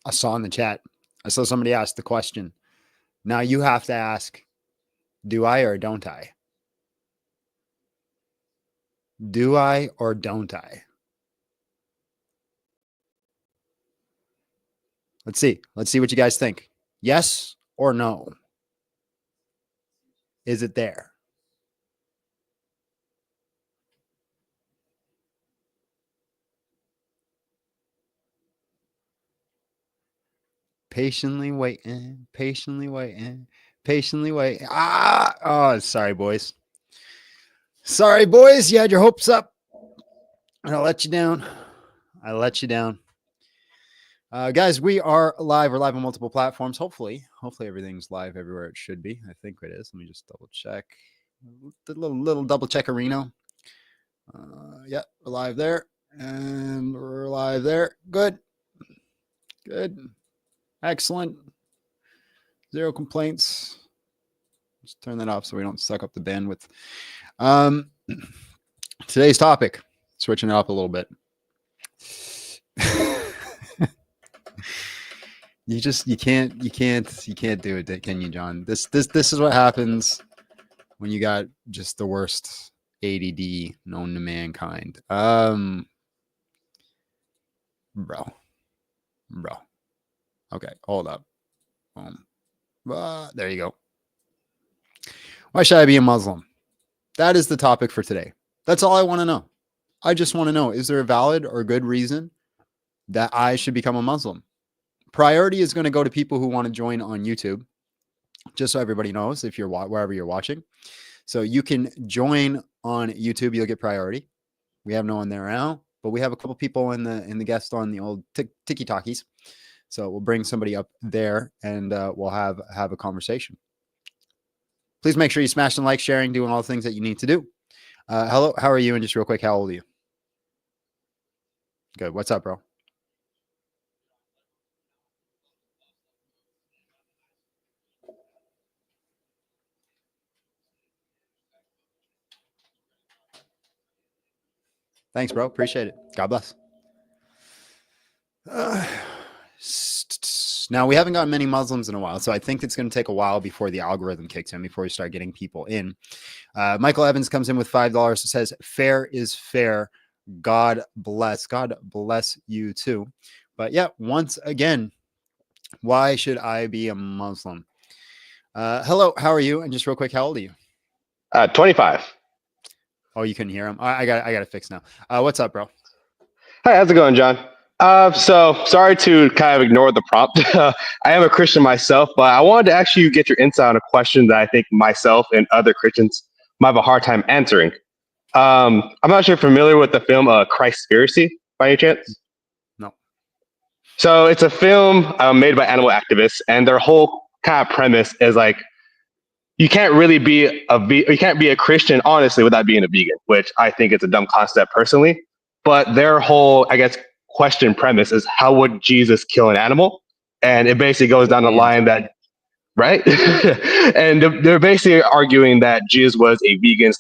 I saw in the chat. I saw somebody ask the question. Now you have to ask, do I or don't I? Do I or don't I? Let's see. Let's see what you guys think. Yes or no? Is it there? Patiently waiting, patiently waiting, patiently waiting. Oh, sorry, boys. Sorry, boys. You had your hopes up. And I let you down. I let you down. Guys, we are live. We're live on multiple platforms. Hopefully everything's live everywhere it should be. I think it is. Let me just double check. The little double check Reno. Yeah, we're live there. And we're live there. Good. Excellent. Zero complaints. Just turn that off so we don't suck up the bandwidth. Today's topic, switching it up a little bit. You can't do it, can you, John? This is what happens when you got just the worst ADD known to mankind. Bro. Okay, hold up. There you go. Why should I be a Muslim? That is the topic for today. That's all I want to know. I just want to know, is there a valid or good reason that I should become a Muslim? Priority is going to go to people who want to join on YouTube, just so everybody knows if you're wherever you're watching. So you can join on YouTube. You'll get priority. We have no one there now, but we have a couple people in the guest on the old Tiki Talkies. So we'll bring somebody up there and we'll have a conversation. Please make sure you smash some like, sharing, doing all the things that you need to do. Hello, how are you? And just real quick, how old are you? Good. What's up, bro? Thanks, bro. Appreciate it. God bless. Now, we haven't gotten many Muslims in a while, so I think it's going to take a while before the algorithm kicks in, before we start getting people in. Michael Evans comes in with $5. It says, fair is fair. God bless. God bless you too. But yeah, once again, why should I be a Muslim? Hello, how are you? And just real quick, how old are you? 25. Oh, you couldn't hear him. I got it fixed now. What's up, bro? Hi, how's it going, John? So sorry to kind of ignore the prompt. I am a Christian myself, but I wanted to actually get your insight on a question that I think myself and other Christians might have a hard time answering. I'm not sure if you're familiar with the film Christspiracy by any chance? No. So it's a film made by animal activists, and their whole kind of premise is like, you can't really be you can't be a Christian, honestly, without being a vegan, which I think is a dumb concept personally. But their whole, I guess, question premise is, how would Jesus kill an animal? And it basically goes down the line that, right? And they're basically arguing that Jesus was a vegan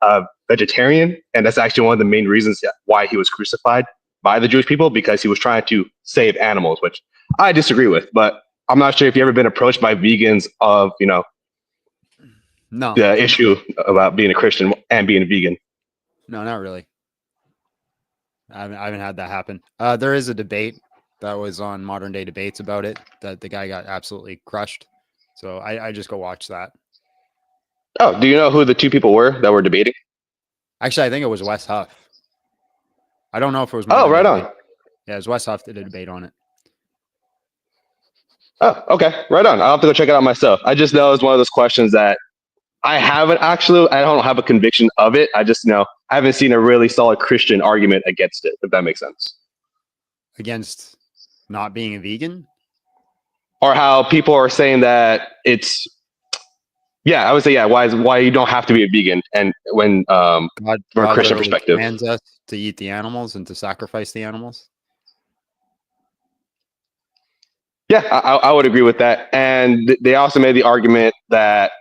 / vegetarian. And that's actually one of the main reasons why he was crucified by the Jewish people, because he was trying to save animals, which I disagree with. But I'm not sure if you've ever been approached by vegans of, no, the issue about being a Christian and being a vegan. No, not really. I haven't had that happen. There is a debate that was on Modern Day Debates about it, that the guy got absolutely crushed. So I just go watch that. Oh, do you know who the two people were that were debating? Actually, I think it was Wes Huff. I don't know if it was Modern Day on. Yeah, it was Wes Huff that did a debate on it. Oh, okay. Right on. I'll have to go check it out myself. I just know it's one of those questions that I don't have a conviction of it. I just know I haven't seen a really solid Christian argument against it, if that makes sense. Against not being a vegan? Or how people are saying that it's, I would say, why you don't have to be a vegan, and when from a Christian perspective, commands us to eat the animals and to sacrifice the animals. Yeah, I would agree with that. And they also made the argument that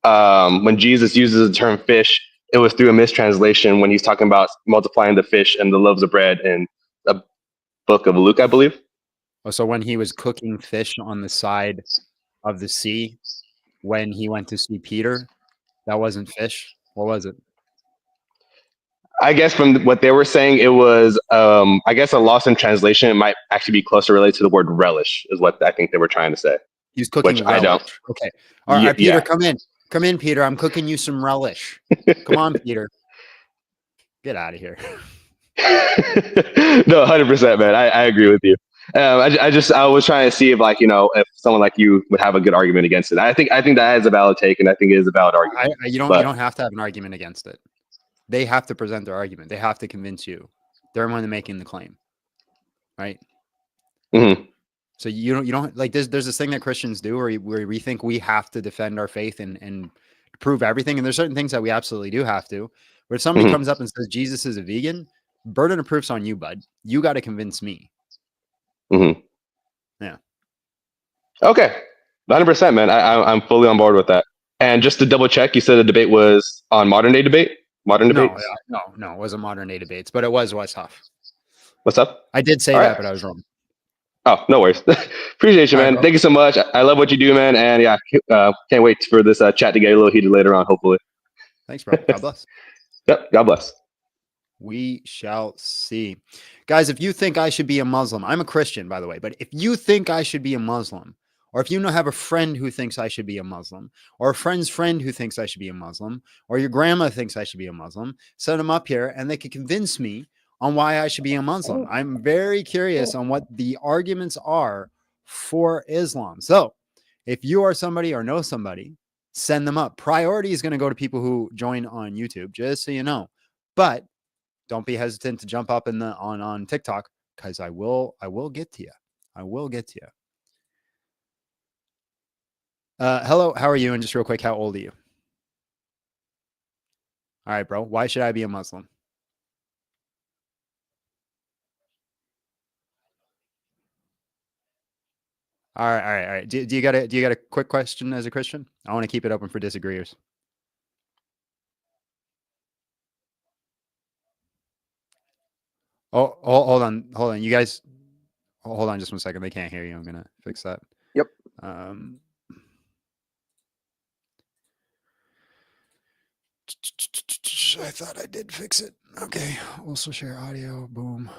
when Jesus uses the term fish, it was through a mistranslation when he's talking about multiplying the fish and the loaves of bread in the book of Luke, I believe. Oh, so when he was cooking fish on the side of the sea, when he went to see Peter, that wasn't fish. What was it? I guess from what they were saying, it was, I guess, a loss in translation. It might actually be closer related to the word relish, is what I think they were trying to say. He was Which cooking I don't. relish. Okay. All right, Peter, Yeah. come in. Come in, Peter. I'm cooking you some relish. Come on, Peter. Get out of here. No, 100%, man. I agree with you. I was trying to see if, like, if someone like you would have a good argument against it. I think that is a valid take, and I think it is a valid argument. You don't have to have an argument against it. They have to present their argument. They have to convince you. They're the one making the claim, right? Mm-hmm. So you don't like there's this thing that Christians do where we think we have to defend our faith and prove everything, and there's certain things that we absolutely do have to. But if somebody comes up and says Jesus is a vegan, burden of proof's on you, bud. You got to convince me. Mm-hmm. Yeah. Okay. 100%, man. I'm fully on board with that. And just to double check, you said the debate was on modern day debate? Modern debates? No, it wasn't modern day debates, but it was what's tough. What's up? I did say All that, right. but I was wrong. Oh, no worries. Appreciate you, man. Thank you so much. I love what you do, man. And yeah, can't wait for this chat to get a little heated later on, hopefully. Thanks, bro. God bless. Yep. God bless. We shall see. Guys, if you think I should be a Muslim, I'm a Christian, by the way, but if you think I should be a Muslim, or if you have a friend who thinks I should be a Muslim, or a friend's friend who thinks I should be a Muslim, or your grandma thinks I should be a Muslim, send them up here and they can convince me on why I should be a Muslim. I'm very curious on what the arguments are for Islam. So if you are somebody or know somebody, send them up. Priority is going to go to people who join on YouTube, just so you know. But don't be hesitant to jump up on TikTok, because I will get to you. I will get to you. Hello, how are you? And just real quick, how old are you? All right, bro. Why should I be a Muslim? All right. Do you got a quick question as a Christian? I want to keep it open for disagreeers. Oh, hold on. You guys, hold on just 1 second. They can't hear you. I'm gonna fix that. Yep. I thought I did fix it. Okay. Also share audio. Boom.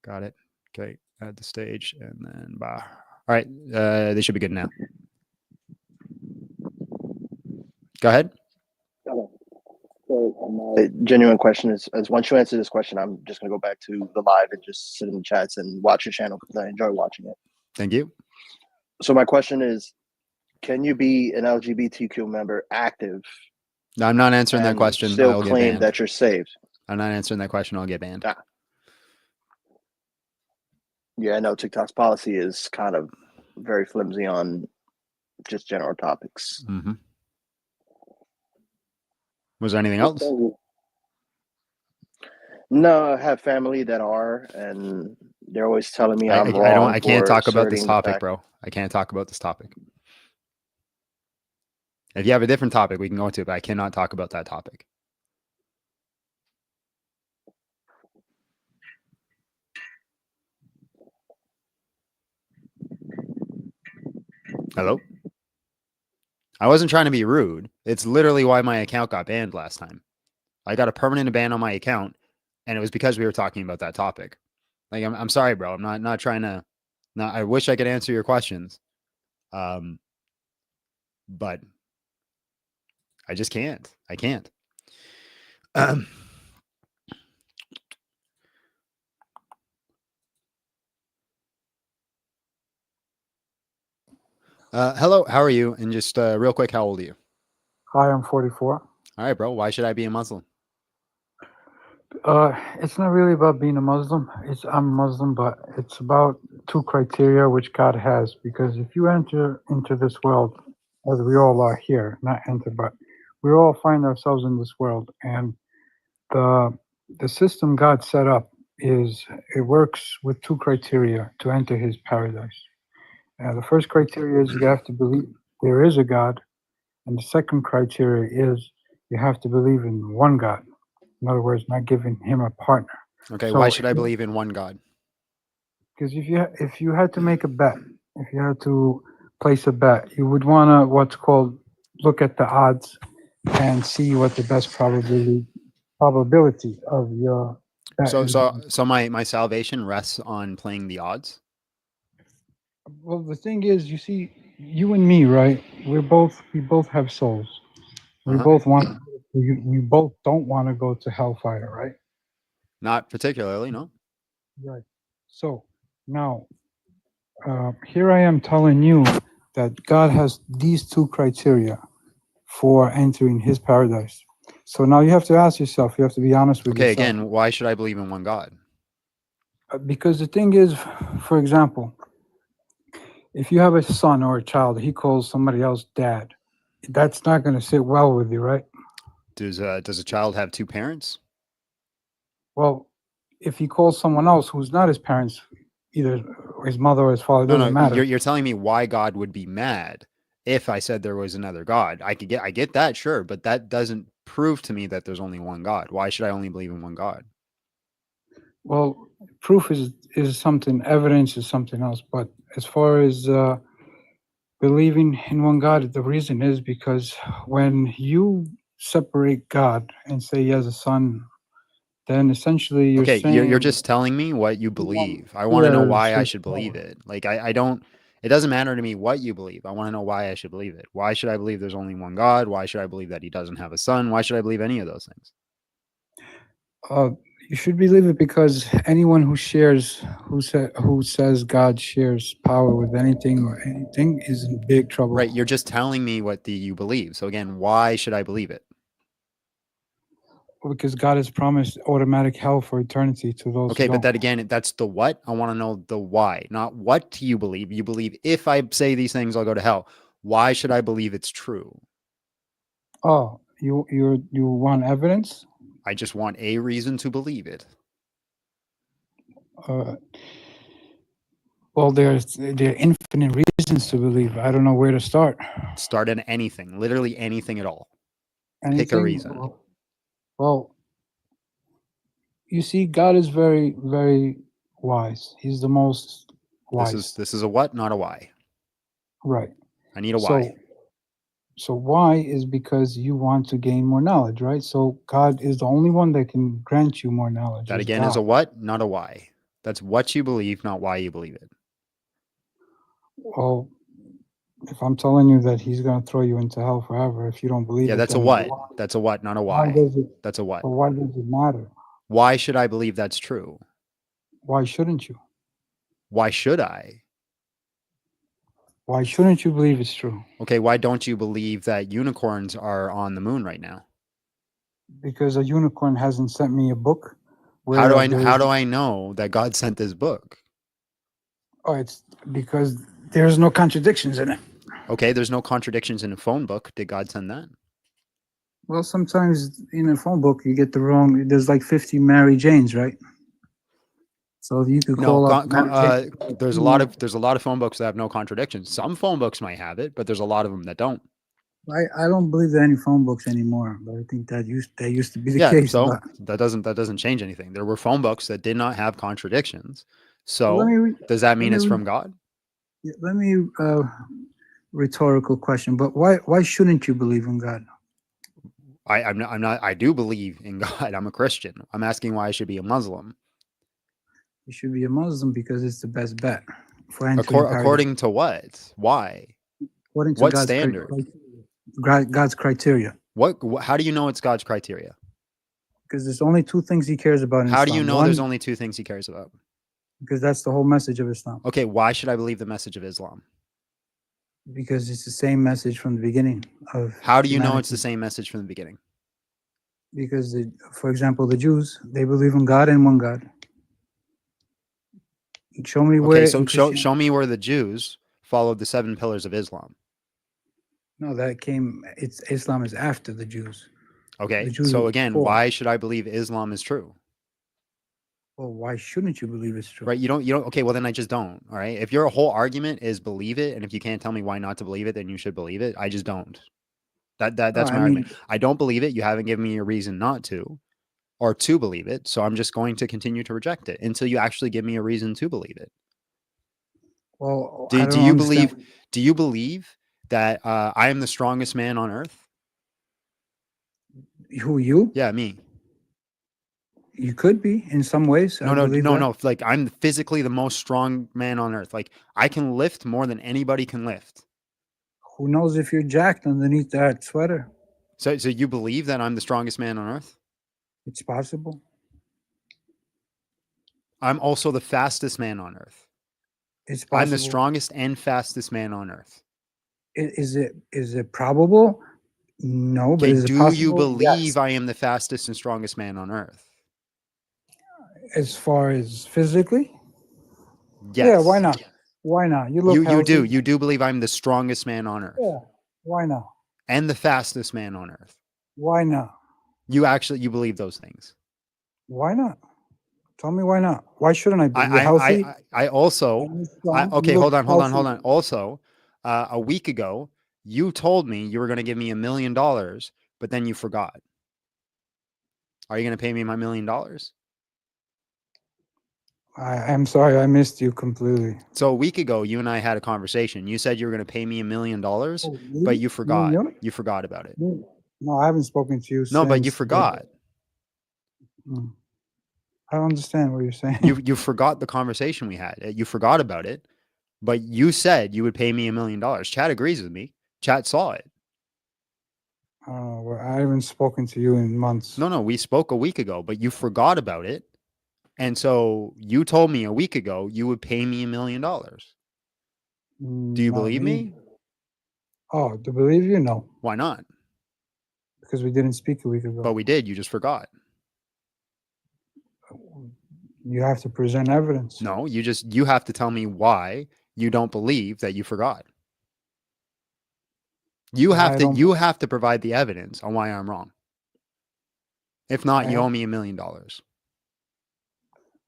Got it. Okay. Add the stage and then bye. All right. They should be good now. Go ahead. So my genuine question is, as once you answer this question, I'm just going to go back to the live and just sit in the chats and watch your channel because I enjoy watching it. Thank you. So my question is, can you be an LGBTQ member active? No, I'm not answering that question. Still I'll claim get banned. that you're saved. I'm not answering that question. I'll get banned. Yeah, I know TikTok's policy is kind of very flimsy on just general topics. Mm-hmm. Was there anything else? No, I have family that are, and they're always telling me I'm wrong. I can't talk about this asserting topic, bro. I can't talk about this topic. If you have a different topic, we can go into it, but I cannot talk about that topic. Hello? I wasn't trying to be rude. It's literally why my account got banned last time. I got a permanent ban on my account, and it was because we were talking about that topic. Like, I'm sorry, bro. I'm not trying to. No, I wish I could answer your questions, but I just can't. I can't. Hello, how are you? And just real quick, how old are you? Hi, I'm 44. All right, bro. Why should I be a Muslim? It's not really about being a Muslim. I'm Muslim, but it's about two criteria which God has. Because if you enter into this world, as we all are here, not enter, but we all find ourselves in this world, and the system God set up it works with two criteria to enter His paradise. The first criteria is you have to believe there is a God, and the second criteria is you have to believe in one God. In other words, not giving Him a partner. Okay, So why should I believe in one God? Because if you had to make a bet, if you had to place a bet, you would want to what's called look at the odds and see what the best probability of your bet So is. my salvation rests on playing the odds. Well, the thing is, you see, you and me, right? We both have souls. We Uh-huh. both want. We both don't want to go to hellfire, right? Not particularly, no. Right. So now, here I am telling you that God has these two criteria for entering His paradise. So now you have to ask yourself. You have to be honest with Okay, yourself. again, why should I believe in one God? Because the thing is, for example, if you have a son or a child, he calls somebody else dad. That's not going to sit well with you, right? Does a child have two parents? Well, if he calls someone else who's not his parents, either his mother or his father, it doesn't No, matter. you're telling me why God would be mad if I said there was another God. I get that, sure, but that doesn't prove to me that there's only one God. Why should I only believe in one God? Well, proof is something, evidence is something else. But as far as believing in one God, the reason is because when you separate God and say He has a son, then essentially you're Okay, saying you're just telling me what you believe. I want to know yeah, why I should believe it. Like I don't. It doesn't matter to me what you believe. I want to know why I should believe it. Why should I believe there's only one God? Why should I believe that He doesn't have a son? Why should I believe any of those things? You should believe it because anyone who says God shares power with anything or anything is in big trouble. Right, you're just telling me what you believe. So again, why should I believe it? Because God has promised automatic hell for eternity to those Okay, who but don't. that again, that's the what. I want to know the why, not what do you believe. You believe if I say these things, I'll go to hell. Why should I believe it's true? Oh, you want evidence? I just want a reason to believe it. Uh, well, there are infinite reasons to believe. I don't know where to start. Start at anything, literally anything at all. Anything? Pick a reason. Well, you see, God is very, very wise. He's the most wise. This is a what, not a why. Right. I need a why. So why is because you want to gain more knowledge, right? So God is the only one that can grant you more knowledge. That again is a what, not a why. That's what you believe, not why you believe it. Well, if I'm telling you that He's going to throw you into hell forever if you don't believe it, Yeah, that's a then what. That's a what, not a why. That's a what. But why does it matter? Why should I believe that's true? Why shouldn't you? Why should I? Why shouldn't you believe it's true? Okay, why don't you believe that unicorns are on the moon right now? Because a unicorn hasn't sent me a book. How do I know that God sent this book? Oh, it's because there's no contradictions in it. Okay, there's no contradictions in a phone book. Did God send that? Well, sometimes in a phone book you get the wrong. There's like 50 Mary Janes, right? So you could No, call up. there's a lot of phone books that have no contradictions. Some phone books might have it, but there's a lot of them that don't. I don't believe there are any phone books anymore, but I think that used to be the Yeah, case. so But that doesn't change anything. There were phone books that did not have contradictions. So let me does that mean let it's me- from God? let me rhetorical question. But why shouldn't you believe in God? I'm not. I do believe in God. I'm a Christian. I'm asking why I should be a Muslim. You should be a Muslim because it's the best bet for entering paradise. According to what? Why? According to What God's standard? God's criteria. How do you know it's God's criteria? Because there's only two things He cares about in How Islam. do you know One, there's only two things He cares about? because that's the whole message of Islam. Okay, why should I believe the message of Islam? Because it's the same message from the beginning of How do you know it's humanity. the same message from the beginning? Because, for example, the Jews, they believe in God and one God. Show me where. Okay, so show me where the Jews followed the 7 pillars of Islam. No, Islam is after the Jews. Okay, The Jews so were again, before. why should I believe Islam is true? Well, why shouldn't you believe it's true? Right, you don't. Okay, well then I just don't. All right, if your whole argument is believe it, and if you can't tell me why not to believe it, then you should believe it. I just don't. That's my argument. I don't believe it. You haven't given me a reason not to, or to believe it. So I'm just going to continue to reject it until you actually give me a reason to believe it. Well, Do, I do don't you understand. believe? Do you believe that I am the strongest man on earth? Who you? Yeah, me. You could be in some ways. I believe that. No. Like I'm physically the most strong man on earth. Like I can lift more than anybody can lift. Who knows if you're jacked underneath that sweater? So you believe that I'm the strongest man on earth? It's possible. I'm also the fastest man on earth. It's I'm the possible. strongest and fastest man on earth. Is it probable? No, but Okay, is it do you possible? believe Yes. I am the fastest and strongest man on earth? As far as physically? Yes. Yeah, why not? Why not? You look healthy. You do believe I'm the strongest man on earth Yeah, why not? and the fastest man on earth. Why not? You believe those things. Why not? Tell me why not? Why shouldn't I be? You're healthy. I also And you're strong. okay, You look hold healthy. on. Also, a week ago, you told me you were going to give me $1 million, but then you forgot. Are you going to pay me my $1 million? I'm sorry, I missed you completely. So a week ago, you and I had a conversation. You said you were going to pay me $1 million, Oh, but me? you forgot. Me? You forgot about it. Me? No, I haven't spoken to you No, but you since. forgot. I don't understand what you're saying. You forgot the conversation we had. You forgot about it, but you said you would pay me $1 million. Chat agrees with me. Chat saw it. Well, I haven't spoken to you in months. No, we spoke a week ago, but you forgot about it. And so you told me a week ago you would pay me $1 million. Do you Not believe me? Oh, to believe you? No, Why not? because we didn't speak a week ago. But we did. You just forgot. You have to present evidence. No, you have to tell me why you don't believe that you forgot. You have to provide the evidence on why I'm wrong. If not, you owe me $1 million.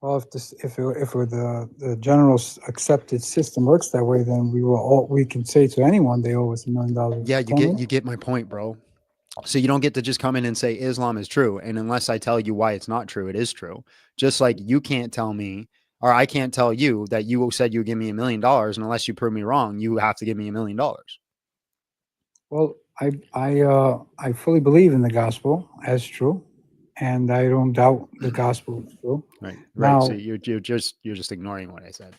Well, if the general accepted system works that way, then we can say to anyone they owe us $1 million. Yeah, you get my point, bro. So you don't get to just come in and say Islam is true, and unless I tell you why it's not true, it is true. Just like you can't tell me, or I can't tell you that you said you would give me $1 million, and unless you prove me wrong, you have to give me $1 million. Well, I fully believe in the gospel as true, and I don't doubt the gospel is true. Right. Now, So you're just ignoring what I said.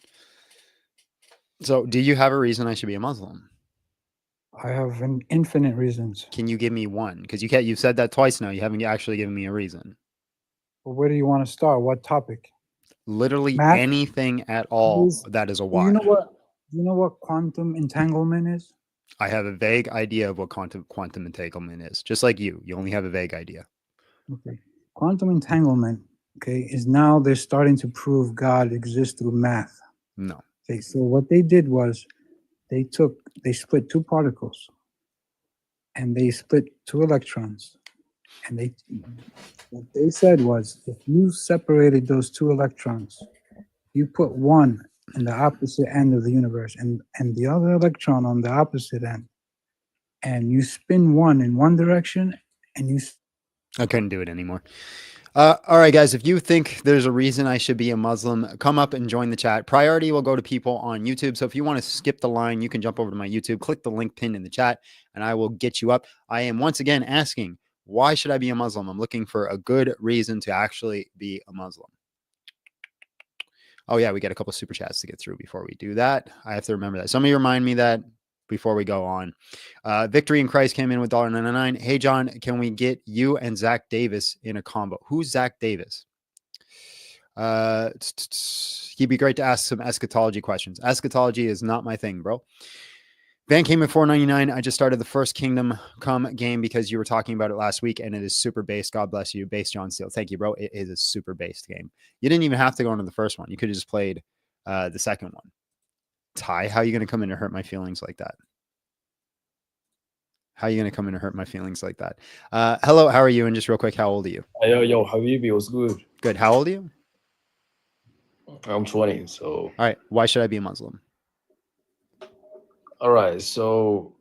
So do you have a reason I should be a Muslim? I have infinite reasons. Can you give me one? Because you've said that twice now. You haven't actually given me a reason. Well, where do you want to start? What topic? Literally Math? anything at all that is a why. Do you know what quantum entanglement is? I have a vague idea of what quantum entanglement is. Just like you only have a vague idea. Okay. Quantum entanglement, okay, is now they're starting to prove God exists through math. No. Okay, so what they did was they split two particles and they split two electrons. And what they said was if you separated those two electrons, you put one in the opposite end of the universe and the other electron on the opposite end, and you spin one in one direction and you I couldn't do it anymore. All right, guys, if you think there's a reason I should be a Muslim, come up and join the chat. Priority will go to people on YouTube. So if you want to skip the line, you can jump over to my YouTube, click the link pinned in the chat, and I will get you up. I am once again asking, why should I be a Muslim? I'm looking for a good reason to actually be a Muslim. Oh, yeah, we got a couple super chats to get through before we do that. I have to remember that. Somebody remind me that before we go on. Victory in Christ came in with $1.99. Hey, John, can we get you and Zach Davis in a combo? Who's Zach Davis? He'd be great to ask some eschatology questions. Eschatology is not my thing, bro. Van came in $4.99. I just started the first Kingdom Come game because you were talking about it last week, and it is super based. God bless you. Based John Steele. Thank you, bro. It is a super based game. You didn't even have to go into the first one. You could have just played the second one. Ty, how are you going to come in and hurt my feelings like that? How are you going to come in and hurt my feelings like that? Hello, how are you? And just real quick, how old are you? Yo, Habibi, what's good? Good. How old are you? I'm 20, so. All right. Why should I be a Muslim? All right, so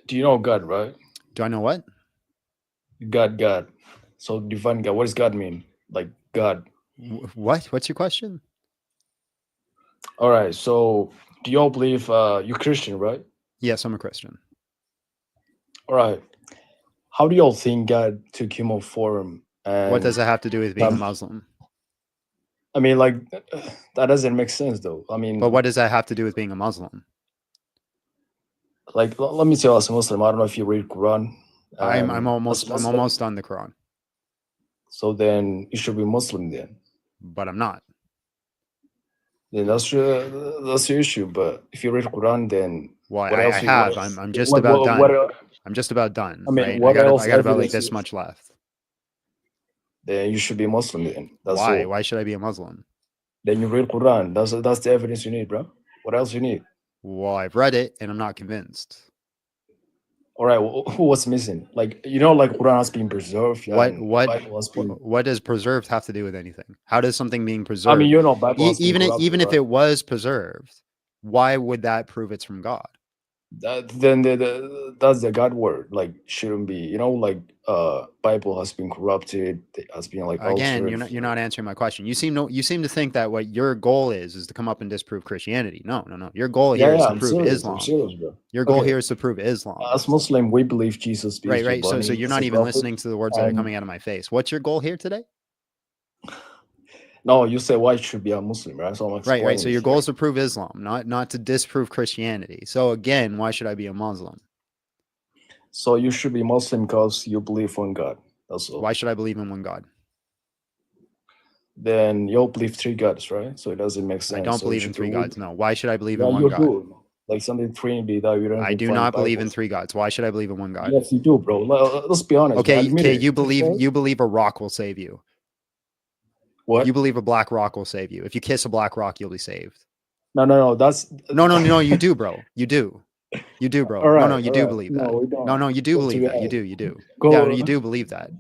do you know God, right? Do I know what? God. So define God. What does God mean? Like God. What? What's your question? All right, so Do you all believe you're Christian, right? Yes, I'm a Christian. All right. How do y'all think God took human form? And What does that have to do with being a um, Muslim? I mean, like, that doesn't make sense, though. I mean, But what does that have to do with being a Muslim? like, let me tell you, as a Muslim, I don't know if you read Quran. I'm As a Muslim, almost done the Quran, So then you should be Muslim then. but I'm not. Then that's your issue. But if you read Quran, then Well, what I else? have. I'm just what, about what, done. what, I'm just about done. I mean, Right? what else I got about like evidence this is- much left. Then you should be Muslim then. That's Why? all. Why should I be a Muslim? Then you read Quran. That's the evidence you need, bro. What else you need? Well, I've read it and I'm not convinced. All right, what's missing? Like, like Quran has been preserved. What and what Bible has been. what does preserved have to do with anything? How does something being I preserved? mean, Bible has been even corrupted, even if right? it was preserved, why would that prove it's from God? Then that's the God word. Like, shouldn't be. Bible has been corrupted. It has been like Again, altered. you're not answering my question. You seem to think that what your goal is to come up and disprove Christianity. No. Your goal here is to I'm prove serious. Islam. I'm serious, bro. Your goal Okay. here is to prove Islam. As Muslim, we believe Jesus. peace be Right. upon So him, you're is not a even prophet. listening to the words that are And- coming out of my face. What's your goal here today? No, you say why should be a Muslim, right? So I'm explaining. Right. So your goal is to prove Islam, not to disprove Christianity. So again, why should I be a Muslim? So you should be Muslim because you believe on God. That's all. Why should I believe in one God? Then you'll believe three gods, right? So it doesn't make sense. I don't So you believe in should three believe- gods. No. Why should I believe Yeah, in one you God? do. Like something Trinity that you don't. I even do find not believe in Bibles. three gods. Why should I believe in one God? Yes, you do, bro. Let's be honest. Okay, Admit okay, it. you believe a rock will save you. What? You believe a black rock will save you. If you kiss a black rock, you'll be saved. No. That's No, you do, bro. You do, bro. All right, No, you all do right. believe No, that. we don't. No, you do Go to believe the that. You end. do. Go- Yeah, you do believe that.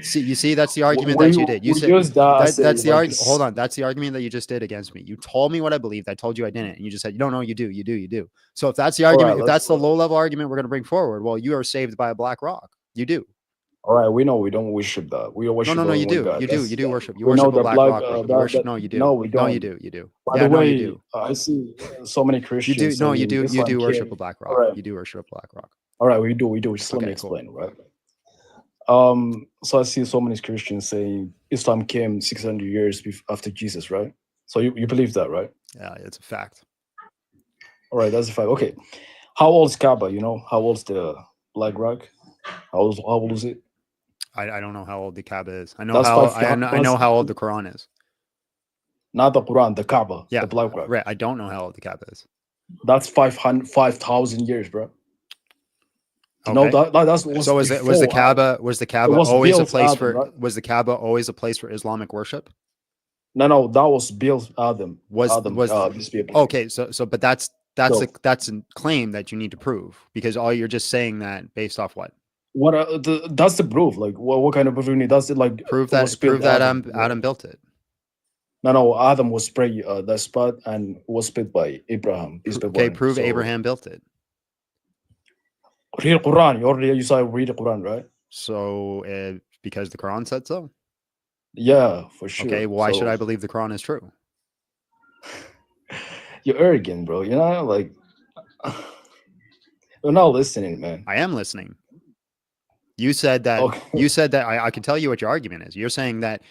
See, that's the argument We- that you did. You we said use that as that's a, the like, argument. Hold on, that's the argument that you just did against me. You told me what I believed. I told you I didn't, and you just said, no, you do. So if that's the argument, right, if that's the low level argument we're gonna bring forward, well, you are saved by a black rock. You do. All right, we know we don't worship that. We worship No, only you one do. God. You That's- do worship. You we know worship a the black black, rock, bro. You that- worship. that- No, you do. no, we No, you don't. do. By Yeah, the no, way, you do. I see so many You Christians. do. No, you saying do. You Islam do worship came- a black rock. All right. You do worship a black rock. All right, we do. Just let me Okay, cool. explain, right? So I see so many Christians saying Islam came 600 years after Jesus, right? So you believe that, right? Yeah, it's a fact. All right, that's a fact. Okay, how old is Kaaba? How old's the Black Rock? How old is it? I don't know how old the Kaaba is. I know That's how five- I know how old the Quran is. Not the Quran, the Kaaba, Yeah, the Black Rock. right. I don't know how old the Kaaba is. That's 5,000 years, bro. Okay. No, that's So was the Kaaba always a built place Adam, for right? was the Kaaba always a place for Islamic worship? No, that was built Adam. Was these people. okay, but that's So- a claim that you need to prove because all you're just saying that based off what? What that's the proof. Like what kind of proof you need? That's it. Like Prove it was that built Adam built it. No, Adam was sprayed the spot and was built by Abraham. Peace be upon Okay, him. prove So, Abraham built it. Read Quran. You saw read the Quran, right? So because the Quran said so. Yeah, for sure. Okay, why should So, I believe the Quran is true? You're arrogant, bro. Like you're not listening, man. I am listening. You said that. Okay. I can tell you what your argument is. You're saying that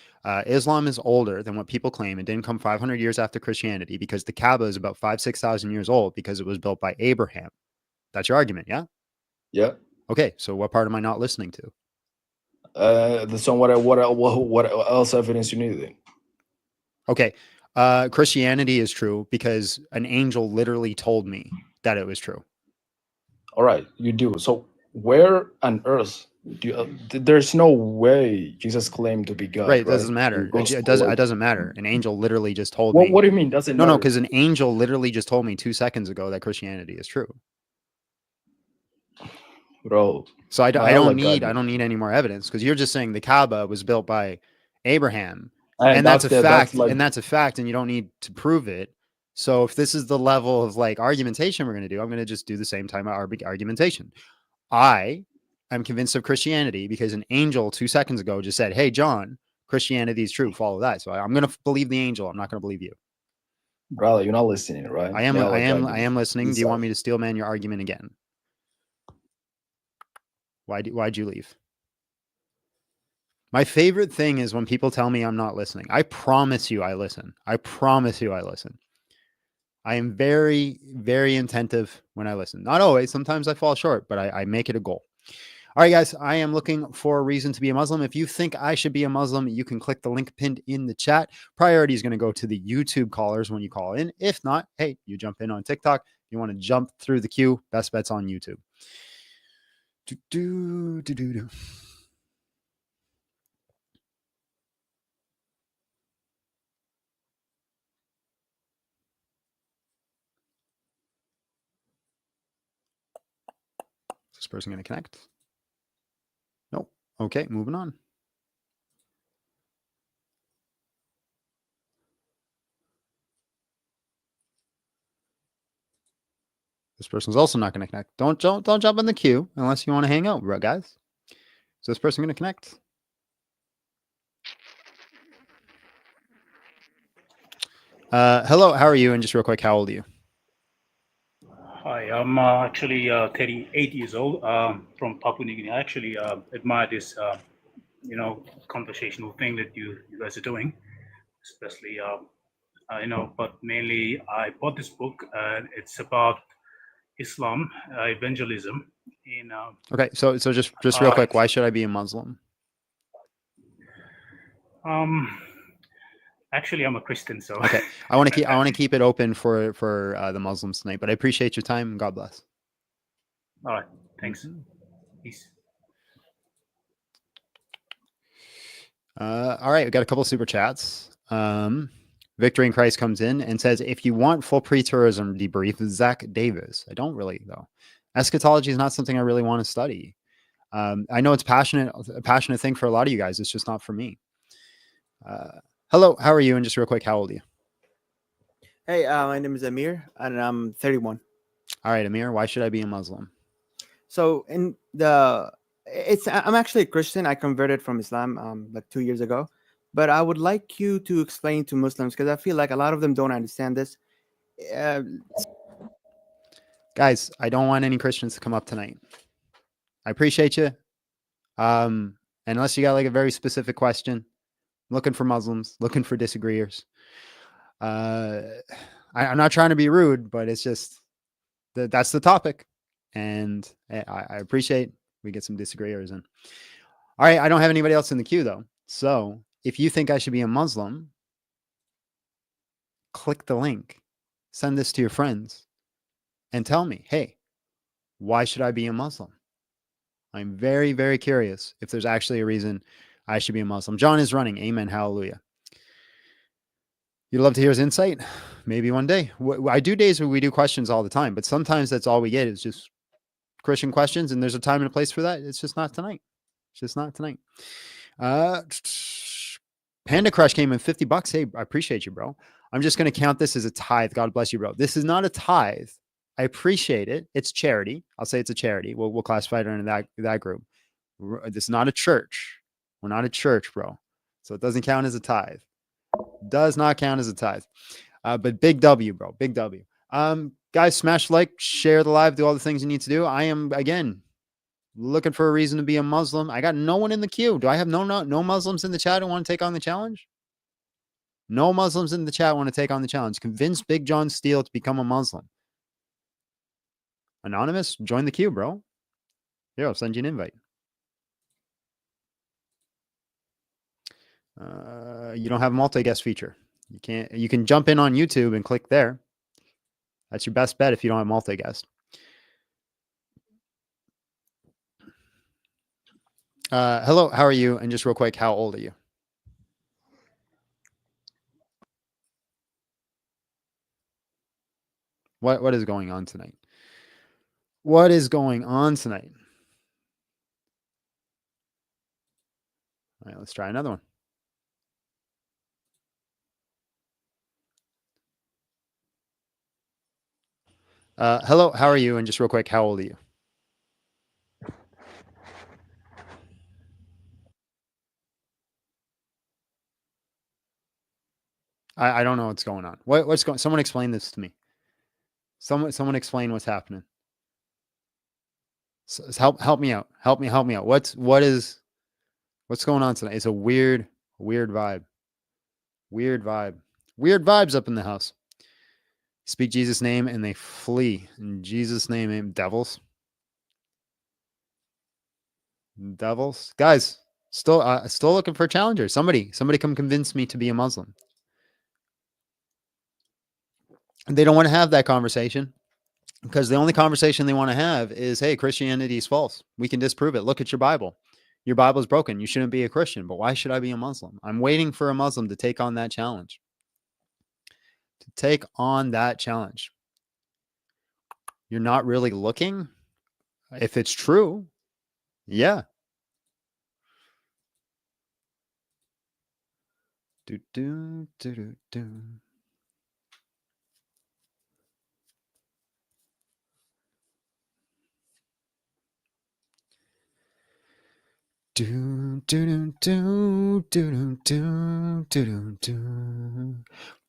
Islam is older than what people claim. It didn't come 500 years after Christianity because the Kaaba is about 6,000 years old because it was built by Abraham. That's your argument, yeah? Yeah. Okay, so what part am I not listening to? So what else evidence you need then? Okay, Christianity is true because an angel literally told me that it was true. All right, you do. So where on earth do you, there's no way Jesus claimed to be God. Right, it doesn't matter. It doesn't matter. An angel literally just told me. What do you mean? Doesn't No, matter? because an angel literally just told me 2 seconds ago that Christianity is true. Bro. So I I don't like God. need any more evidence because you're just saying the Kaaba was built by Abraham, And and that's a fact, like- and that's a fact, and you don't need to prove it. So if this is the level of like argumentation we're going to do, I'm going to just do the same time argumentation. I am convinced of Christianity because an angel 2 seconds ago just said, "Hey, John, Christianity is true. Follow that." So I'm going to believe the angel. I'm not going to believe you. Brother, you're not listening, right? I am. Male I am. I judges. am listening. Do you Listen. want me to steel man your argument again? Why'd you leave? My favorite thing is when people tell me I'm not listening. I promise you I listen. I promise you I listen. I am very, very attentive when I listen. Not always. Sometimes I fall short, but I make it a goal. All right, guys, I am looking for a reason to be a Muslim. If you think I should be a Muslim, you can click the link pinned in the chat. Priority is going to go to the YouTube callers when you call in. If not, hey, you jump in on TikTok. You want to jump through the queue, best bets on YouTube. Is this person going to connect? Nope. Okay, moving on. This person's also not going to connect. Don't jump in the queue unless you want to hang out, guys. Is this person going to connect? Hello, how are you? And just real quick, how old are you? Hi, I'm actually 38 years old from Papua New Guinea. I actually admire this, conversational thing that you guys are doing, especially, but mainly I bought this book and it's about Islam, evangelism in. Okay, so just real quick, why should I be a Muslim? Actually, I'm a Christian, so. Okay, I want to keep it open for the Muslims tonight, but I appreciate your time. God bless. All right, thanks. Mhm. Peace. All right, we got a couple super chats. Victory in Christ comes in and says, if you want full pre-tourism debrief, Zach Davis. I don't really, though. Eschatology is not something I really want to study. I know it's a passionate thing for a lot of you guys. It's just not for me. Hello, how are you? And just real quick, how old are you? Hey, my name is Amir, and I'm 31. All right, Amir, why should I be a Muslim? So I'm actually a Christian. I converted from Islam like 2 years ago, but I would like you to explain to Muslims because I feel like a lot of them don't understand this. Guys, I don't want any Christians to come up tonight. I appreciate you. Unless you got like a very specific question, I'm looking for Muslims, looking for disagreeers. I'm not trying to be rude, but it's just that's the topic, and I appreciate we get some disagreeers in. All right, I don't have anybody else in the queue though. So if you think I should be a Muslim, click the link, send this to your friends, and tell me, hey, why should I be a Muslim? I'm very, very curious if there's actually a reason I should be a Muslim. John is running. Amen. Hallelujah. You'd love to hear his insight? Maybe one day. I do days where we do questions all the time, but sometimes that's all we get is just Christian questions, and there's a time and a place for that. It's just not tonight. It's just not tonight. Panda Crush came in $50. Hey, I appreciate you, bro. I'm just going to count this as a tithe. God bless you, bro. This is not a tithe. I appreciate it. It's charity. I'll say it's a charity. We'll classify it under that group. This is not a church. We're not a church, bro. So it doesn't count as a tithe. Does not count as a tithe. But big W, bro. Big W. Guys, smash like, share the live, do all the things you need to do. I am, again, looking for a reason to be a Muslim. I got no one in the queue. Do I have no Muslims in the chat who want to take on the challenge? No Muslims in the chat want to take on the challenge. Convince Big John Steele to become a Muslim. Anonymous, join the queue, bro. Here, I'll send you an invite. You don't have a multi-guest feature. You can jump in on YouTube and click there. That's your best bet if you don't have multi-guest. Hello, how are you? And just real quick, how old are you? What is going on tonight? What is going on tonight? All right, let's try another one. Hello, how are you? And just real quick, how old are you? I don't know what's going on. What's going? Someone explain this to me. Someone explain what's happening. Help me out. Help me out. What's going on tonight? It's a weird vibe. Weird vibes up in the house. Speak Jesus' name and they flee. In Jesus' name, devils. Guys, still looking for a challenger. Somebody come convince me to be a Muslim. They don't want to have that conversation because the only conversation they want to have is, hey, Christianity is false. We can disprove it. Look at your Bible. Your Bible is broken. You shouldn't be a Christian. But why should I be a Muslim? I'm waiting for a Muslim to take on that challenge. You're not really looking. If it's true, yeah. Do, do, do, do, do. Do, do, do, do, do, do, do, do.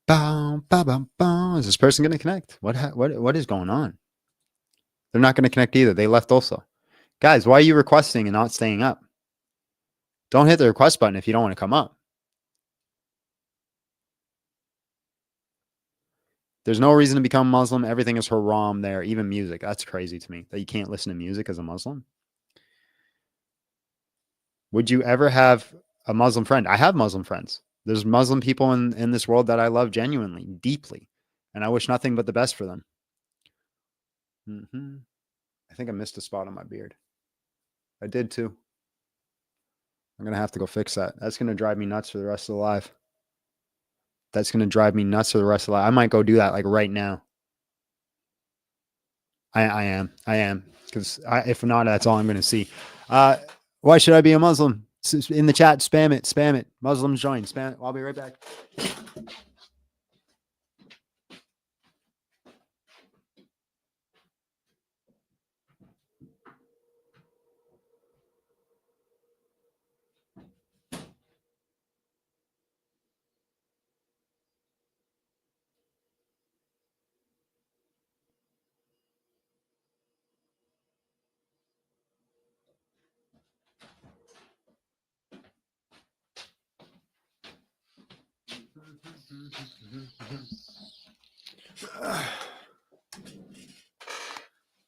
Bow, bow, bow, bow. Is this person going to connect? What is going on? They're not going to connect either. They left also. Guys, why are you requesting and not staying up? Don't hit the request button if you don't want to come up. There's no reason to become Muslim. Everything is haram there, even music. That's crazy to me that you can't listen to music as a Muslim. Would you ever have a Muslim friend? I have Muslim friends. There's Muslim people in this world that I love genuinely, deeply, and I wish nothing but the best for them. I think I missed a spot on my beard. I did too. I'm going to have to go fix that. That's going to drive me nuts for the rest of the life. I might go do that like right now. I am. Because if not, that's all I'm going to see. Why should I be a Muslim? In the chat, spam it. Muslims join, spam it. I'll be right back.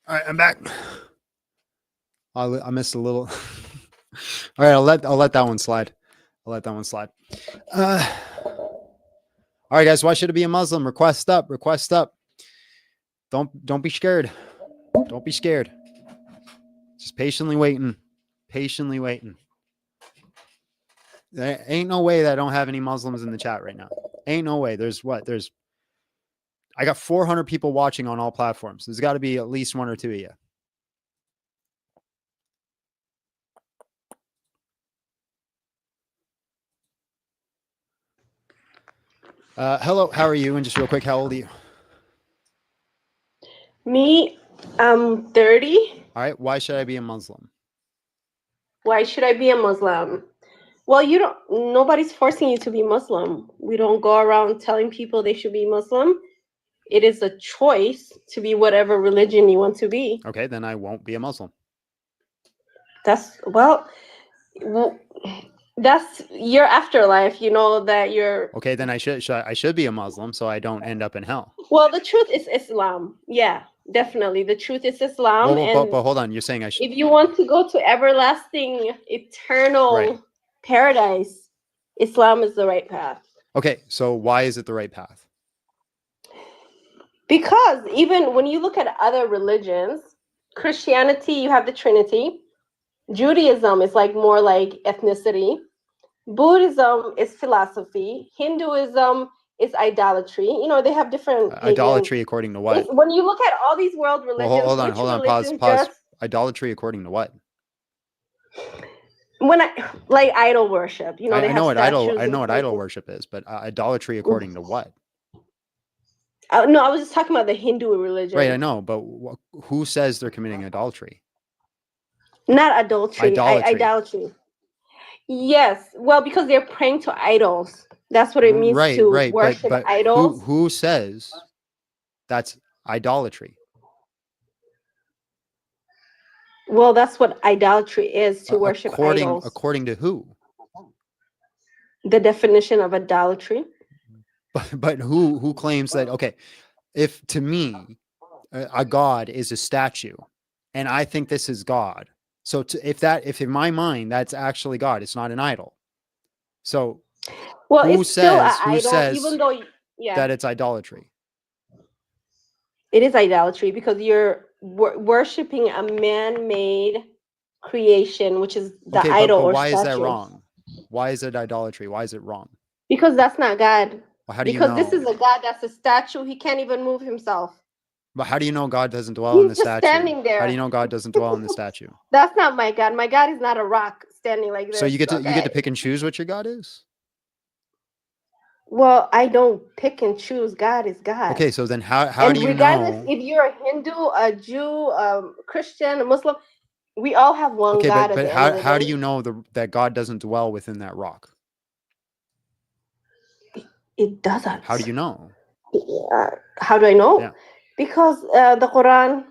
All right, I'm back. I missed a little. All right, I'll let that one slide. All right, guys. Why should it be a Muslim? Request up. Don't be scared. Don't be scared. Just patiently waiting. There ain't no way that I don't have any Muslims in the chat right now. Ain't no way. I got 400 people watching on all platforms. There's got to be at least one or two of you. Hello, how are you? And just real quick, how old are you? Me, I'm 30. All right. Why should I be a Muslim? Why should I be a Muslim? Well, nobody's forcing you to be Muslim. We don't go around telling people they should be Muslim. It is a choice to be whatever religion you want to be. Okay, then I won't be a Muslim. That's your afterlife. You know that you're. Okay, then I should be a Muslim so I don't end up in hell. Well, the truth is Islam. Yeah, definitely. The truth is Islam. But hold on, you're saying I should. If you want to go to everlasting, eternal paradise, Islam is the right path. Okay, so why is it the right path? Because even when you look at other religions, Christianity, you have the Trinity. Judaism is more like ethnicity. Buddhism is philosophy. Hinduism is idolatry. They have different idolatry according to what? When you look at all these world religions, well, hold on, pause. Idolatry according to what? When idol worship, I know what idol worship is, but idolatry according to what? No, I was just talking about the Hindu religion. Right, I know, but who says they're committing idolatry? Not adultery. Idolatry. Yes, well, because they're praying to idols. That's what it means Right, to right. worship But idols. who says that's idolatry? Well, that's what idolatry is, to worship idols. According to who? The definition of idolatry. But who claims that? Okay, if to me a god is a statue, and I think this is God, so if in my mind that's actually God, it's not an idol. So Well, who it's still an says idol, even though, yeah, that it's idolatry? it is idolatry because you're worshiping a man-made creation, which is the Okay, idol but or why is that statue. wrong? Why is it idolatry? Why is it wrong? Because that's not God. Well, how do you Because know? this is a God that's a statue. He can't even move himself. But how do you know God doesn't dwell in the He's just statue? standing there. How do you know God doesn't dwell in the statue? That's not my God. My God is not a rock standing like this. So you get to okay? pick and choose what your God is? Well, I don't pick and choose. God is God. Okay, so then how and do you regardless know? if you're a Hindu, a Jew, Christian, a Muslim, we all have one Okay, God but at the end of the how day. do you know that God doesn't dwell within that rock? It doesn't. How do you know? How do I know? Yeah. Because the Quran.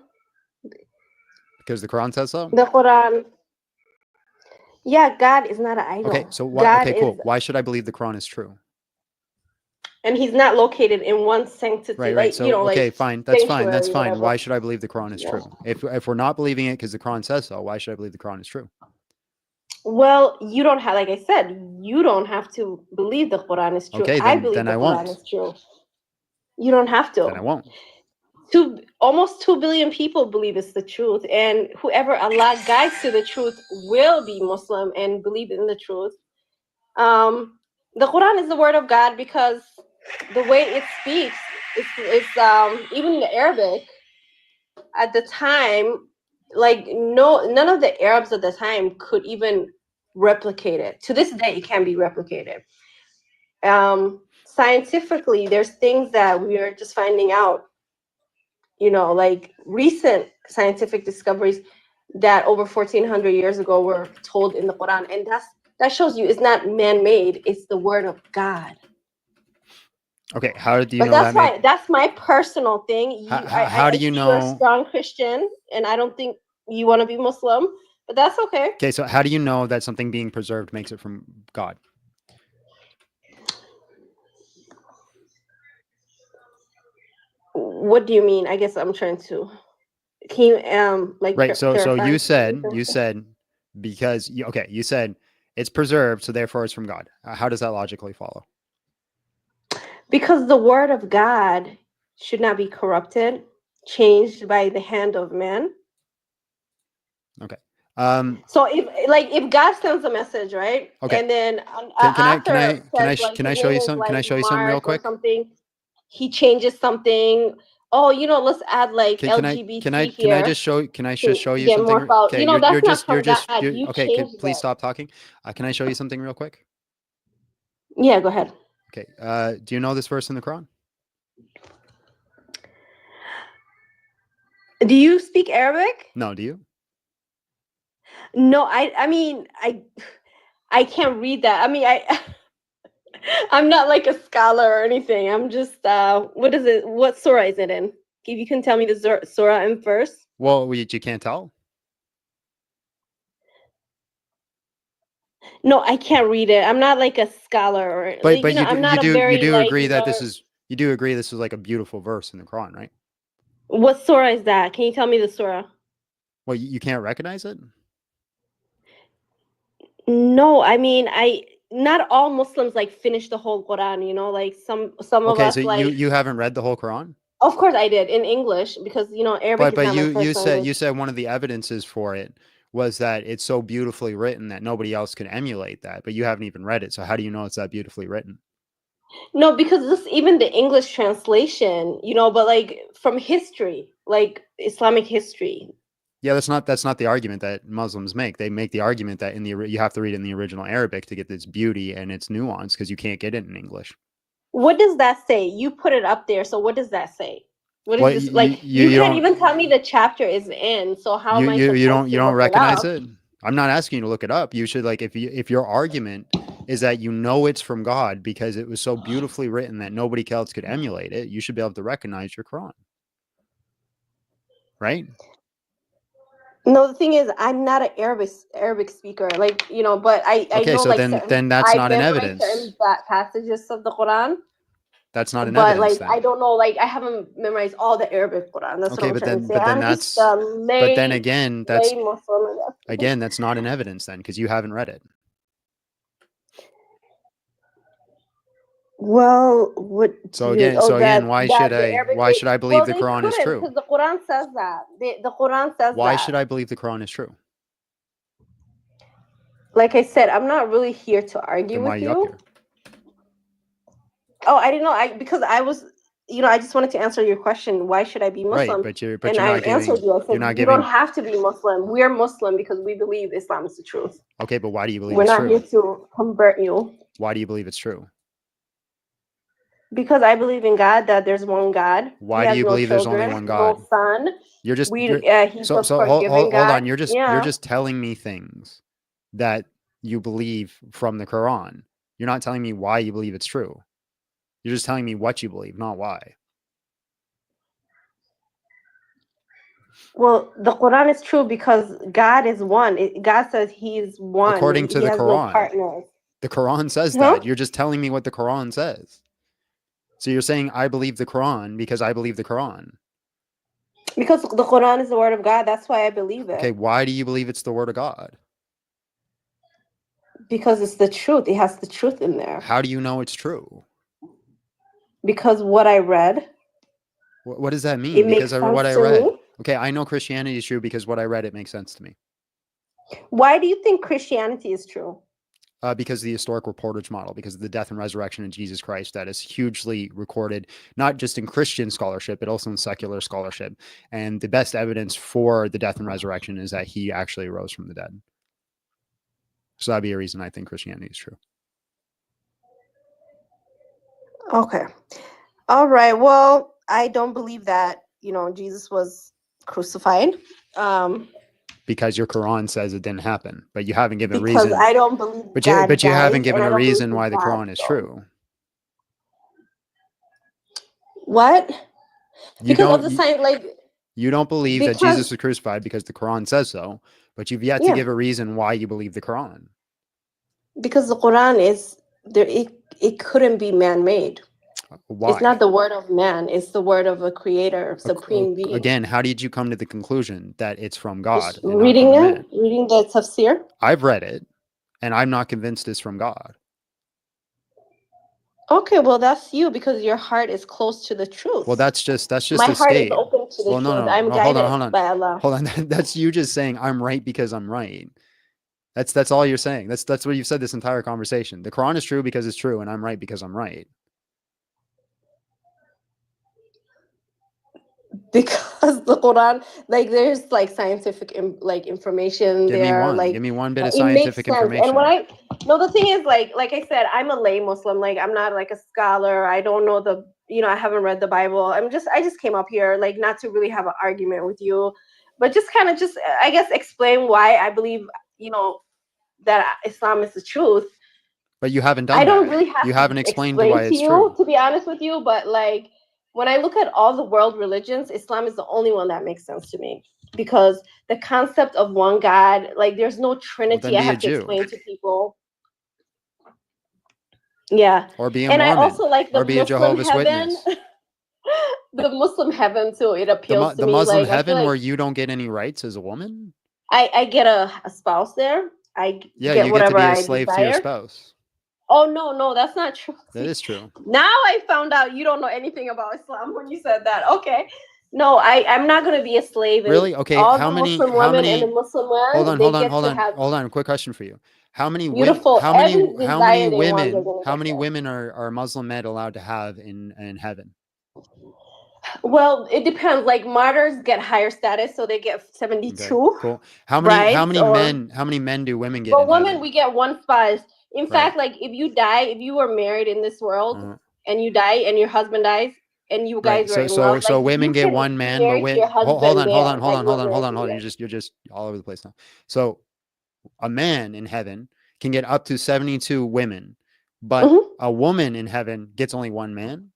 Because the Quran says so? The Quran. Yeah, God is not an idol. Okay, so why? God Okay, cool. is, Why should I believe the Quran is true? and He's not located in one sanctity, Right. like So like fine. That's fine. That's sanctuary, fine. whatever. Why should I believe the Quran is Yeah. true? If we're not believing it because the Quran says so, why should I believe the Quran is true? Well, you don't have, like I said, you don't have to believe the Quran is true. Okay, I then believe the I Quran won't. is true. You don't have to. Then I won't. Almost 2 billion people believe it's the truth, and whoever Allah guides to the truth will be Muslim and believe in the truth. The Quran is the word of God because the way it speaks, it's even in the Arabic at the time, like none of the Arabs at the time could even replicate it. To this day, it can be replicated. Scientifically, there's things that we are just finding out, like recent scientific discoveries that over 1400 years ago were told in the Quran, and that shows you it's not man-made, it's the word of God. Okay, how do you know that's that? That's my personal thing. How do you know? You're a strong Christian, and I don't think you want to be Muslim, but that's okay. Okay, so how do you know that something being preserved makes it from God? What do you mean? I guess I'm trying to. Can you right? So clarify? you said because you said it's preserved, so therefore it's from God. How does that logically follow? Because the word of God should not be corrupted, changed by the hand of man. Okay. So if God sends a message, right? Okay. And then can I show you some? Can I show you something real quick? Something, he changes something. Oh, let's add like LGBT Can I just show? Can I just show you something? Okay, okay. Please stop talking. Can I show you something real quick? Yeah, go ahead. Okay. Do you know this verse in the Quran? Do you speak Arabic? No. Do you? No, I mean, I can't read that. I mean, I'm not like a scholar or anything. I'm just what is it? What surah is it in? If you can tell me the surah and verse. Well, you can't tell. No, I can't read it. I'm not like a scholar or. But you do agree that this is like a beautiful verse in the Quran, right? What surah is that? Can you tell me the surah? Well, you can't recognize it? No, I mean, not all Muslims like finish the whole Quran, like some of us. Okay, so like, you haven't read the whole Quran? Of course I did in English because Arabic but is not my first language. you said one of the evidences for it was that it's so beautifully written that nobody else can emulate that, but you haven't even read it. So how do you know it's that beautifully written? No, because this even the English translation, but like from history, like Islamic history. Yeah, that's not the argument that Muslims make. They make the argument that you have to read in the original Arabic to get this beauty and its nuance because you can't get it in English. What does that say? You put it up there, so what does that say? What is this like? You can't even tell me the chapter is in. So how am I supposed to you don't look recognize it it? I'm not asking you to look it up. You should if your argument is that you know it's from God because it was so beautifully written that nobody else could emulate it. You should be able to recognize your Quran. Right? No, the thing is, I'm not an Arabic speaker, like, you know, but I Okay, know so like then that's I not an memorize evidence. certain passages of the Quran, That's not an but evidence like then. I don't know, like I haven't memorized all the Arabic Quran. That's Okay, what I'm but trying to then say. but then I'm that's just a lay, but then again, that's lay Muslim. I guess. again, that's not an evidence then because you haven't read it. Well, what? So again, why should I believe Well, the they Quran is couldn't true? because the Quran says that. The Quran says Why that. should I believe the Quran is true? Like I said, I'm not really here to argue Then why are with you up you. here? Oh, I didn't know. Because I was, you know, I just wanted to answer your question. Why should I be Muslim? Right, but you're and not I giving. answered you. I said, You're not you don't giving. have to be Muslim. We are Muslim because we believe Islam is the truth. Okay, but why do you believe We're it's not here true? to convert you. Why do you believe it's true? Because I believe in God, that there's one God. Why do you believe there's only one God? No son. You're just He's so a forgiving hold God. on. You're just telling me things that you believe from the Quran. You're not telling me why you believe it's true. You're just telling me what you believe, not why. Well, the Quran is true because God is one. God says He's one. According to he the has Quran. No partners. The Quran says that. You're just telling me what the Quran says. So you're saying I believe the Quran because I believe the Quran. Because the Quran is the word of God. That's why I believe it. Okay, why do you believe it's the word of God? Because it's the truth. It has the truth in there. How do you know it's true? Because what I read. What does that mean? It because makes of what I sense to read. me. Okay, I know Christianity is true because what I read, it makes sense to me. Why do you think Christianity is true? Because of the historic reportage model, because of the death and resurrection of Jesus Christ that is hugely recorded, not just in Christian scholarship, but also in secular scholarship. And the best evidence for the death and resurrection is that he actually rose from the dead. So that'd be a reason I think Christianity is true. Okay. All right. Well, I don't believe that, Jesus was crucified. Because your Quran says it didn't happen, but you haven't given a because reason. I don't believe But God you haven't dies, given and I a don't believe reason in why the God, Quran is so. true. What? You Because of don't the sign, like. You don't believe that Because- Jesus was crucified because the Quran says so, but you've yet to give a reason why you believe the Quran. Because the Quran is there, it couldn't be man-made. Why? It's not the word of man. It's the word of a creator, supreme being. Again, how did you come to the conclusion that it's from God? Just reading the tafsir. I've read it, and I'm not convinced it's from God. Okay, well, that's you because your heart is close to the truth. Well, that's just my a heart state. is open to the truth. No, I'm guided by Allah. Hold on. That's you just saying I'm right because I'm right. That's all you're saying. That's what you've said this entire conversation. The Quran is true because it's true, and I'm right because I'm right. Because the Quran, like, there's like scientific information Give there. Give me one bit of it scientific makes sense. information. And the thing is, like I said, I'm a lay Muslim. Like, I'm not like a scholar. I don't know I haven't read the Bible. I just came up here, like, not to really have an argument with you, but just kind of I guess explain why I believe, that Islam is the truth. But you haven't done I don't that. really have You haven't explained explain why to it's you, true. to be honest with you, but like, when I look at all the world religions, Islam is the only one that makes sense to me because the concept of one God, like, there's no Trinity. I have to explain to people. Yeah. Or be a and Mormon. I also like the or be a Muslim Jehovah's heaven. Witness. The Muslim heaven too. It appeals to The me. Muslim like, heaven like where you don't get any rights as a woman. I get a spouse there. You get whatever get to be a I slave desire. to your spouse. Oh no, that's not true. That is true. Now I found out you don't know anything about Islam when you said that. Okay. No, I'm not going to be a slave. Really? Okay. All how the many? Muslim How women many? and the Muslim men, Hold on. A quick question for you. How many? Beautiful. How many? Every How many desire they want, women? they're gonna How get many that. women are Muslim men allowed to have in heaven? Well, it depends. Like, martyrs get higher status, so they get 72. Okay, cool. How many? Right? How many men do women get? But in women, heaven? we get one spouse. In Right. fact, like, if you die, if you were married in this world and you die and your husband dies and you guys were in love, so like, women you get can one man, marry but your husband hold on. there, You're just all over the place now. So a man in heaven can get up to 72 women, but Mhm. a woman in heaven gets only one man?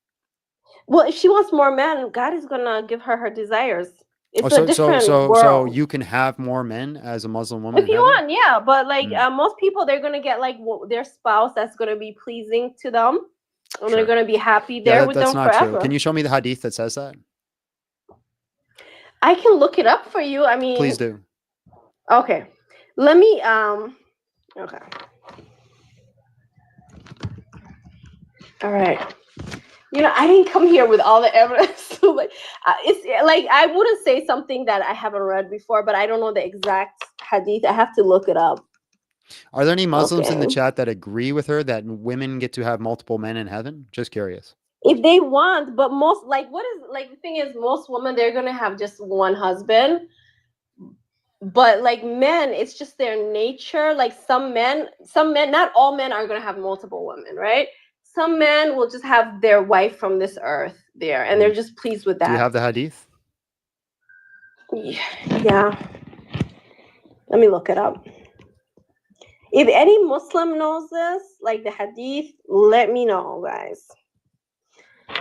Well, if she wants more men, God is gonna give her her desires. It's Oh, a different so world. you can have more men as a Muslim woman If in you heaven? want, yeah, but like Mm. most people, they're gonna get like their spouse that's gonna be pleasing to them, and they're Sure. gonna be happy Yeah, there with that's them not true. forever. Can you show me the hadith that says that? I can look it up for you. I mean, Please do. okay. Let me okay. All right. You know, I didn't come here with all the evidence. So like, it's like I wouldn't say something that I haven't read before, but I don't know the exact hadith. I have to look it up. Are there any Muslims in the Okay. chat that agree with her that women get to have multiple men in heaven? Just curious. If they want, but most like what is like the thing is most women they're gonna have just one husband. But like men, it's just their nature. Like some men, not all men are gonna have multiple women, right? Some men will just have their wife from this earth there, and they're just pleased with that. Do you have the hadith? Yeah. Let me look it up. If any Muslim knows this, like the hadith, let me know, guys.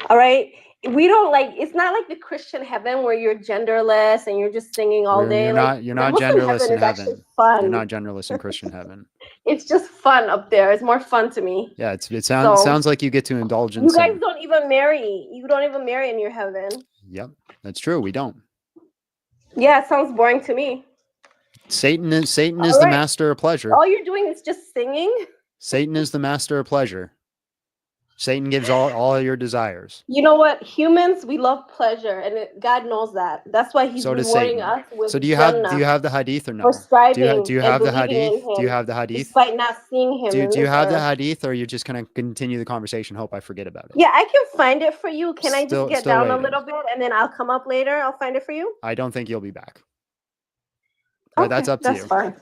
All right. We don't like it's not like the Christian heaven where you're genderless and you're just singing all day. You're The not Muslim genderless heaven in is actually heaven. fun. You're not genderless in Christian heaven. It's just fun up there. It's more fun to me. Yeah, it sounds like you get to indulge in You guys sin. don't even marry. You don't even marry in your heaven. Yep, that's true. We don't. Yeah, it sounds boring to me. Satan is the right. master of pleasure. All you're doing is just singing. Satan is the master of pleasure. Satan gives all your desires. You know what? Humans, we love pleasure, and God knows that. That's why He's So does rewarding Satan. us with So do you have Jannah the hadith or no? for striving Do you and have the believing hadith? in Him, Do you have the hadith? despite not seeing Him. Do you this have the earth. hadith, or are you just gonna continue the conversation? Hope I forget about it. Yeah, I can find it for you. Can I Still- just get still down waiting. a little bit and then I'll come up later? I'll find it for you. I don't think you'll be back. But Okay, that's up to that's you. fine.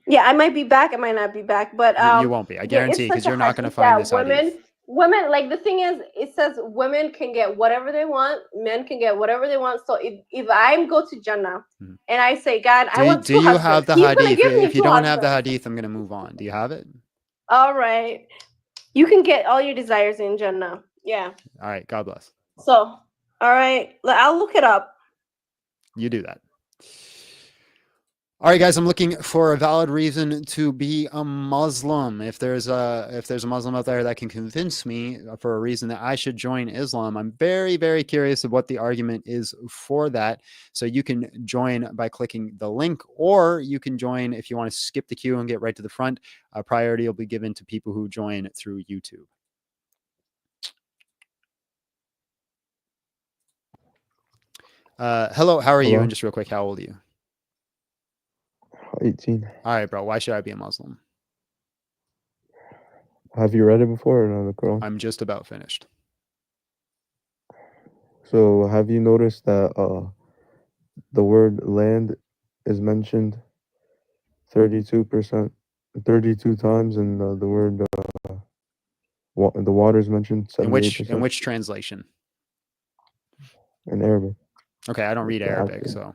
Yeah, I might be back. I might not be back, but You won't be. I guarantee, it's because such a you're not going to hadith find that this hadith. women, like the thing is, it says women can get whatever they want, men can get whatever they want. So if I go to Jannah and I say, God, I want Do two you husbands, have the He's gonna hadith? give me If you two don't have the husbands. hadith, I'm going to move on. Do you have it? All right, you can get all your desires in Jannah. Yeah. All right. God bless. So, all right, I'll look it up. You do that. All right, guys, I'm looking for a valid reason to be a Muslim. If there's a Muslim out there that can convince me for a reason that I should join Islam, I'm very, very curious of what the argument is for that. So you can join by clicking the link, or you can join if you want to skip the queue and get right to the front. Priority will be given to people who join through YouTube. Hello, how are you? And just real quick, how old are you? 18. All right, bro. Why should I be a Muslim? Have you read it before or no, the Quran? I'm just about finished. So have you noticed that the word land is mentioned 32 times, and the word the water is mentioned 78%? In which translation? In Arabic. Okay, I don't read Arabic, so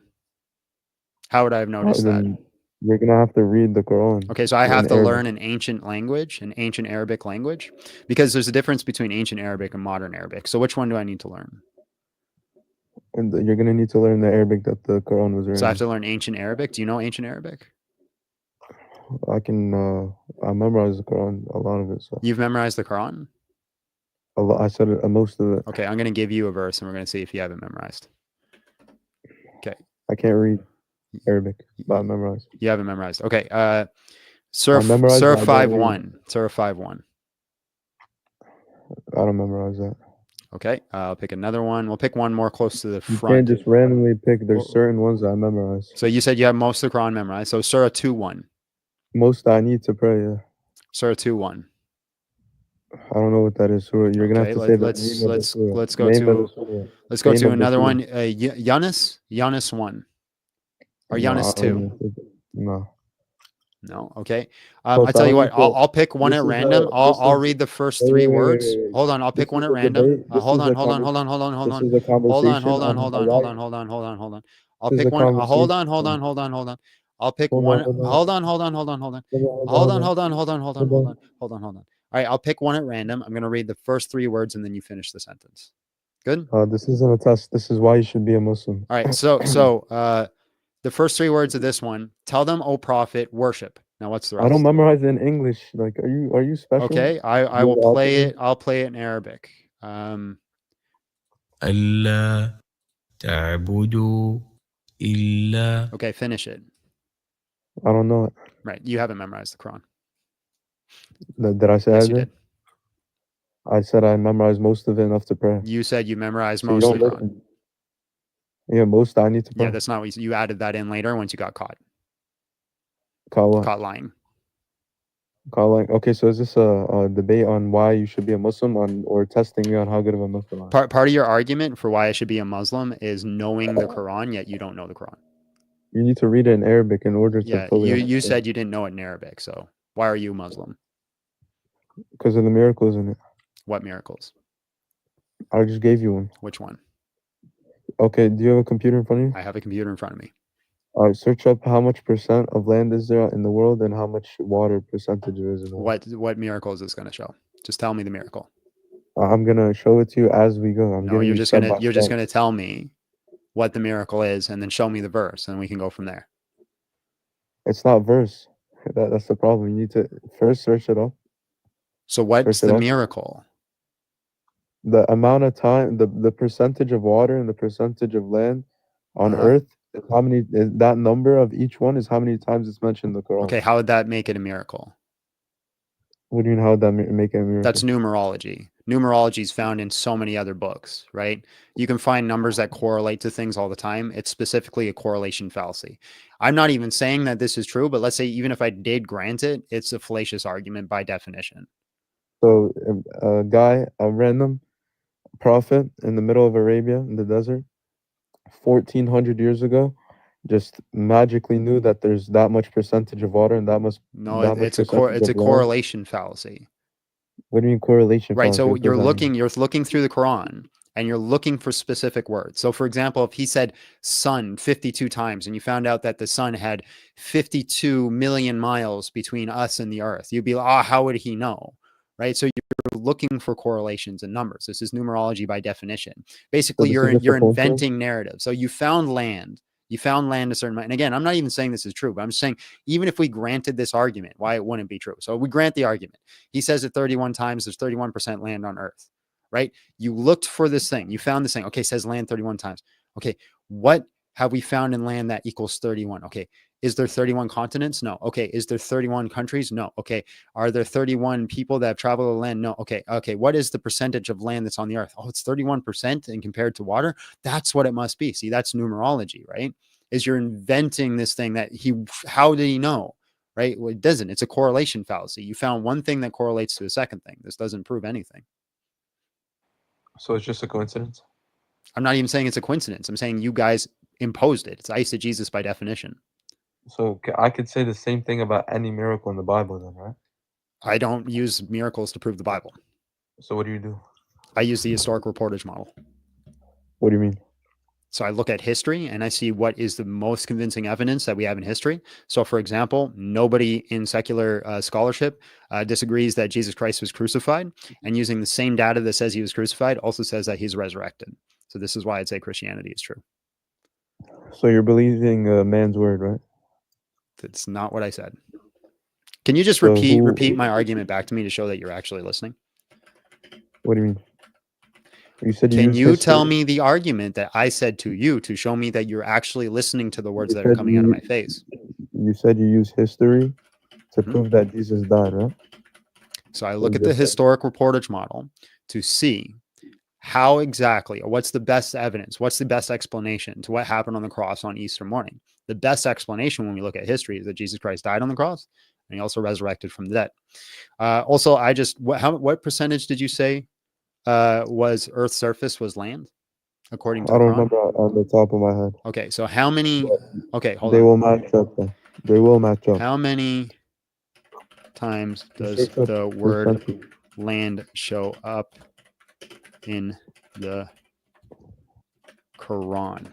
how would I have noticed that? You're gonna have to read the Quran. Okay, so I have to Arabic. learn an ancient language, an ancient Arabic language, because there's a difference between ancient Arabic and modern Arabic. So which one do I need to learn? And you're gonna need to learn the Arabic that the Quran was written. So I have to learn ancient Arabic. Do you know ancient Arabic? I memorized the Quran, a lot of it. So You've memorized the Quran? a lot. I said it, most of it. Okay, I'm going to give you a verse, and we're going to see if you have it memorized. Okay. I can't read Arabic, but I memorized. You have it memorized. Okay. Surah 5:1. Surah 5:1. I don't memorize that. Okay. I'll pick another one. We'll pick one more close to the You front. can't just randomly pick. There's certain ones that I memorize. So you said you have most of the Quran memorized. So Surah 2:1. Most I need to pray. Yeah. Surah 2:1. I don't know what that is. Surah. You're gonna have to say the name of the surah. Let's go to another one. Yunus 1 or Yunus 2. No. No. Okay. I tell you what. I'll pick one at random. I'll read the first three words. Hold on. I'll pick one at random. Hold on. I'll pick one. Hold on. I'll pick Hold one. on, hold on. Hold on, hold on, hold on, hold on. Hold on, hold on, hold on, hold on, hold on, hold on, hold on. All right, I'll pick one at random. I'm gonna read the first 3 words and then you finish the sentence. Good? This isn't a test. This is why you should be a Muslim. All right, so the first 3 words of this one, tell them, O prophet, worship. Now what's the rest? I don't memorize it in English. Like, are you special? Okay, I will play it. I'll play it in Arabic. ألا تعبدوا إلا Okay, finish it. I don't know it. Right, you haven't memorized the Quran. Did I say Yes, I you did? did. I said I memorized most of it enough to pray. You said you memorized So you most of don't the Quran. listen. Yeah, most I need to pray. Yeah, that's not what you added that in later once you got caught. Caught what? Caught lying. Caught like, okay, so is this a debate on why you should be a Muslim or testing me on how good of a Muslim I am? Part of your argument for why I should be a Muslim is knowing the Quran, yet you don't know the Quran. You need to read it in Arabic in order to Yeah, fully you understand. said you didn't know it in Arabic, so why are you Muslim? Because of the miracles in it. What miracles? I just gave you one. Which one? Okay, do you have a computer in front of you? I have a computer in front of me. All right, search up how much percent of land is there in the world and how much water percentage there is in the world. What miracle is this going to show? Just tell me the miracle. I'm gonna show it to you as we go. No, you're just gonna step. tell me what the miracle is and then show me the verse and we can go from there. It's not verse. That's the problem. You need to first search it up. So what's the miracle? The amount of time, the percentage of water and the percentage of land on Uh-huh. Earth. How many? That number of each one is how many times it's mentioned in the Quran. Okay, how would that make it a miracle? What do you mean? How would that make it a miracle? That's numerology. Numerology is found in so many other books, right? You can find numbers that correlate to things all the time. It's specifically a correlation fallacy. I'm not even saying that this is true, but let's say even if I did grant it, it's a fallacious argument by definition. So a random prophet in the middle of Arabia in the desert, 1400 years ago, just magically knew that there's that much percentage of water and that much. No, that it's much a correlation fallacy. What do you mean correlation? Right. So What does that mean? you're looking through the Quran and you're looking for specific words. So for example, if he said sun 52 times and you found out that the sun had 52 million miles between us and the earth, you'd be like, oh, how would he know? Right. So you're looking for correlations and numbers. This is numerology by definition. Basically, So you're inventing narrative. So you found land. You found land a certain amount. And again, I'm not even saying this is true, but I'm just saying, even if we granted this argument, why it wouldn't be true. So we grant the argument. He says it 31 times, there's 31% land on Earth, right? You looked for this thing. You found this thing. Okay, says land 31 times. Okay, what have we found in land that equals 31? Okay, is there 31 continents? No. Okay, is there 31 countries? No. Okay, are there 31 people that have traveled the land? No. Okay, what is the percentage of land that's on the Earth? Oh, it's 31% and compared to water? That's what it must be. See, that's numerology, right? Is you're inventing this thing that how did he know? Right? Well, it doesn't. It's a correlation fallacy. You found one thing that correlates to a second thing. This doesn't prove anything. So it's just a coincidence? I'm not even saying it's a coincidence. I'm saying you guys imposed it. It's eisegesis by definition. So I could say the same thing about any miracle in the Bible then, right? I don't use miracles to prove the Bible. So what do you do? I use the historic reportage model. What do you mean? So I look at history and I see what is the most convincing evidence that we have in history. So for example, nobody in secular scholarship disagrees that Jesus Christ was crucified, and using the same data that says he was crucified also says that he's resurrected. So this is why I'd say Christianity is true. So you're believing man's word, right? That's not what I said. Can you just repeat my argument back to me to show that you're actually listening? What do you mean? You said Can you tell me the argument that I said to you to show me that you're actually listening to the words that are coming out of my face? You said you use history to prove that Jesus died, right? So I look at the historic reportage model to see how exactly, or what's the best evidence, what's the best explanation to what happened on the cross on Easter morning. The best explanation when we look at history is that Jesus Christ died on the cross and he also resurrected from the dead. Also, what percentage did you say was Earth's surface was land, according to I the don't Quran? remember on the top of my head. Okay, so how many? Okay, hold on. They will match up. They will match up. How many times does the word land show up in the Quran?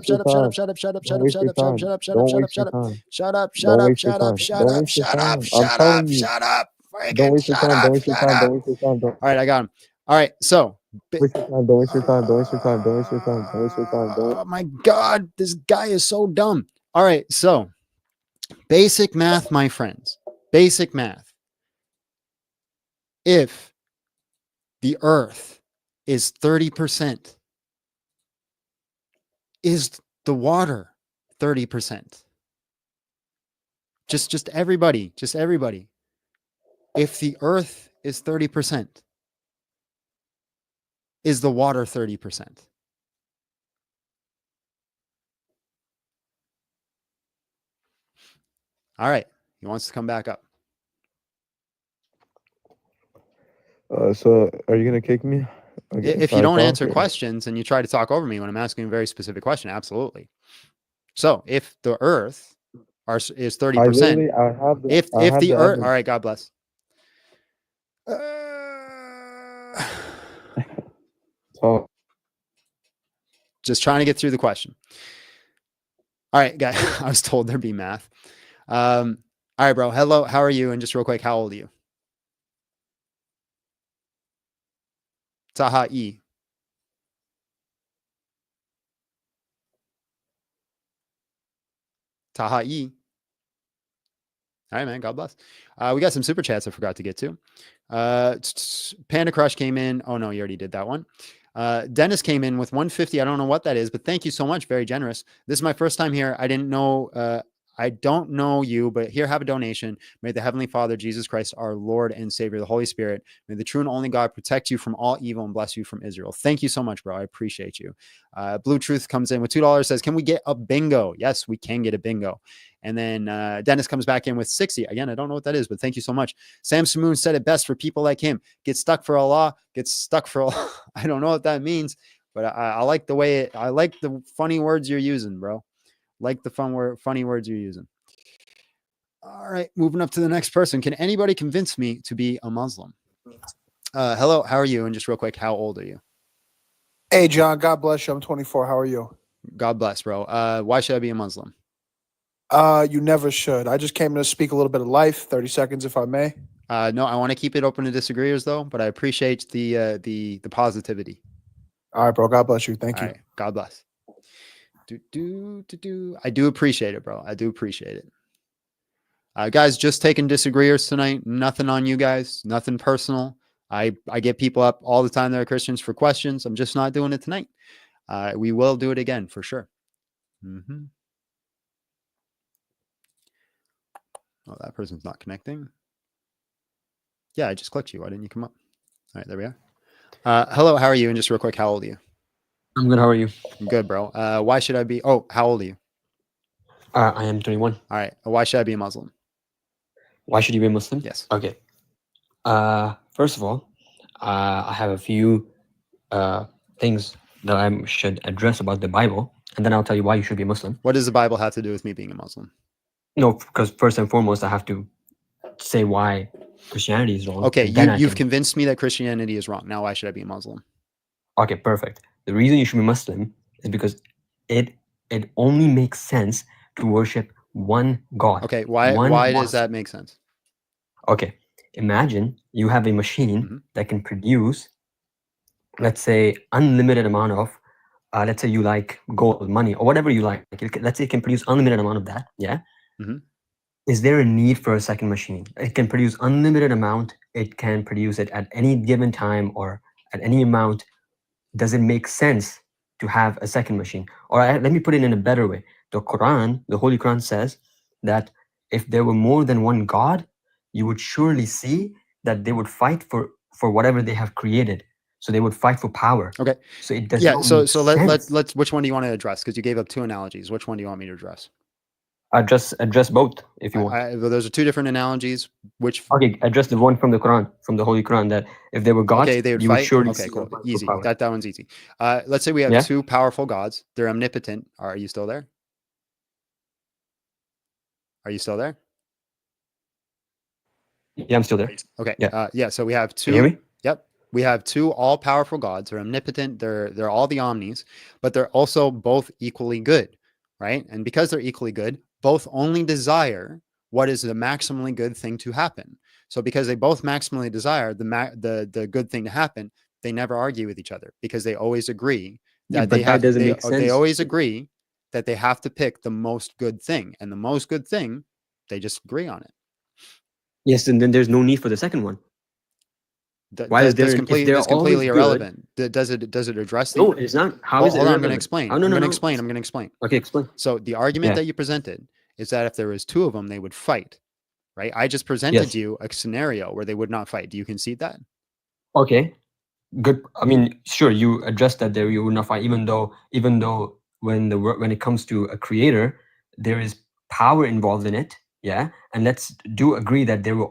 up, shut your up, shut up, time. shut up, shut up, shut Don't up, waste shut your up, shut up, time. shut up, shut up, Don't shut up, waste your shut up, time. shut up, shut Don't up, waste your shut up, time. shut Don't up, waste your shut up, time. I'm shut telling up, you. shut up, Don't freaking waste your shut time. Don't up, waste your shut time. up. Don't waste your time. Don't All right, I got him. All right, so waste your time. Don't waste your time. Don't waste your time. Don't waste your time. Don't waste your time. Don't. oh my God, this guy is so dumb. All right, so basic math, my friends. Basic math. If the earth is 30%, is the water 30%? Just everybody, just everybody. If the earth is 30%, is the water 30%? All right, he wants to come back up. So are you gonna kick me? Okay, If if you I don't talk answer or questions and you try to talk over me when I'm asking a very specific question, absolutely. So if the earth is 30%, I if have the the earth, all evidence. right, God bless. Talk. Just trying to get through the question. All right, guys, I was told there'd be math. All right, bro. Hello, how are you? And just real quick, how old are you? Taha E. Taha E. All right, man. God bless. We got some super chats I forgot to get to. Panda Crush came in. Oh no, you already did that one. Dennis came in with 150. I don't know what that is, but thank you so much. Very generous. This is my first time here. I didn't know. I don't know you, but here, have a donation. May the Heavenly Father, Jesus Christ, our Lord and Savior, the Holy Spirit, may the true and only God protect you from all evil and bless you from Israel. Thank you so much, bro. I appreciate you. Blue Truth comes in with $2, says, can we get a bingo? Yes, we can get a bingo. And then Dennis comes back in with 60. Again, I don't know what that is, but thank you so much. Sam Samoon said it best for people like him. Get stuck for Allah, get stuck for Allah. I don't know what that means, but I like the way I like the funny words you're using, bro. Like the funny words you're using. All right, moving up to the next person. Can anybody convince me to be a Muslim? Hello, how are you? And just real quick, how old are you? Hey, John, God bless you. I'm 24. How are you? God bless, bro. Why should I be a Muslim? You never should. I just came to speak a little bit of life. 30 seconds, if I may. No, I want to keep it open to disagreeers, though, but I appreciate the positivity. All right, bro. God bless you. Thank All you. right, God bless. I do appreciate it, bro. I do appreciate it. Guys, just taking disagreeers tonight. Nothing on you guys. Nothing personal. I get people up all the time that are Christians for questions. I'm just not doing it tonight. We will do it again for sure. Mm-hmm. Oh, that person's not connecting. Yeah, I just clicked you. Why didn't you come up? All right, there we are. Hello, how are you? And just real quick, how old are you? I'm good. How are you? I'm good, bro. Why should I be? Oh, how old are you? I am 21. All right. Why should I be a Muslim? Why should you be a Muslim? Yes. Okay. First of all, I have a few things that I should address about the Bible, and then I'll tell you why you should be a Muslim. What does the Bible have to do with me being a Muslim? No, because first and foremost, I have to say why Christianity is wrong. Okay, then you've convinced me that Christianity is wrong. Now, why should I be a Muslim? Okay, perfect. The reason you should be Muslim is because it only makes sense to worship one God. Okay, why does that make sense? Okay, imagine you have a machine that can produce, let's say, unlimited amount of, let's say you like gold, money, or whatever you like. Let's say it can produce unlimited amount of that. Yeah. Is there a need for a second machine? It can produce unlimited amount. It can produce it at any given time or at any amount. Does it make sense to have a second machine? Or let me put it in a better way. The Quran, the Holy Quran says that if there were more than one God, you would surely see that they would fight for whatever they have created. So they would fight for power. Okay. So it does. Yeah. Not So make let's sense. which one do you want to address? Because you gave up two analogies. Which one do you want me to address? Address both if you want. Well, those are two different analogies. Which? Okay, address the one from the Quran, from the Holy Quran, that if they were gods, Okay, they would you fight. would surely Okay, see cool. them fight for Easy. power. That one's easy. Let's say we have two powerful gods. They're omnipotent. Are you still there? Are you still there? Yeah, I'm still there. Okay. Yeah. So we have two. Can you hear me? Yep. We have two all-powerful gods. They're omnipotent. They're all the omnis, but they're also both equally good, right? And because they're equally good, both only desire what is the maximally good thing to happen. So because they both maximally desire the good thing to happen, they never argue with each other because they always agree that they always agree that they have to pick the most good thing, and the most good thing, they just agree on it. Yes, and then there's no need for the second one. Why is there? That's completely irrelevant. Does it address the? No, it's not. How is it? Hold on, I'm going to explain. Oh, no, I'm going to no. explain. I'm going to explain. Okay, explain. So the argument that you presented is that if there was two of them, they would fight, right? I just presented you a scenario where they would not fight. Do you concede that? Okay, good. I mean, sure, you addressed that there you would not fight, even though when it comes to a creator, there is power involved in it. Yeah, and let's agree that they were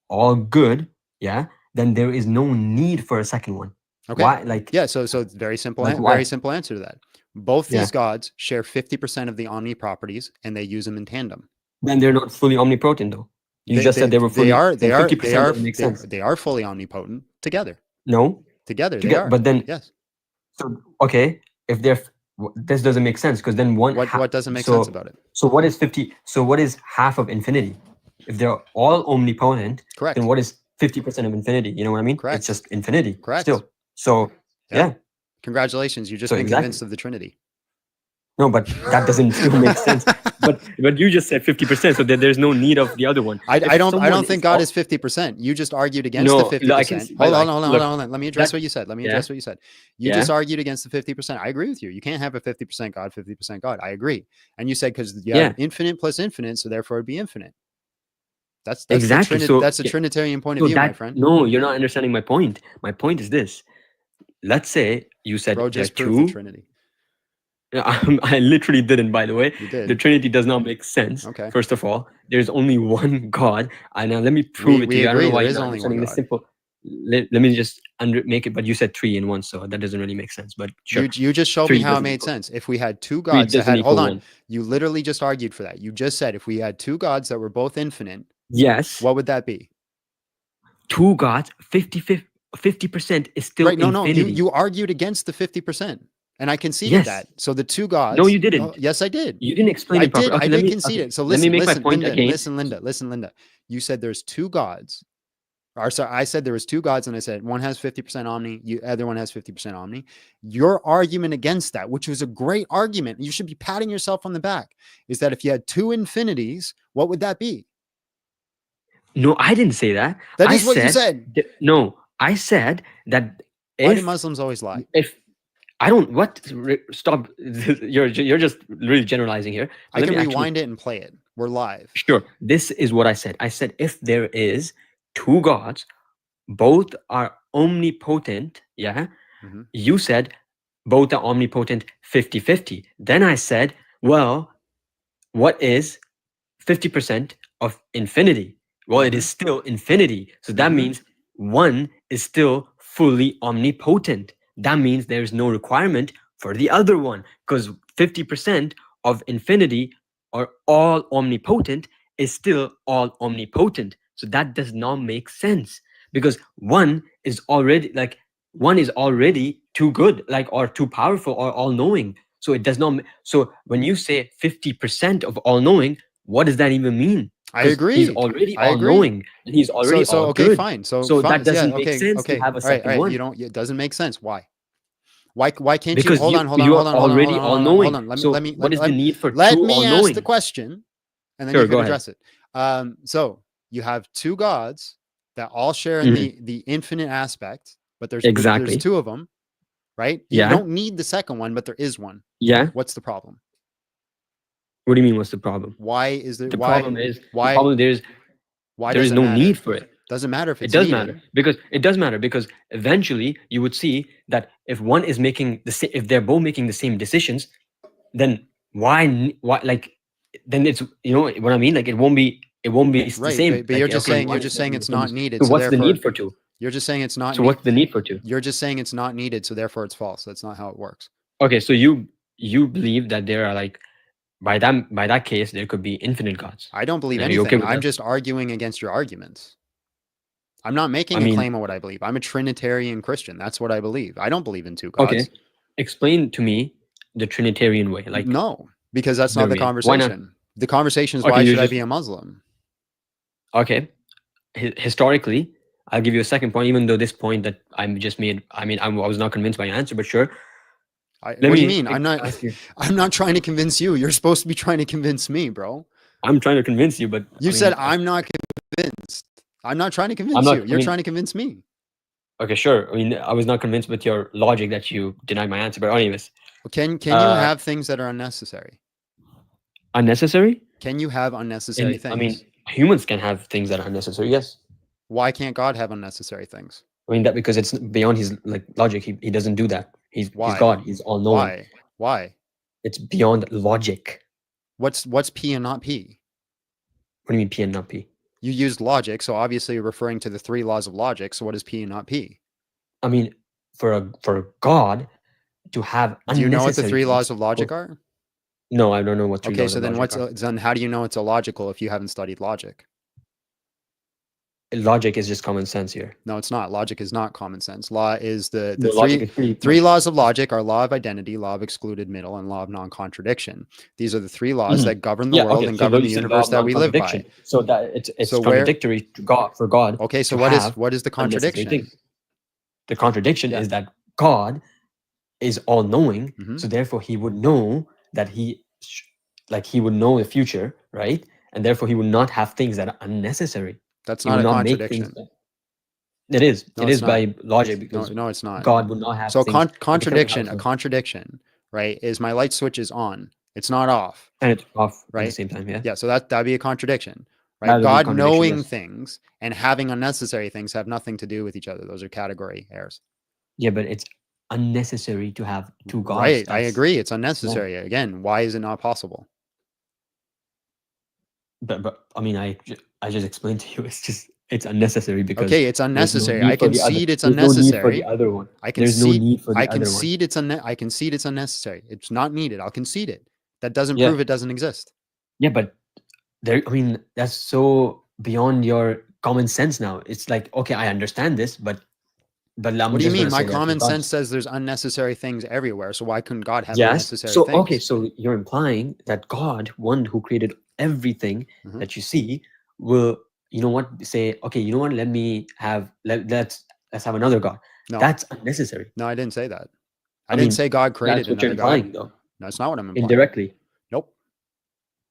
all good. Yeah, then there is no need for a second one. Okay. Why? So it's very simple. Like very simple answer to that. Both these gods share 50% of the omni properties, and they use them in tandem. Then they're not fully omnipotent, though. You just said they were fully. They are fully omnipotent together. No, together they are. But then yes. So okay, if they're this doesn't make sense because then one. What doesn't make sense about it? So what is 50? So what is half of infinity? If they're all omnipotent, correct. Then what is 50% of infinity? You know what I mean? Correct. It's just infinity. Correct. Still. So yeah. Congratulations, you just been convinced of the Trinity. No, but that doesn't still make sense. But you just said 50%, so there's no need of the other one. I don't someone think is God all- is 50%. You just argued against the No, 50%. I can see- Hold but on. Let me address that- what you said. Yeah. You Yeah. just argued against the 50%. I agree with you. You can't have a 50% God, 50% God. I agree. And you said because you have infinite plus infinite, so therefore it'd be infinite. That's exactly. that's a Trinitarian point of view, my friend. No, you're not understanding my point. My point is this. Let's say you said Bro, there are just prove the two. Trinity. I literally didn't, by the way. You did. The Trinity does not make sense. Okay. First of all, there's only one God. And now let me prove it to We you. I don't know agree, why there you're is not only one understanding this God. simple. Let me just make it, but you said 3 in 1, so that doesn't really make sense. But sure. You just showed me Three how it doesn't made equal- sense. If we had two gods that doesn't had, hold equal on, one. you literally just argued for that. You just said if we had two gods that were both infinite, Yes. what would that be? 2 gods, 50% is still Right? No, infinity. you argued against the 50%, and I conceded Yes. that. So the two gods. No, you didn't. Oh, yes, I did. You didn't explain I it properly. did. Okay, I let did me- concede okay, it. So let me listen, make my listen, point Linda, again. listen, Linda. You said there's two gods. Or sorry, I said there was two gods, and I said one has 50% omni, the other one has 50% omni. Your argument against that, which was a great argument, you should be patting yourself on the back, is that if you had two infinities, what would that be? No, I didn't say that. That is what you said. No, I said that Why do if Muslims always lie? if I don't stop. You're just really generalizing here. I can rewind it and play it. We're live. Sure. This is what I said. I said if there is two gods, both are omnipotent. Yeah. Mm-hmm. You said both are omnipotent 50-50. Then I said, well, what is 50% of infinity? Well, it is still infinity. So that means one is still fully omnipotent. That means there's no requirement for the other one, because 50% of infinity or all omnipotent is still all omnipotent. So that does not make sense, because one is already too good, or too powerful or all knowing. So it does not. So when you say 50% of all knowing, what does that even mean? I agree. He's already I all agree. knowing, and he's already all okay, good. fine. So fine. that doesn't make sense to have a second one. You don't. It doesn't make sense. Why? Why can't Because you hold on? you're already all-knowing. Let me what is the need for let two me ask all-knowing? the question, and then Sure, you can go address it. So you have two gods that all share in the infinite aspect, but there's two of them, right? You don't need the second one, but there is one. Yeah. What's the problem? What do you mean? What's the problem? Why is there? The why, problem is why? the problem there's Why there is does it no matter? need for it. Doesn't matter if It it's does needed. matter because eventually you would see that if one is making if they're both making the same decisions, then why then it's, you know what I mean? Like it won't be the same. But you're just saying it's not needed. So what's the need for two? You're just saying it's not. So what's the need for two? You're just saying it's not needed, so therefore it's false. That's not how it works. Okay, so you believe that there are by that case there could be infinite gods. I don't believe Are you anything. okay with I'm that? just arguing against your arguments. I'm not making a claim of what I believe. I'm a Trinitarian Christian. That's what I believe. I don't believe in two gods. Okay, explain to me the Trinitarian way. No, because that's not the Why not? conversation. The conversation is why should I be a Muslim? Okay, historically, I'll give you a second point, even though this point that I just made, I was not convinced by your answer, but sure. What do you mean? I'm not trying to convince you. You're supposed to be trying to convince me, bro. I'm trying to convince you, but you said I'm not convinced. I'm not trying to convince you. You're trying to convince me. Okay, sure. I was not convinced with your logic that you denied my answer, but anyways. Can you have things that are unnecessary? Unnecessary? Can you have unnecessary things? Humans can have things that are unnecessary, yes. Why can't God have unnecessary things? That because it's beyond his logic. He doesn't do that. He's God. He's all knowing. Why? It's beyond logic. What's P and not P? What do you mean P and not P? You used logic, so obviously you're referring to the three laws of logic. So what is P and not P? For a God to have unnecessary. Do you know what the three laws of logic are? No, I don't know what three laws of logic are. Okay, so then how do you know it's illogical if you haven't studied logic? Logic is just common sense here. No, it's not. Logic is not common sense. Law is the three laws of logic are law of identity, law of excluded middle, and law of non-contradiction. These are the three laws that govern the world and govern the universe that we live by. So that it's contradictory to God for God. Okay, so what is the contradiction? The contradiction is that God is all knowing, so therefore he would know that he would know the future, right? And therefore he would not have things that are unnecessary. That's He not would a not make things contradiction. It is. No, It it's is not. by logic No, because no, it's not. God would not have So things. contradiction, a contradiction, right? Is my light switch is on, it's not off, And it's off at the right? same time. Yeah. Yeah, so that'd be a contradiction, That right? would be a God contradiction, knowing yes. things and having unnecessary things have nothing to do with each other. Those are category errors. Yeah, but it's unnecessary to have two gods. Right, I That's- agree. It's unnecessary. Again, why is it not possible? But I mean, I just explained to you. It's unnecessary because Okay, it's there's no unnecessary. need I for the other- concede it's there's no need for unnecessary. the other one. I There's no concede. need for the I other one. concede I concede it's unnecessary. It's not needed. I'll concede it. That doesn't Yeah. prove it doesn't exist. Yeah, but there. I mean, that's so beyond your common sense now. It's like, okay, I understand this, but I'm What do you just mean? gonna My say that common God- sense says there's unnecessary things everywhere. So why couldn't God have Yes. unnecessary So things? okay, so you're implying that God, one who created everything Mhm. that you see, will, you know what, say, okay, you know what, let's have another God. No. That's unnecessary. No, I didn't say that. I, I didn't mean, say God created that's what you're another God. implying, though. No, that's not what I'm implying. Indirectly. Nope.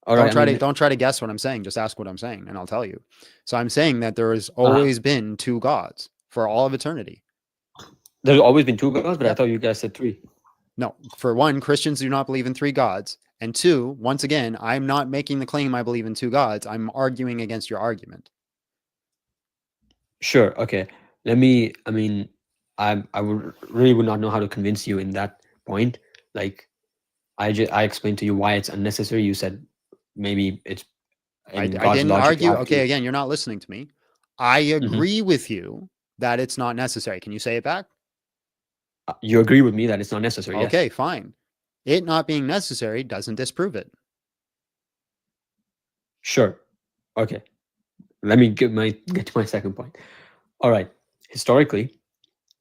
All don't right. try I mean, to don't try to guess what I'm saying. Just ask what I'm saying, and I'll tell you. So I'm saying that there has Uh-huh. always been two gods for all of eternity. There's always been two gods, but I Yep. thought you guys said three. No, for one, Christians do not believe in three gods, and two, once again, I'm not making the claim I believe in two gods. I'm arguing against your argument. Sure. Okay. Let me. I mean, I would not know how to convince you in that point. Like, I explained to you why it's unnecessary. You said maybe it's I in God's didn't logic. you argue. have Okay, to- again, you're not listening to me. I agree with you that it's not necessary. Can you say it back? You agree with me that it's not necessary. Yes. Okay, fine. It not being necessary doesn't disprove it. Sure. Okay. Let me get to my second point. All right. Historically,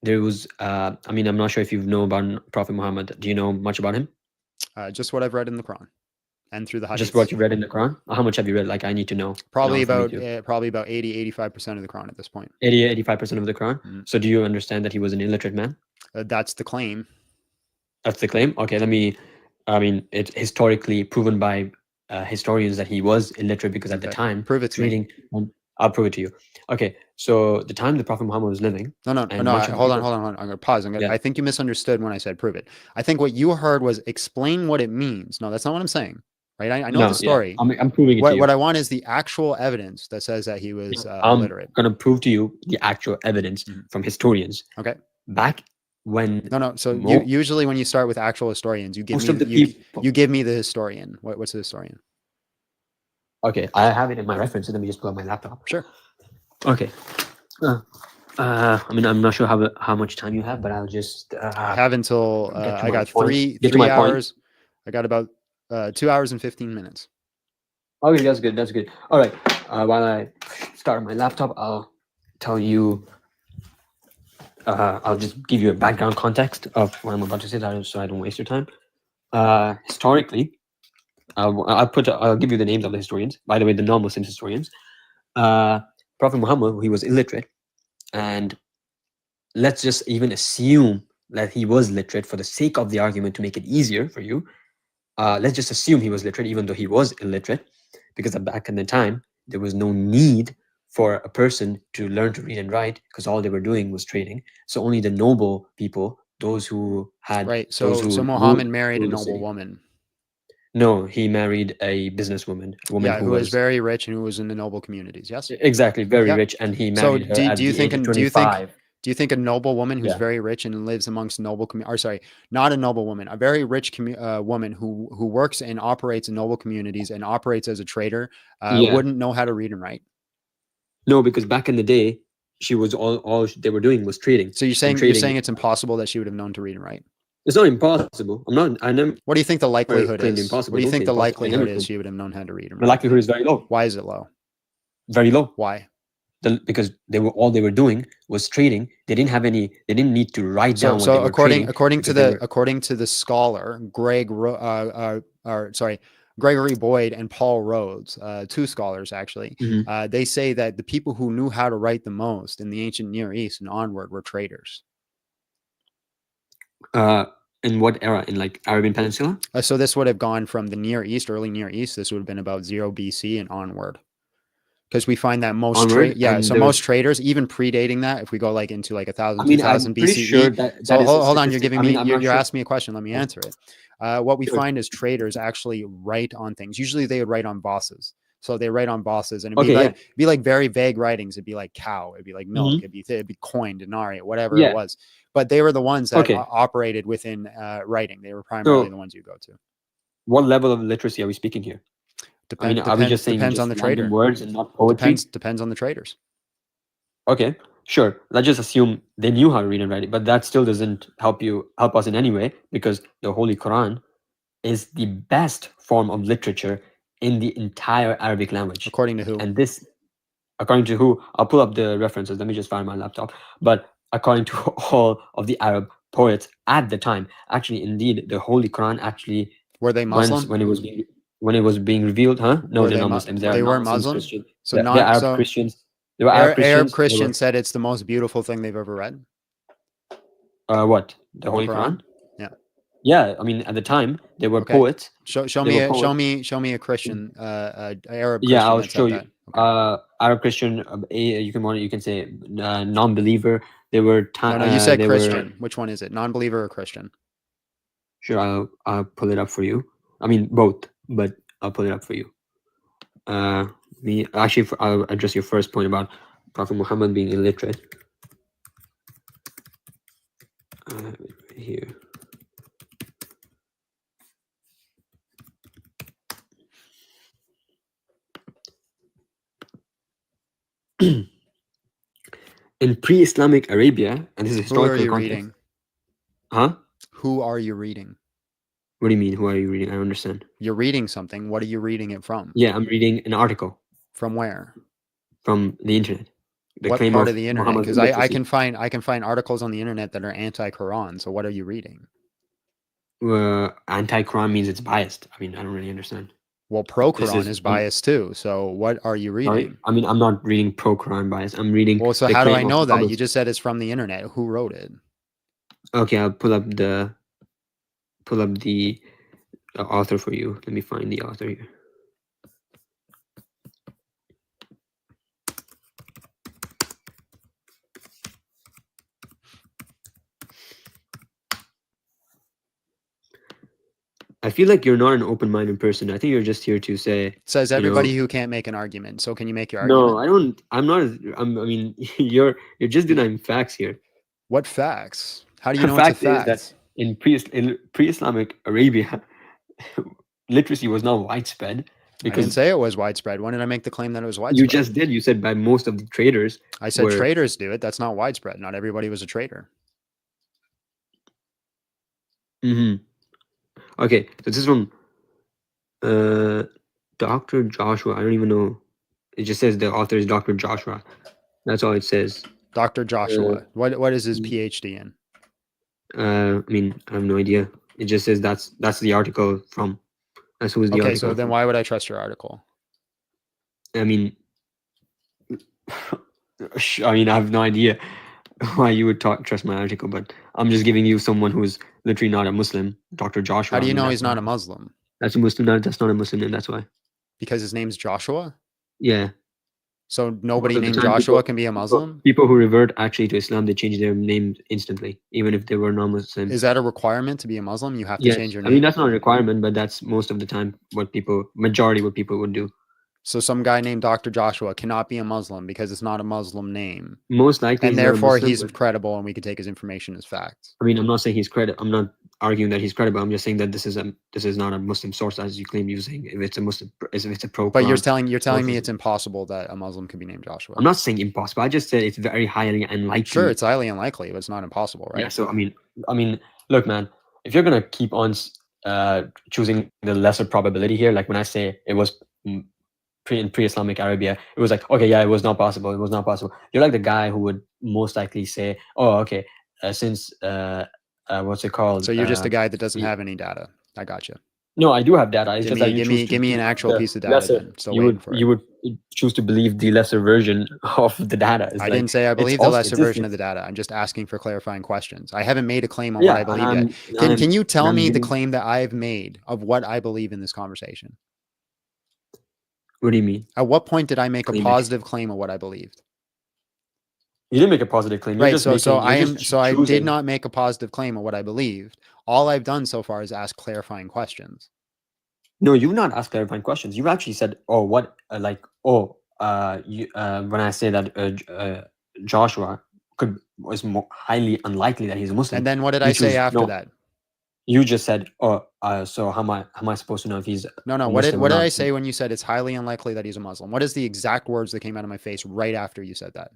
there was. I mean, I'm not sure if you know about Prophet Muhammad. Do you know much about him? Just what I've read in the Quran and through the hadiths. Just what you read in the Quran? How much have you read? Like, I need to know. Probably in order for about me to- probably about 80-85% of the Quran at this point. 85% of the Quran. Mhm. So, do you understand that he was an illiterate man? That's the claim. That's the claim. Okay, I mean, it's historically proven by historians that he was illiterate because at the Okay, time, prove it to me. reading. I'll prove it to you. Okay, so the time the Prophet Muhammad was living. No. and much of the Hold on. people- I'm going to pause. Yeah. I think you misunderstood when I said prove it. I think what you heard was explain what it means. No, that's not what I'm saying. Right? I know No, the story. Yeah, I'm proving it to you. What I want is the actual evidence that says that he was I'm illiterate. gonna prove to you the actual evidence Mhm. from historians. Okay. Back when No. So Mo- usually when you start with actual historians, you give most me of the you, people. you give me the historian. What's the historian? Okay, I have it in my references. Let me just pull up my laptop. Sure. Okay. I mean, I'm not sure how much time you have, but I'll just. I have until get to I my got point. three Get to my point. hours. I got about 2 hours and 15 minutes. Okay, that's good. That's good. All right. While I start my laptop, I'll tell you. I'll just give you a background context of what I'm about to say, so I don't waste your time. Historically, I'll give you the names of the historians. By the way, the non-Muslim historians. Prophet Muhammad, he was illiterate, and let's just even assume that he was literate for the sake of the argument to make it easier for you. Let's just assume he was literate, even though he was illiterate, because back in the time there was no need for a person to learn to read and write, because all they were doing was trading. So only the noble people, those who had Right. those So who Muhammad ruled- married a ruled the noble city. woman. No, he married a businesswoman, a woman Yeah, who was very rich and who was in the noble communities. Yes. exactly very Yeah. rich, and he So married her do at you the think age of do you think 25. do you think a noble woman who's Yeah. very rich and lives amongst noble or sorry, not a noble woman, a very rich woman who works and operates in noble communities and operates as a trader Yeah. wouldn't know how to read and write? No, because back in the day, she was all they were doing was trading. So you're saying trading- it's impossible that she would have known to read and write? It's not impossible. I never. What do you think the likelihood claimed is? impossible. What do you Don't think say the impossible. I likelihood never is claimed- she would have known how to read and The write? likelihood is very low. Why is it low? Very low. Why? Because all they were doing was trading. They didn't have any. They didn't need to write down what they were trading. according to because the scholar Gregory Boyd and Paul Rhodes, two scholars actually, Mhm. they say that the people who knew how to write the most in the ancient Near East and onward were traders. In what era? In like Arabian Peninsula? So this would have gone from the Near East, early Near East. This would have been about 0 BC and onward. Because we find that most Onward, yeah, and so there most was. traders, even predating that, if we go like into like 1,000, I mean, 2,000 I'm pretty BCE. sure that So that is a hold on, you're statistic. giving I mean, me, I'm you're not sure. asking me a question. Let me answer it. What we Sure. find is traders actually write on things. Usually they would write on bosses. So they write on bosses, and it'd Okay, be like very vague writings. It'd be like cow, it'd be like milk, Mhm. it'd be coin, denarii, whatever it Yeah. was. But they were the ones that Okay. operated within writing. They were primarily So, the ones you go to. what level of literacy are we speaking here? I mean, are we just saying Depends on just the random trader. words and not poetry? Depends on the traders. Okay, sure. Let's just assume they knew how to read and write it, but that still doesn't help us in any way, because the Holy Quran is the best form of literature in the entire Arabic language. According to who? And this, according to who? I'll pull up the references. Let me just find my laptop. But according to all of the Arab poets at the time, actually, indeed, the Holy Quran actually Were they Muslim? when it was being revealed, huh? No, Were they're they not Mu- Muslims. they not weren't Muslims, Muslim? Christians. So They're Arab Christians. They were Arab Christians. Arab They Christians said it's the most beautiful thing they've ever read. were, what? The Holy Quran? Yeah. Yeah, I mean, at the time they were Okay. poets. Show They me were a, poets. show me a Christian, Arab Christian. Yeah, I'll that show said you. that. Arab Christian. You can say non-believer. They were. No, you said they Christian. Were, Which one is it? Non-believer or Christian? Sure, I'll pull it up for you. I mean both, but I'll pull it up for you. I'll address your first point about Prophet Muhammad being illiterate. Here. In pre-Islamic Arabia, and this is historical Who are you context. reading? Huh? Who are you reading? What do you mean? Who are you reading? I don't understand. You're reading something. What are you reading it from? Yeah, I'm reading an article. From where? From the internet. What part of the internet? Because I can find articles on the internet that are anti-Quran. So what are you reading? Anti-Quran means it's biased. I mean, I don't really understand. Well, pro-Quran is biased too. So what are you reading? Sorry? I mean, I'm not reading pro-Quran bias. I'm reading. Well, so how do I know that? You just said it's from the internet. Who wrote it? Okay, I'll pull up the author for you. Let me find the author here. I feel like you're not an open-minded person. I think you're just here to say. It says everybody who can't make an argument. So can you make your argument? No, I don't. I'm not. I mean, you're just denying facts here. What facts? How do you know fact it's a fact? is that in pre-Islamic Arabia, literacy was not widespread. I didn't say it was widespread. When did I make the claim that it was widespread? You just did. You said by most of the traders. I said traders do it. That's not widespread. Not everybody was a trader. Mm-hmm. Okay, so this is from Dr. Joshua. I don't even know. It just says the author is Dr. Joshua. That's all it says. Dr. Joshua. What is his PhD in? I mean, I have no idea. It just says that's the article from. That's who is the article. Okay, so then why would I trust your article? I mean, I have no idea why you would trust my article, but I'm just giving you someone who's literally not a Muslim, Dr. Joshua. How do you know he's not a Muslim? That's a Muslim. That's not a Muslim name. That's why. Because his name's Joshua? Yeah. So nobody named Joshua can be a Muslim? People who revert actually to Islam, they change their name instantly, even if they were non-Muslim. Is that a requirement to be a Muslim? You have to change your name? I mean, that's not a requirement, but that's most of the time majority what people would do. So some guy named Dr. Joshua cannot be a Muslim because it's not a Muslim name. Most likely. And therefore he's credible and we can take his information as fact. I mean, I'm not saying he's credible. I'm not arguing that he's credible. I'm just saying that this is not a Muslim source as you claim using. If it's a Muslim, if it's a pro. But you're telling me it's impossible that a Muslim can be named Joshua. I'm not saying impossible. I just said it's very highly unlikely. Sure, it's highly unlikely, but it's not impossible, right? Yeah. So I mean, look, man, if you're gonna keep on choosing the lesser probability here, like when I say it was in pre-Islamic Arabia, it was like, okay, yeah, it was not possible. It was not possible. You're like the guy who would most likely say, oh, okay, since what's it called? So you're just a guy that doesn't have any data. I got you. No, I do have data. It's give me an actual piece of data. Then. Still waiting for it. choose to believe the lesser version of the data. It's I like, didn't say I it's believe the also lesser version existence. of the data. I'm just asking for clarifying questions. I haven't made a claim on Yeah, what I and believe I'm- yet. Can I'm- you tell I'm me the giving- claim that I've made of what I believe in this conversation? What do you mean? At what point did I make a Claim it. positive claim of what I believed? You didn't make a positive claim. You're Right. just So making, I you're am. just So I did choosing. not make a positive claim of what I believed. All I've done so far is ask clarifying questions. No, you've not asked clarifying questions. You've actually said, "Oh, what?" You. When I say that Joshua was more highly unlikely that he's a Muslim. And then what did you I say choose- after no, that? You just said, "Oh, so how am I supposed to know if he's No. a What did Muslim or not?" I say when you said it's highly unlikely that he's a Muslim? What is the exact words that came out of my face right after you said that?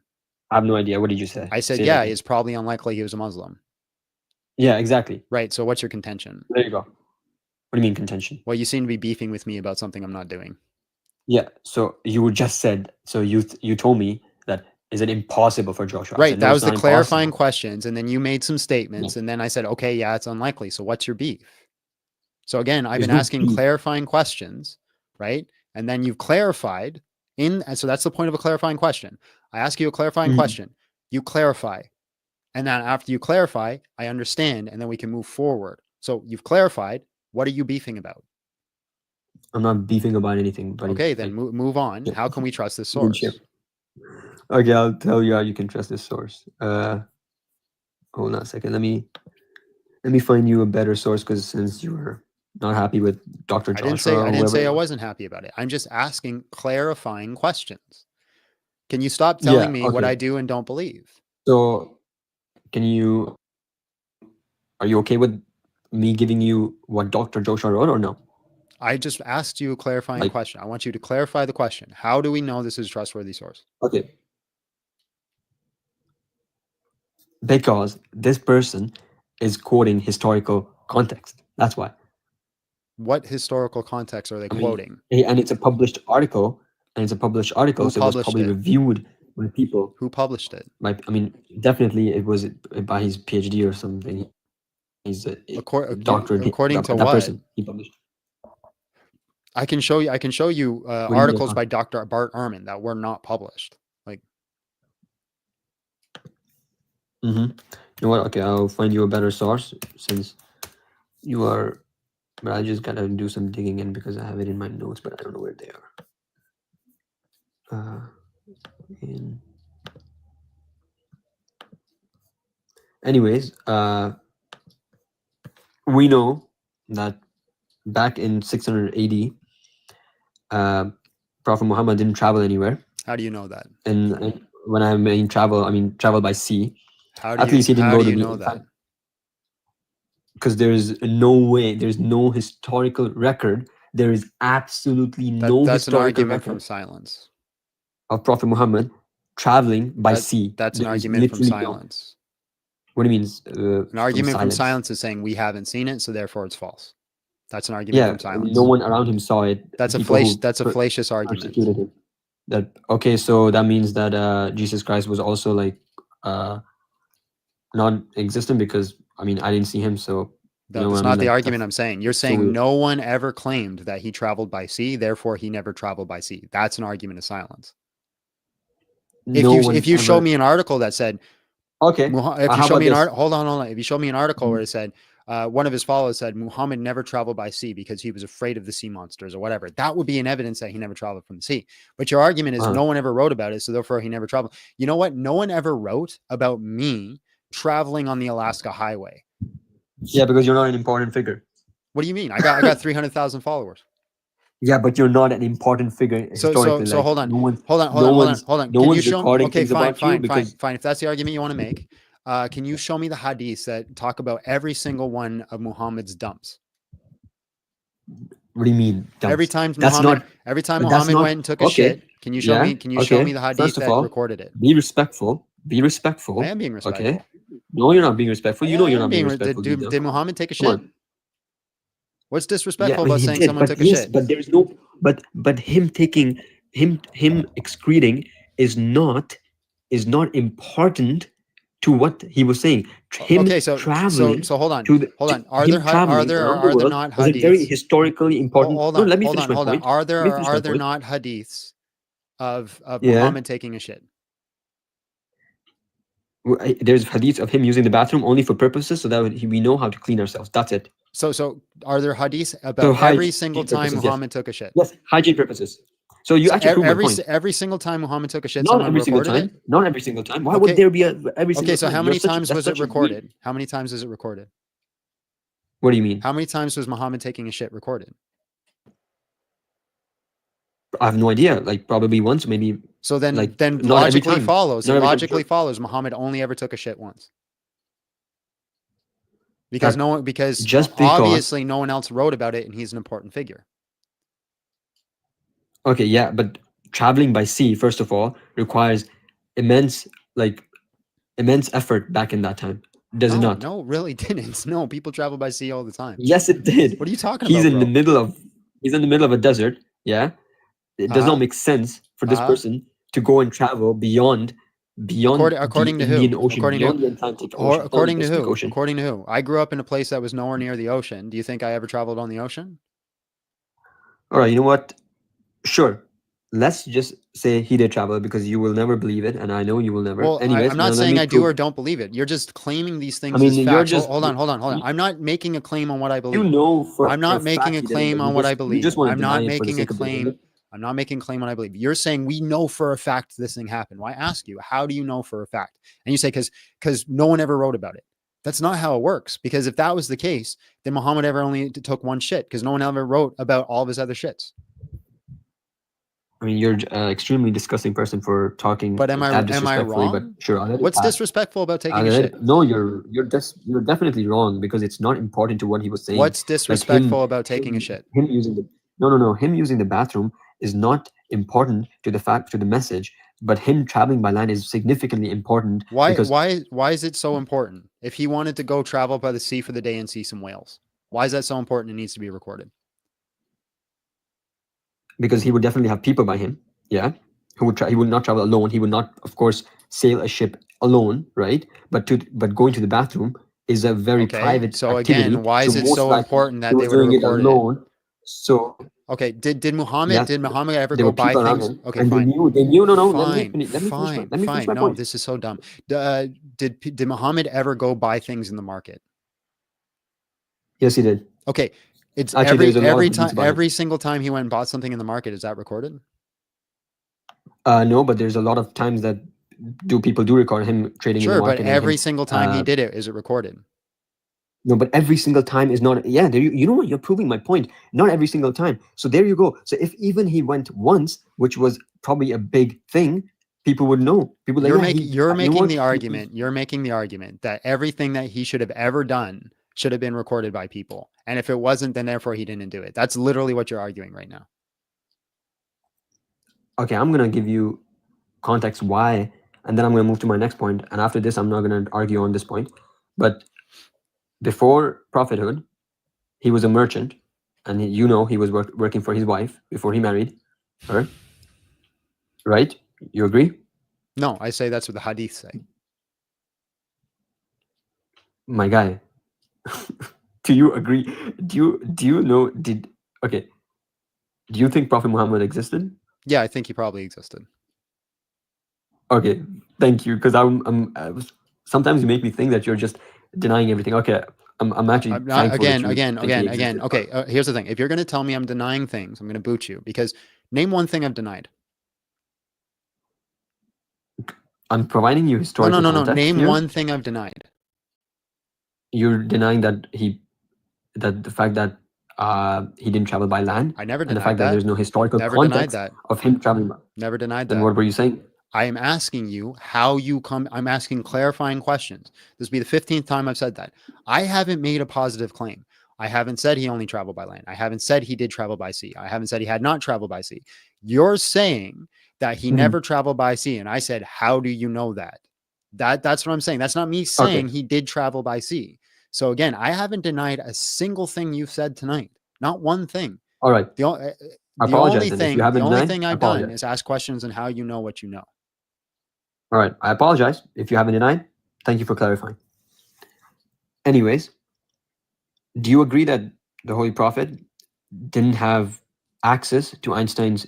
I have no idea. What did you say? I said, Say it yeah, again. it's probably unlikely he was a Muslim. Yeah, exactly. Right. So what's your contention? There you go. What do you mean contention? Well, you seem to be beefing with me about something I'm not doing. Yeah. So you just said. So you told me that is it impossible for Joshua? I Right. said, no, That it's was the not clarifying impossible. questions. And then you made some statements. And then I said, okay, yeah, it's unlikely. So what's your beef? So again, I've There's been no asking beef. clarifying questions, right? And then you've clarified and so that's the point of a clarifying question. I ask you a clarifying question. You clarify. And then after you clarify, I understand, and then we can move forward. So you've clarified. What are you beefing about? I'm not beefing about anything, buddy. Okay, then move on. yeah. How can we trust this Good source? shit. Okay, I'll tell you how you can trust this source. Hold on a second. Let me find you a better source, because since you were not happy with Dr. Joshua, I didn't say I whoever- wasn't happy about it. I'm just asking clarifying questions. Can you stop telling me what okay. I do and don't believe? So, are you okay with me giving you what Dr. Joshua wrote or no? I just asked you a clarifying question. I want you to clarify the question. How do we know this is a trustworthy source? Okay. Because this person is quoting historical context. That's why. What historical context are they quoting? And it's a published article. Who so it was published probably it? reviewed by people. Who published it? Definitely it was by his PhD or something. He's a doctorate. According to that what? person he published. I can show you do you mean articles according- by Dr. Bart Ehrman that were not published. Like, You know what? Okay, I'll find you a better source since you are. But I just gotta do some digging in because I have it in my notes, but I don't know where they are. Anyways, we know that back in 600 AD, Prophet Muhammad didn't travel anywhere. how do you know that? And when I mean travel by sea. How At least he didn't how go do to you the know that? Because there's no way, there's no historical record. There is absolutely no That's an historical argument record from silence. of Prophet Muhammad traveling by sea. That's an There is argument from literally no- silence. What do you mean? An argument from silence is saying we haven't seen it, so therefore it's false. That's an argument Yeah, from silence. no one around him saw it. That's a People who fallacious argument. persecuted him. That okay, so that means that Jesus Christ was also like non-existent because I didn't see him, so No, you know that's what I not mean? the Like, argument I'm saying. You're so saying weird. no one ever claimed that he traveled by sea, therefore he never traveled by sea. That's an argument of silence. If you show me an article that said, okay, if you show me an article, hold on. If you show me an article where it said one of his followers said Muhammad never traveled by sea because he was afraid of the sea monsters or whatever, that would be an evidence that he never traveled from the sea. But your argument is no one ever wrote about it, so therefore he never traveled. You know what? No one ever wrote about me traveling on the Alaska highway. Yeah, because you're not an important figure. What do you mean? I got 300,000 followers. Yeah, but you're not an important figure historically. So like, hold on. No one, hold on. No Can one's you show me? recording Okay, things fine. about you because If that's the argument you want to make, can you show me the hadiths that talk about every single one of Muhammad's dumps? What do you mean? Dumps? Every time That's Muhammad, not- every time but that's Muhammad not- went and took a okay. shit, can you show Yeah, me? Can you show okay. me the hadith First of that all, recorded it? Be respectful. Be respectful. I am being respectful. Okay. No, you're not being respectful. You know you're not being Did, respectful. did Muhammad take a Come shit? on. What's disrespectful Yeah, about he saying did, someone but took a yes, shit? but there's no. But him taking him excreting is not important to what he was saying. Him Okay, so traveling. hold on. to the- Hold to on. Are him there traveling are around the there world not was a very hadiths? historically important. Hold No, on. let me hold finish on. my Hold on. point. Are Let me finish my there point. not hadiths of Yeah. Muhammad taking a shit? There's hadith of him using the bathroom only for purposes so that we know how to clean ourselves. That's it. So are there hadiths about So every hygiene single time purposes, yes. Muhammad took a shit? Yes, hygiene purposes. So you So actually prove my point. every single time Muhammad took a shit, Not someone every single recorded time. it? Not every single time. Why Okay. would there be every single Okay, so time? how many That's times was it such a weird- recorded? How many times is it recorded? What do you mean? How many times was Muhammad taking a shit recorded? I have no idea. Like probably once, maybe. So then Like, then not every logically time. follows. Not It every time. logically follows Muhammad only ever took a shit once. Because That- because just because- obviously no one else wrote about it and he's an important figure. Okay, yeah, but traveling by sea, first of all, requires immense effort back in that time. Does it not? No, really didn't. No, people travel by sea all the time. Yes, it did. What are you talking He's about, in bro? the middle of a desert. Yeah, it does Uh-huh. not make sense for this Uh-huh. person to go and travel beyond According the to who? Indian Ocean, According to beyond who? the Atlantic Or Ocean, according beyond to the Pacific who? Ocean. According to who? I grew up in a place that was nowhere near the ocean. Do you think I ever traveled on the ocean? All right, you know what? Sure. Let's just say he did travel because you will never believe it, and I know you will never. Well, Anyways, I'm now not let saying me I do prove- or don't believe it. You're just claiming these things mean, as you're facts. just- Hold on. I'm not making a claim on what I believe. You know for I'm not for making a fact he didn't, claim but on you what I just- believe. You just want to I'm deny not it for the making a sake of denying claim. it. I'm not making a claim on what I believe. You're saying we know for a fact this thing happened. Well, I ask you, how do you know for a fact? And you say because no one ever wrote about it. That's not how it works. Because if that was the case, then Muhammad ever only took one shit because no one ever wrote about all of his other shits. I mean, you're an extremely disgusting person for talking But am I disrespectfully, wrong? but sure, I'll let it What's pass. disrespectful about taking I'll a let shit? it- No, you're definitely wrong because it's not important to what he was saying. What's Like him- disrespectful about taking a him- shit? Him using the no, him using the bathroom is not important to the message, but him traveling by land is significantly important. Because Why is it so important? If he wanted to go travel by the sea for the day and see some whales, why is that so important? It needs to be recorded. because he would definitely have people by him. Yeah, he would not travel alone. He would not, of course, sail a ship alone, right? But going to the bathroom is a very Okay, private so activity. again, why is it most so likely important that he they was would doing it record it? alone? So Okay, did Muhammad yeah, did Muhammad ever there go were buy people around things? him, Okay, and fine. they knew. No, let me Fine, finish. Let me finish my No, point. this is so dumb. Did Muhammad ever go buy things in the market? Yes, he did. Okay, it's Actually, there's a lot of every hadiths time about it. every single time he went and bought something in the market. Is that recorded? No, but there's a lot of times that people do record him trading in the Sure, but market. and every him, single time he uh, did it, is it recorded? No, but every single time is not. Yeah, you know what? You're proving my point. Not every single time. So there you go. So if even he went once, which was probably a big thing, people would know. People You're like, you're you know making what? the argument. You're making the argument that everything that he should have ever done should have been recorded by people, and if it wasn't, then therefore he didn't do it. That's literally what you're arguing right now. Okay, I'm gonna give you context why, and then I'm gonna move to my next point. And after this, I'm not gonna argue on this point. But before prophethood, he was a merchant, and he was working for his wife before he married her. Right? You agree? No, I say that's what the hadith say. My guy, do you agree? Do you know? Okay? Do you think Prophet Muhammad existed? Yeah, I think he probably existed. Okay, thank you. Because sometimes you make me think that you're just denying everything. Okay, I'm actually I'm not, thankful that you think he again. existed, Okay, here's the thing. If you're going to tell me I'm denying things, I'm going to boot you because name one thing I've denied. I'm providing you historical No. context Name here. one thing I've denied. You're denying that the fact that he didn't travel by land. I never and the denied fact that that. there's no historical Never denied context that. of him traveling by. Never denied Then that. what were you saying? I am asking you how you come. I'm asking clarifying questions. This will be the 15th time I've said that. I haven't made a positive claim. I haven't said he only traveled by land. I haven't said he did travel by sea. I haven't said he had not traveled by sea. You're saying that he never traveled by sea. And I said, how do you know that? That's what I'm saying. That's not me saying he did travel by sea. So again, I haven't denied a single thing you've said tonight. Not one thing. All right. The only thing I've done is ask questions on how you know what you know. All right. I apologize if you haven't denied. Thank you for clarifying. Anyways, do you agree that the Holy Prophet didn't have access to Einstein's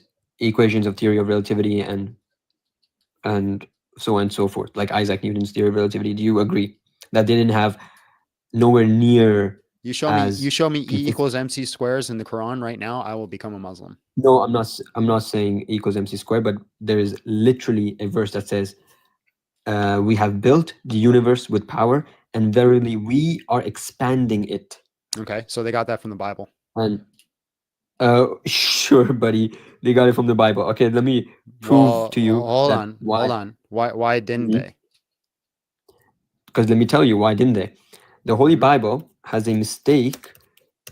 equations of theory of relativity and so on and so forth, like Isaac Newton's theory of relativity. Do you agree that they didn't have nowhere near You show me E equals MC squares in the Quran right now, I will become a Muslim. No, I'm not saying E equals MC squared, but there is literally a verse that says, we have built the universe with power, and verily we are expanding it. Okay, so they got that from the Bible. And sure, buddy, they got it from the Bible. Okay, let me prove to you. Hold on. Why didn't they? Because let me tell you why didn't they? The Holy Bible has a mistake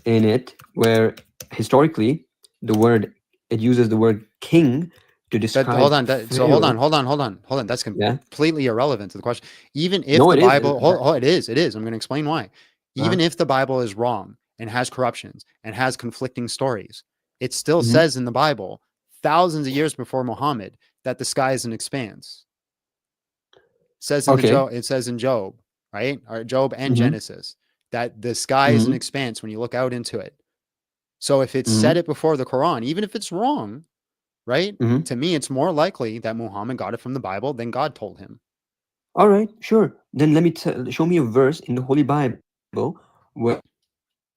in it where historically it uses the word king to describe. Hold on. That's completely irrelevant to the question. Even if No, the it is. Bible, it is. I'm going to explain why. Even if the Bible is wrong and has corruptions and has conflicting stories, it still says in the Bible, thousands of years before Muhammad, that the sky is an expanse. It says in Job, right? Or Job and Genesis, that the sky is an expanse when you look out into it. So if it's said it before the Quran, even if it's wrong, right? To me, it's more likely that Muhammad got it from the Bible than God told him. All right, sure. Then let me show me a verse in the Holy Bible where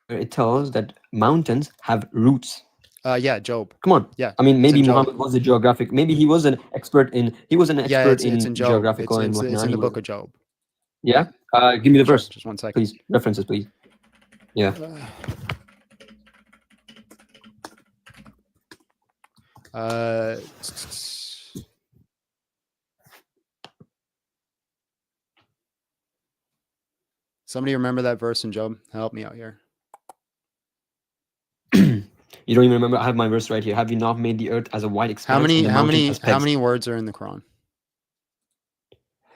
it tells that mountains have roots. Yeah, Job. Come on. Yeah. I mean, maybe Muhammad was a geographic. Maybe he was an expert in. He was an expert it's in Job. geographical and whatnot. It's in the book of Job. Yeah. Give me the verse. Just 1 second. Please, references, please. Yeah. Somebody remember that verse in Job? Help me out here. You don't even remember? I have my verse right here. Have you not made the earth as a wide expanse? How many words are in the Quran?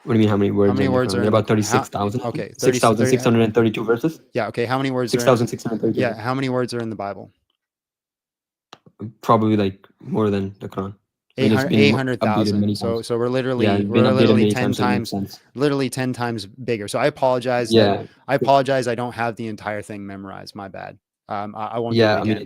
What do you mean? How many words? How many words are about 36,000? Okay, 6,632 verses. Yeah. Okay. How many words? 6,632. Yeah. How many words are in the Bible? Probably like more than the Quran. 800,000. So we're literally 10 times bigger. So I apologize. Yeah. I apologize. I don't have the entire thing memorized. My bad. I won't. Yeah, I mean,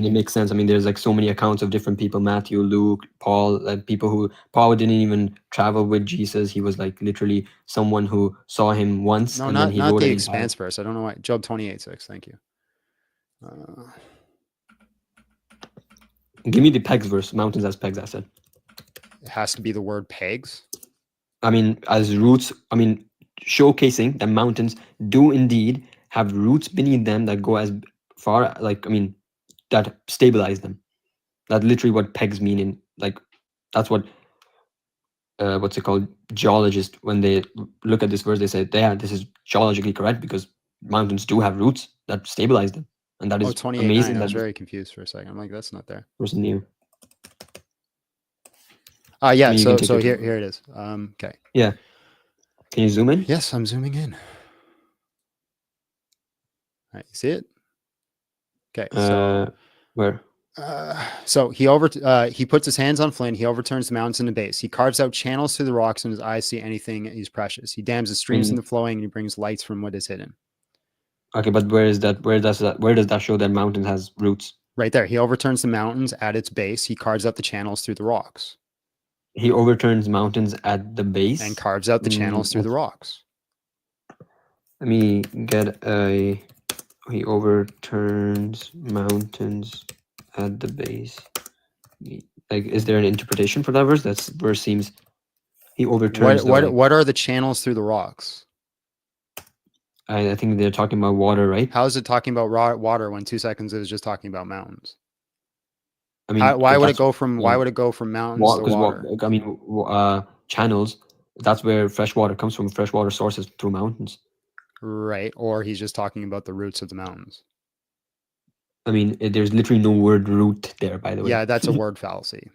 it makes sense. I mean, there's like so many accounts of different people: Matthew, Luke, Paul. Like people who Paul didn't even travel with Jesus. He was like literally someone who saw him once. No, and not then he wrote the it expanse verse. I don't know why. Job 28:6. Thank you. Give me the pegs verse. Mountains as pegs. I said. It has to be the word pegs. I mean, as roots. I mean, showcasing that mountains do indeed have roots beneath them that go as far, like, I mean, that stabilize them. That's literally what pegs mean. In like, that's what what's it called? Geologists, when they look at this verse, they say, "Yeah, this is geologically correct because mountains do have roots that stabilize them," and that is 28, amazing. I was very confused for a second. I'm like, that's not there. Where's new? Yeah. So here it is. Okay. Yeah. Can you zoom in? Yes, I'm zooming in. All right, you see it? Okay. So where? So he puts his hands on flint. He overturns the mountains in the base. He carves out channels through the rocks, and his eyes see anything is precious. He dams the streams in the flowing, and he brings lights from what is hidden. Okay, but where is that? Where does that show that mountain has roots? Right there. He overturns the mountains at its base. He carves out the channels through the rocks. He overturns mountains at the base and carves out the channels through the rocks. Let me get a. He overturns mountains at the base. Like, is there an interpretation for that verse? That verse seems. He overturns. What are the channels through the rocks? I think they're talking about water, right? How is it talking about water when 2 seconds it was just talking about mountains? I mean, why would it go from mountains to water? I mean, channels. That's where fresh water comes from. Freshwater sources through mountains. Right, or he's just talking about the roots of the mountains. I mean, there's literally no word root there, by the way. Yeah, that's a word fallacy.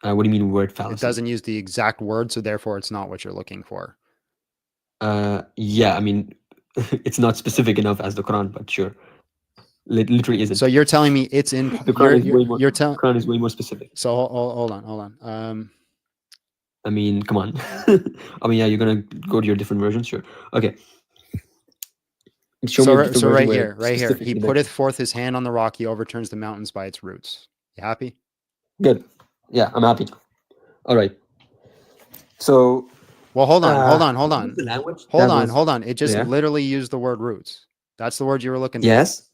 What do you mean word fallacy? It doesn't use the exact word, so therefore it's not what you're looking for. Yeah, I mean, it's not specific enough as the Quran, but sure. Literally isn't. So you're telling me it's in the Quran Quran is way more specific. So hold on. I mean, come on. I mean, yeah, you're gonna go to your different versions, sure. Okay. So right here. He putteth forth his hand on the rock. He overturns the mountains by its roots. You happy? Good. Yeah, I'm happy. All right. So, Well, hold on. the language that was- Hold on. It just Yeah. literally used the word roots. That's the word you were looking for. Yes.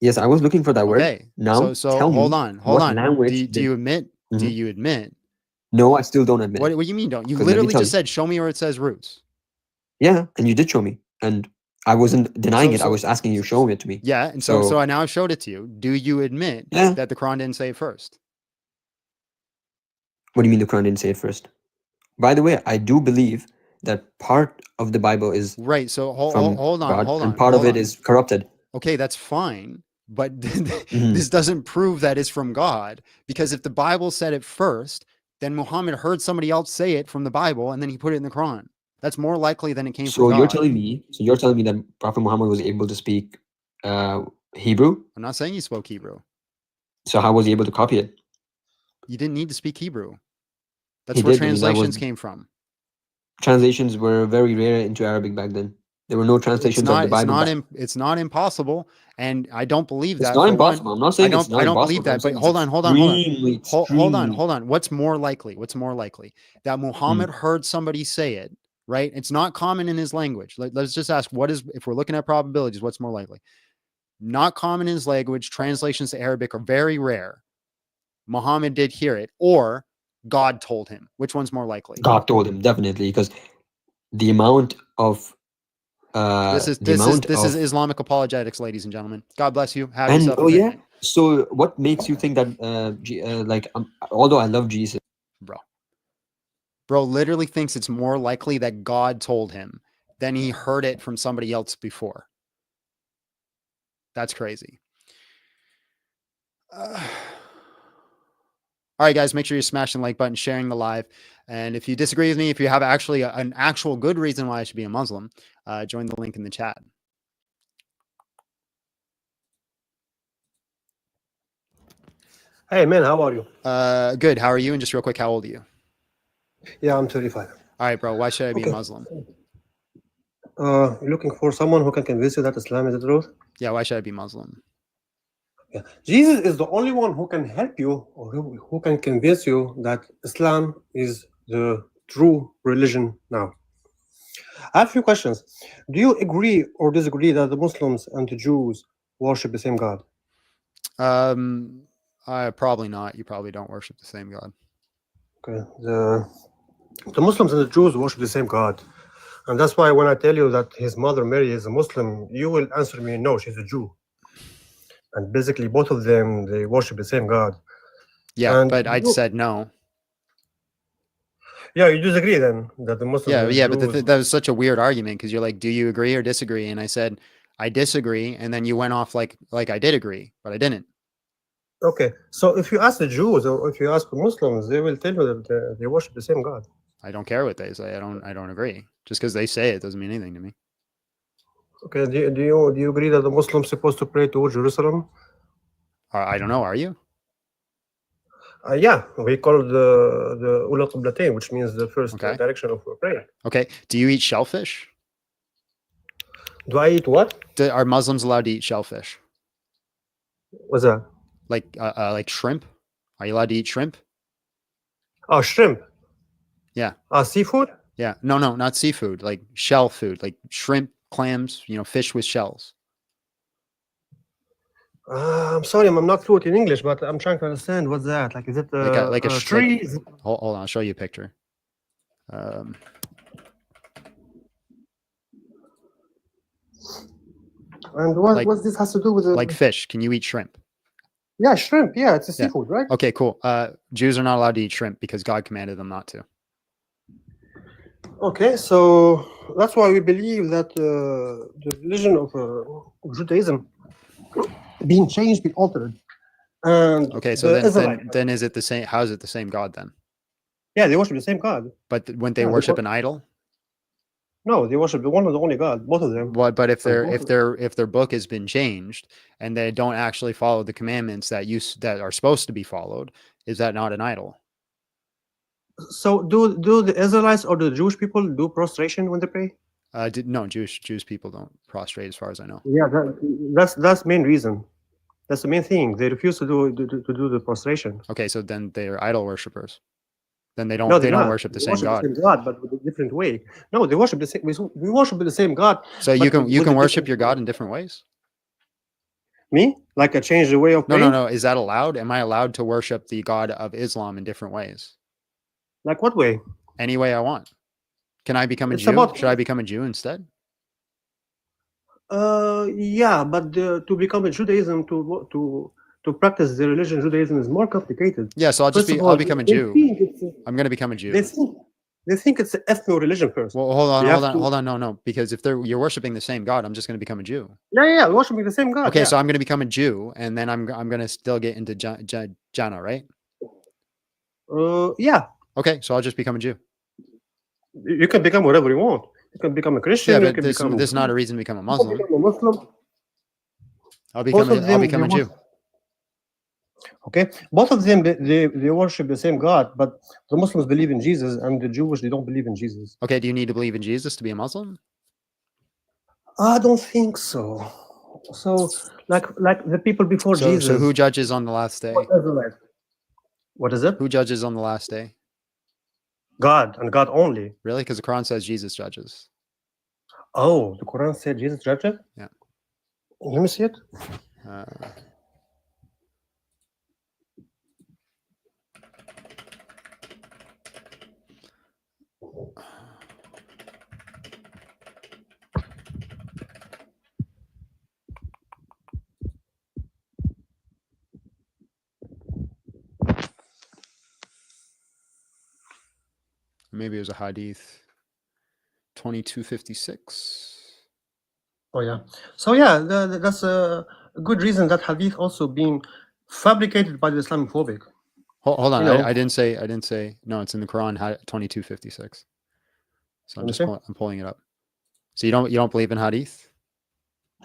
Yes, I was looking for that word. Okay. Now, So tell hold me on. what language Do you admit? Do Mhm. you admit? No, I still don't admit. What do you mean? Don't you 'Cause let me literally tell just you. said show me where it says roots? Yeah, and you did show me, and I wasn't denying it. I so- was asking you, showing it to me. Yeah, and so I now showed it to you. Do you admit Yeah. that the Quran didn't say it first? What do you mean the Quran didn't say it first? By the way, I do believe that part of the Bible is Right. So from hold on, God, hold on. and part of it is corrupted. Okay, that's fine. But Mhm. this doesn't prove that it's from God, because if the Bible said it first, then Muhammad heard somebody else say it from the Bible and then he put it in the Quran. That's more likely than it came So from you're God. telling me, that Prophet Muhammad was able to speak Hebrew? I'm not saying he spoke Hebrew. So how was he able to copy it? You didn't need to speak Hebrew. That's He where did, because that was- translations came from. Translations were very rare into Arabic back then. There were no translations of the Bible. It's not impossible, and I don't believe It's that. not for one. impossible. I'm not saying it's not I don't impossible, believe but I'm that. But saying hold it's on. Hold on. What's more likely? That Muhammad heard somebody say it, right? It's not common in his language. Let's just ask, if we're looking at probabilities, what's more likely? Not common in his language. Translations to Arabic are very rare. Muhammad did hear it, or God told him. Which one's more likely? God told him, definitely, because the amount of This is Islamic apologetics, ladies and gentlemen. God bless you. Have yourself a great night. So what makes you think that although I love Jesus, bro literally thinks it's more likely that God told him than he heard it from somebody else before. That's crazy. All right, guys, make sure you're smashing the like button, sharing the live. And if you disagree with me, if you have actually an actual good reason why I should be a Muslim, join the link in the chat. Hey, man, how are you? Good. How are you? And just real quick, how old are you? Yeah, I'm 35. All right, bro. Why should I be a Muslim? You're looking for someone who can convince you that Islam is the truth? Yeah, why should I be Muslim? Yeah. Jesus is the only one who can help you, or who can convince you that Islam is the true religion now. I have a few questions. Do you agree or disagree that the Muslims and the Jews worship the same God? Probably not. You probably don't worship the same God. Okay. The Muslims and the Jews worship the same God. And that's why when I tell you that his mother Mary is a Muslim, you will answer me, no, she's a Jew. And basically both of them, they worship the same God. Yeah, and but I said no. Yeah, you disagree then that the Muslims. Yeah, but that was such a weird argument, because you're like, do you agree or disagree? And I said, I disagree, and then you went off like I did agree, but I didn't. Okay, so if you ask the Jews or if you ask the Muslims, they will tell you that they worship the same God. I don't care what they say. I don't agree. Just because they say it doesn't mean anything to me. Okay, do you agree that the Muslims supposed to pray to Jerusalem? I don't know. Are you? Yeah, we call it the Ula Qiblatain, which means the first direction of prayer. Okay. Do you eat shellfish? Do I eat what? Are Muslims allowed to eat shellfish? What's that? Like shrimp? Are you allowed to eat shrimp? Oh, shrimp. Yeah. Seafood? Yeah. No, not seafood. Like shell food, like shrimp, clams. Fish with shells. I'm sorry, I'm not fluent in English, but I'm trying to understand what's that. Like, is it like a tree? Hold on, I'll show you a picture. And what this has to do with like fish? Can you eat shrimp? Yeah, shrimp. Yeah, it's a seafood, right? Okay, cool. Jews are not allowed to eat shrimp because God commanded them not to. Okay, so that's why we believe that the religion of Judaism being changed, being altered. And okay, so then is it the same? How is it the same God then? Yeah, they worship the same God. But when they worship an idol? No, they worship the one and the only God, both of them. But if their book has been changed and they don't actually follow the commandments that are supposed to be followed, is that not an idol? So do the Israelites or the Jewish people do prostration when they pray? No, Jewish people don't prostrate, as far as I know. Yeah, that's main reason. That's the main thing. They refuse to do the prostration. Okay, so then they're idol worshippers. Then they No, don't they're they don't not. worship the They same worship God. the same God, but with a different way. No, they worship the same. We worship the same God. So you but can with a worship different your God way. in different ways. Me? Like I change the way of No, praying? no, no. Is that allowed? Am I allowed to worship the God of Islam in different ways? Like what way? Any way I want. Can I become a It's Jew? about Should I become a Jew instead? yeah, but to become a Judaism to practice the religion Judaism is more complicated. Yeah, so First of all, I'll become a they Jew. think it's I'm going to become a Jew. they think it's an ethno religion first. Well, hold They have on, to- hold on. No, because if you're worshiping the same God, I'm just going to become a Jew. Yeah, worshiping the same God. Okay, yeah. so I'm going to become a Jew, and then I'm going to still get into Jannah, right? Yeah. Okay, so I'll just become a Jew. You can become whatever you want. You can become a Christian. Yeah, you but can this become is not a reason to become a you can Muslim. become a Muslim. I'll become a Jew. Okay, both of them they worship the same God, but the Muslims believe in Jesus, and the Jewish they don't believe in Jesus. Okay, do you need to believe in Jesus to be a Muslim? I don't think so. So, like the people before Jesus. So who judges on the last day? What is it? Who judges on the last day? God and God only. Really? Because the Quran says Jesus judges. Oh, the Quran said Jesus judges? Yeah. Let me see it. Maybe it was a hadith. 2256. Oh yeah. So yeah, that's a good reason that hadith also being fabricated by the Islamophobic. Hold on, You know. I didn't say. No, it's in the Quran, 2256. So I'm pulling it up. So you don't believe in hadith?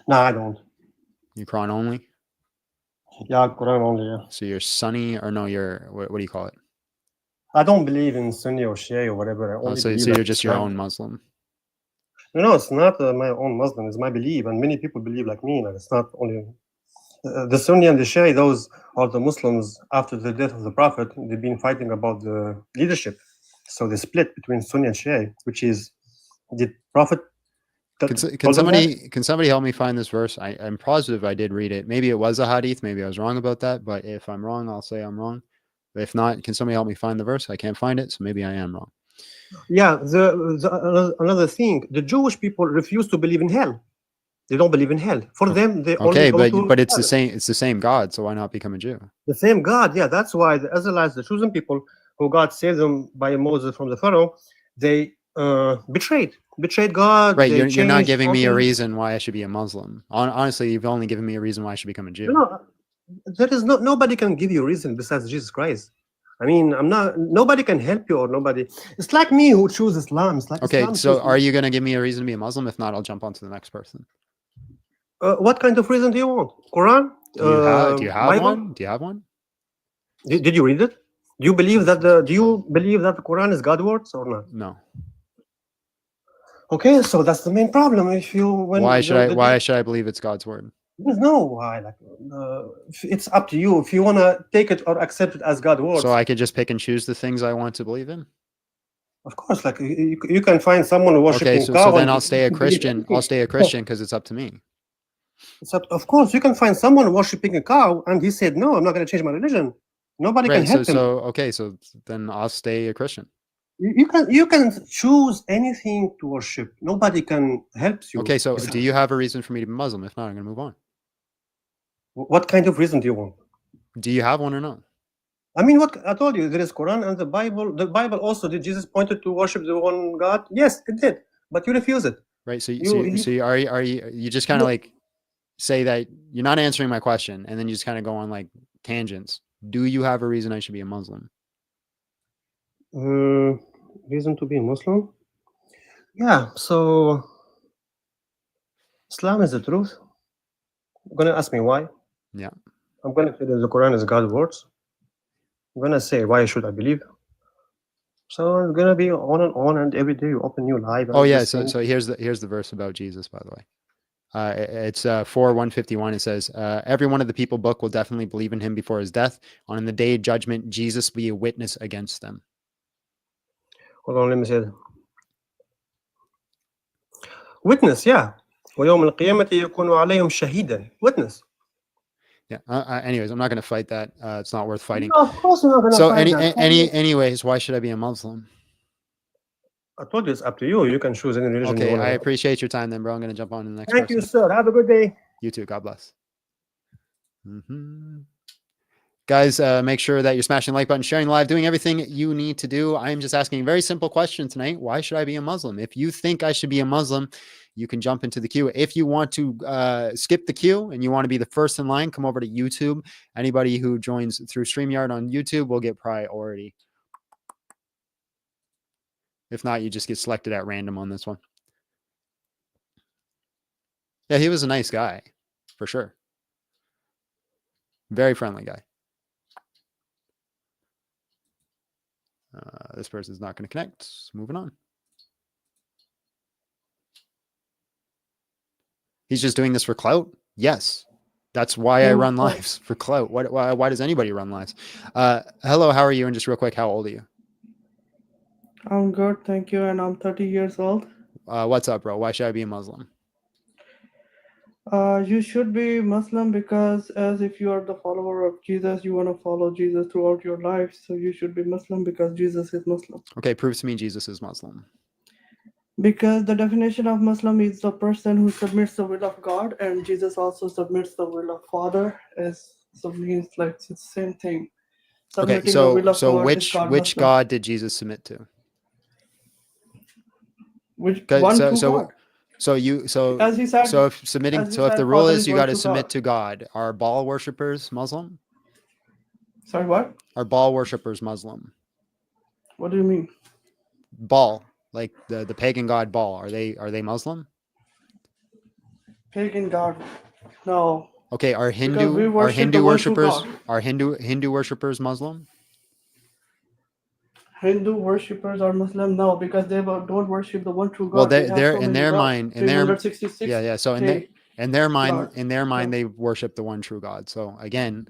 No, I don't. You Quran only? Yeah, Quran only. Yeah. So you're Sunni, or no? You're what do you call it? I don't believe in Sunni or Shia or whatever. I only So believe you're that just your Islam- own Muslim. No, it's not my own Muslim. It's my belief, and many people believe like me. Like it's not only the Sunni and the Shia. Those are the Muslims after the death of the Prophet. They've been fighting about the leadership, so they split between Sunni and Shia, which is the Prophet. Can somebody help me find this verse? I'm positive I did read it. Maybe it was a hadith. Maybe I was wrong about that. But if I'm wrong, I'll say I'm wrong. But if not, can somebody help me find the verse? I can't find it, so maybe I am wrong. Yeah, another thing, the Jewish people refuse to believe in hell. They don't believe in hell. For them, they only go to but it's the heaven. same. It's the same God. So why not become a Jew? The same God, yeah. That's why the Israelites, the chosen people, who God saved them by Moses from the Pharaoh, they betrayed God. Right. They You're not changed giving me a something. reason why I should be a Muslim. Honestly, you've only given me a reason why I should become a Jew. No, there is nobody can give you a reason besides Jesus Christ. I mean, nobody can help you, or nobody. It's like me who choose Islam. It's like Okay, Islam so are you going to give me a reason to be a Muslim? If not, I'll jump on to the next person. What kind of reason do you want? Quran? Do you have Bible? one? Do you have one? Did you read it? Do you believe that the Quran is God words or not? No. Okay, so that's the main problem. If you Why should I believe it's God's word? There's no why. Like, it's up to you if you want to take it or accept it as God words. So I could just pick and choose the things I want to believe in. Of course, like you can find someone worshiping Okay, so then I'll stay a Christian. I'll stay a Christian because it's up to me. Of course, you can find someone worshiping a cow, and he said, "No, I'm not going to change my religion." Nobody can help him. So then I'll stay a Christian. You can choose anything to worship. Nobody can help you. Okay, so do you have a reason for me to be Muslim? If not, I'm going to move on. What kind of reason do you want? Do you have one or not? I mean, what I told you, there is Quran and the Bible. The Bible also, did Jesus pointed to worship the one God? Yes, it did, but you refuse it. Right. So you just kind of like say that you're not answering my question, and then you just kind of go on like tangents. Do you have a reason I should be a Muslim? Reason to be a Muslim? Yeah. So Islam is the truth. You're gonna ask me why? Yeah. I'm gonna say that the Quran is God's words. I'm gonna say why should I believe? So it's gonna be on, and every day you open new live. Oh yeah. So here's the verse about Jesus, by the way. It's 4:151. It says, every one of the people book will definitely believe in him before his death. On the day of judgment, Jesus will be a witness against them. Hold on, let me say it. Witness, yeah. ويوم القيامة يكون عليهم شهيدا. Witness. Yeah. Anyways, I'm not going to fight that. It's not worth fighting. No, of course you're not going to So fight that. anyways, why should I be a Muslim? I told you it's up to you. You can choose any religion you Okay, want. I appreciate your time then, bro. I'm going to jump on to the next Thank person. you, sir. Have a good day. You too. God bless. Guys, make sure that you're smashing the like button, sharing live, doing everything you need to do. I'm just asking a very simple question tonight. Why should I be a Muslim? If you think I should be a Muslim, you can jump into the queue. If you want to skip the queue and you want to be the first in line, come over to YouTube. Anybody who joins through StreamYard on YouTube will get priority. If not, you just get selected at random on this one. Yeah, he was a nice guy, for sure. Very friendly guy. This person's not going to connect. Moving on. He's just doing this for clout? Yes. That's why I run lives, for clout. Why does anybody run lives? Hello, how are you? And just real quick, how old are you? I'm good, thank you, and I'm 30 years old. What's up, bro? Why should I be a Muslim? You should be Muslim because as if you are the follower of Jesus, you want to follow Jesus throughout your life. So you should be Muslim because Jesus is Muslim. Okay, prove to me Jesus is Muslim. Because the definition of Muslim is the person who submits the will of God, and Jesus also submits the will of Father. So means like it's the same thing. Okay, Submitting the will of so God is which called Muslim. God did Jesus submit to? Which Okay, one true God? As he said, if submitting, as he so if said, the rule Father is is you one got to true submit God. to God, are Baal worshippers Muslim? Sorry, what? Are Baal worshippers Muslim? What do you mean? Baal, like the pagan god Baal, are they Muslim? Pagan God? No. Okay, are Because we Hindu worship the one true worshippers God. Hindu worshippers Muslim? Hindu worshippers are Muslim? No, because they don't worship the one true Well, God. They have they're so in many their gods. mind, yeah. So in their mind, they worship the one true God. So again,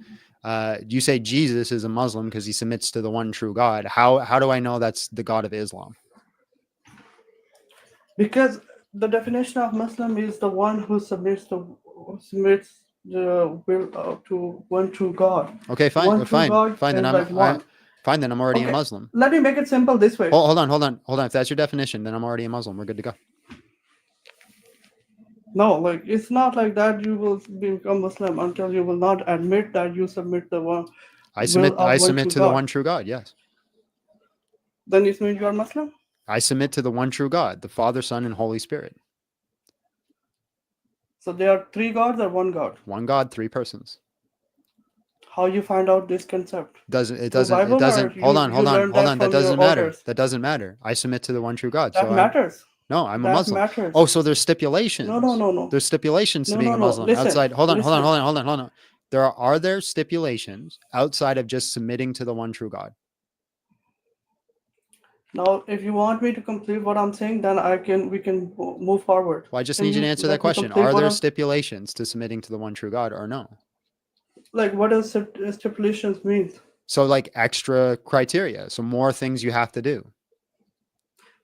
you say Jesus is a Muslim because he submits to the one true God. How do I know that's the God of Islam? Because the definition of Muslim is the one who submits the will to one true God. Okay, fine, One true God Then is like one. I'm already a Okay, Muslim. let me make it simple this way. Hold on. If that's your definition, then I'm already a Muslim. We're good to go. No, like it's not like that. You will become Muslim until you will not admit that you submit the one. I submit to the God. one true God. Yes. Then it means you are Muslim. I submit to the one true God, the Father, Son, and Holy Spirit. So there are three gods or one God? One God, three persons. How you find out this concept? It doesn't. Hold on. That doesn't matter. That doesn't matter. I submit to the one true God. That matters. No, I'm a That Muslim. matters. Oh, so there's stipulations. No. There's stipulations to being a Muslim. Listen, outside. Hold on. Are there stipulations outside of just submitting to the one true God? Now, if you want me to complete what I'm saying, then we can move forward. Well, I just need you to answer that question. Are there stipulations to submitting to the one true God or no? Like, what does stipulations mean? So like extra criteria. So more things you have to do.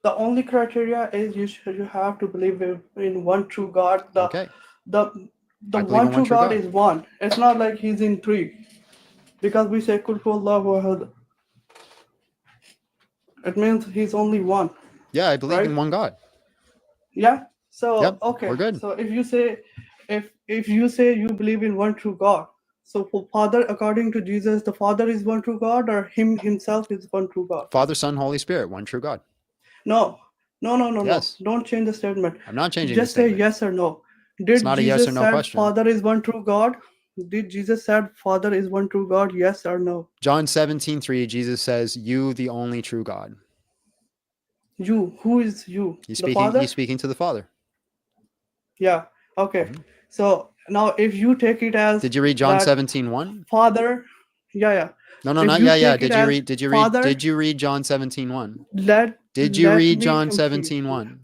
The only criteria is you have to believe in one true God. The one true God is one. It's not like he's in three. Because we say Kul huwallahu ahad. It means he's only one. Yeah, I believe in one God. Yeah. So yep, okay. We're good. So if you say you believe in one true God, so for Father, according to Jesus, the Father is one true God, or him himself is one true God? Father, Son, Holy Spirit, one true God. No. Yes. Don't change the statement. I'm not changing Just the statement. say yes or no. It's not a yes or no question. Father is one true God? Did Jesus said Father is one true God? Yes or no? John 17:3, Jesus says, "You, the only true God." You, who is you? He's speaking to the Father. Yeah. Okay. So now, if you take it as, did you read John 17:1? Father. Yeah. No, not yeah. Did you read John 17:1? Did you read John 17:1?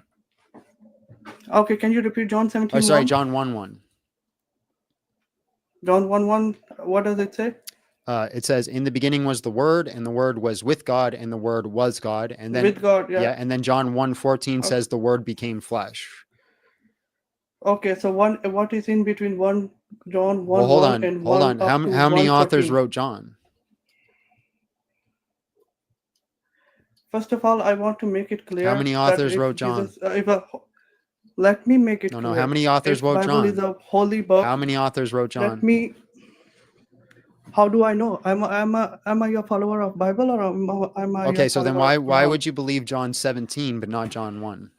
Okay, can you repeat John 17? Oh, sorry, John 1:1. John 1:1. What does it say? It says, "In the beginning was the Word, and the Word was with God, and the Word was God." And then With God, yeah. and then John 1:14 says, "The Word became flesh." Okay, so what is in between John 1:1 Well, hold on, and hold 1 on. up to How many authors 1:14? wrote John? First of all, I want to make it clear How many that authors if wrote John? Jesus, let me make it No, clear. how many authors If wrote Bible is John? a holy book, How many authors wrote let John? me. How do I know? Am I a follower of Bible or am I Okay, a so then follower of why Quran? would you believe John 17 but not John 1?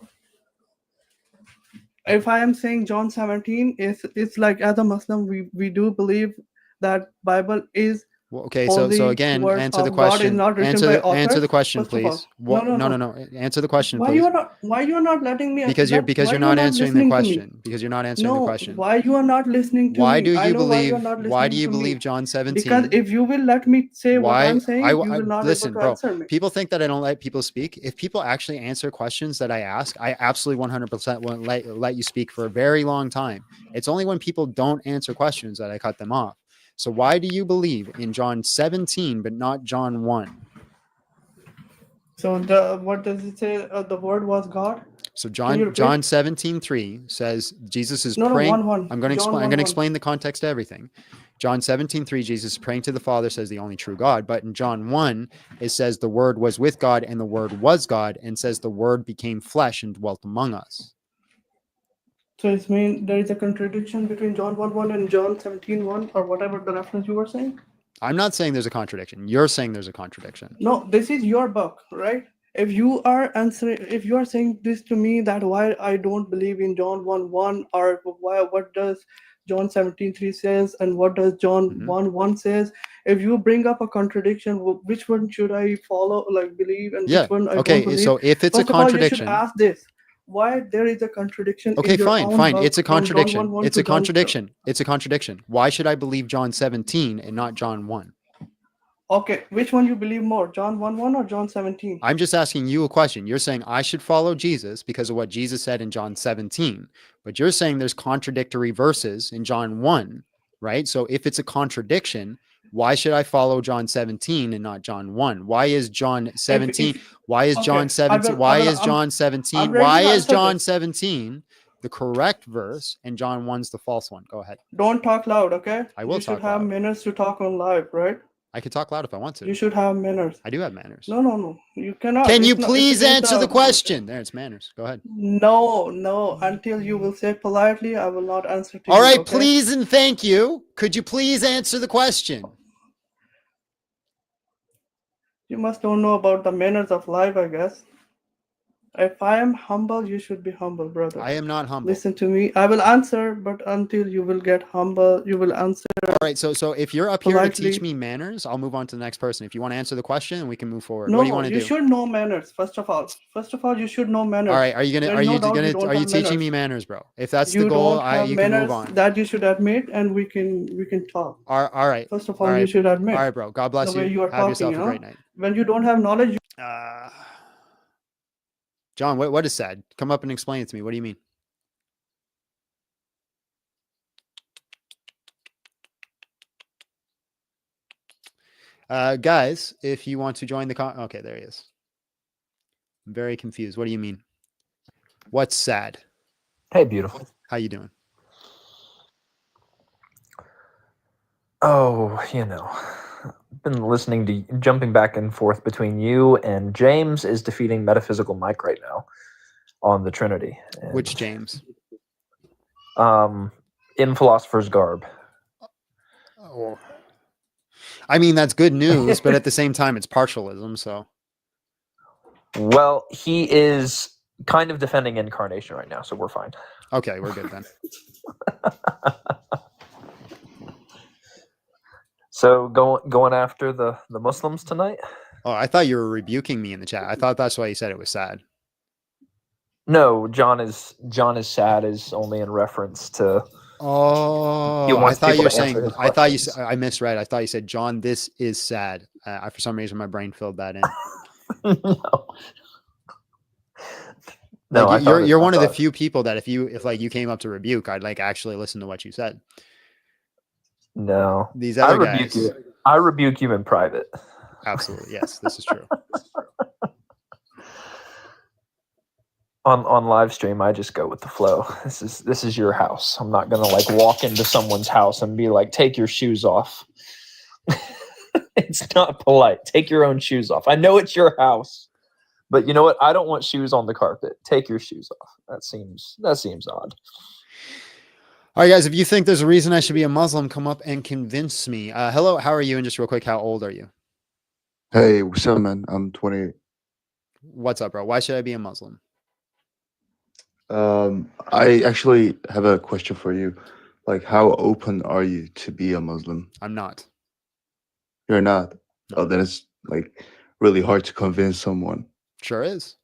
If I am saying John 17, it's like as a Muslim, we do believe that Bible is Well, okay, so holy again, word answer the of God, is question. not written by Answer authors. the question, First of all, please. What? No. Answer the question, Why please. you are not letting me Because why you're you are not not answering the listening to me? question. Because you're not answering the No, question. why you are not listening to Why me? do I you know why you are believe? not Why do listening you to me. believe John 17? Because if you will let me say what I'm saying, you will not listen, able to bro. answer me. People think that I don't let people speak. If people actually answer questions that I ask, I absolutely 100% won't let you speak for a very long time. It's only when people don't answer questions that I cut them off. So why do you believe in John 17 but not John 1? So what does it say? The word was God. So Can you John repeat? 17:3 says Jesus is No, praying. 1:1. I'm going John to 1:1. explain the context to everything. John 17:3, Jesus is praying to the Father, says the only true God. But in John 1, it says the Word was with God and the Word was God, and says the Word became flesh and dwelt among us. So it means there is a contradiction between John 1:1 and John 17:1 or whatever the reference you were saying? I'm not saying there's a contradiction. You're saying there's a contradiction. No, this is your book, right? If you are saying this to me, that why I don't believe in John 1:1 or what does John 17:3 says and what does John 1:1 says? If you bring up a contradiction, which one should I follow, like believe, and which one I don't believe? So if it's First a of all, you should contradiction, ask this: why there is a contradiction okay, in your fine. own book It's a from John contradiction. 1:1 It's to a John? contradiction. It's a contradiction. Why should I believe John 17 and not John 1? Okay, which one you believe more, John 1:1 or John 17? I'm just asking you a question. You're saying I should follow Jesus because of what Jesus said in John 17, but you're saying there's contradictory verses in John 1, right? So if it's a contradiction, why should I follow John 17 and not John 1? Why is John 17? Why is John 17? Why is John 17? Why is John 17 the correct verse and John 1's the false one? Go ahead. Don't talk loud, okay? I will You should talk have loud. manners to talk on live, right? I can talk loud if I want to. You should have manners. I do have manners. No. You cannot. Can you It's not, please it's answer the question? There, it's manners. Go ahead. No. Until you will say politely, I will not answer to All you. right, Okay? please and thank you. Could you please answer the question? You must don't know about the manners of life, I guess. If I am humble, you should be humble, brother. I am not humble. Listen to me. I will answer, but until you will get humble, you will answer. All right, so if you're up here to teach politely. me manners, I'll move on to the next person. If you want to answer the question, we can move forward. No, What do you want to do? You should know manners. First of all, you should know manners. All right, are you teaching me manners. manners, bro? If that's You the goal, don't have you can move manners on. that you should admit, and we can talk. All right. First of all, you should admit. All right, bro. God bless the way you. you are Have talking, yourself a great night. When you don't have knowledge. John, what is sad? Come up and explain it to me. What do you mean? Guys, if you want to join the okay, there he is. I'm very confused. What do you mean? What's sad? Hey, beautiful. How you doing? Oh, been listening to jumping back and forth between you and James is defeating Metaphysical Mike right now on the Trinity. And, which James? In Philosopher's Garb. Oh. I mean, that's good news, but at the same time, it's partialism, so. Well, he is kind of defending incarnation right now, so we're fine. Okay, we're good then. So going after the Muslims tonight? Oh, I thought you were rebuking me in the chat. I thought that's why you said it was sad. No, John is sad is only in reference to. Oh, I thought you were saying. I misread. I thought you said, John, this is sad. For some reason, my brain filled that in. No, Like I thought you're one of the thought- few people that if you came up to rebuke, I'd like actually listen to what you said. No, These I other rebuke guys. you. I rebuke you in private. Absolutely, yes, this is true. On live stream, I just go with the flow. This is your house. I'm not gonna like walk into someone's house and be like, take your shoes off. It's not polite. Take your own shoes off. I know it's your house, but you know what? I don't want shoes on the carpet. Take your shoes off. That seems odd. All right, guys, if you think there's a reason I should be a Muslim, come up and convince me. Hello, how are you? And just real quick, how old are you? Hey, what's up, man? I'm 28. What's up, bro? Why should I be a Muslim? I actually have a question for you. Like, how open are you to be a Muslim? I'm not. You're not. Oh, then it's like really hard to convince someone. Sure is.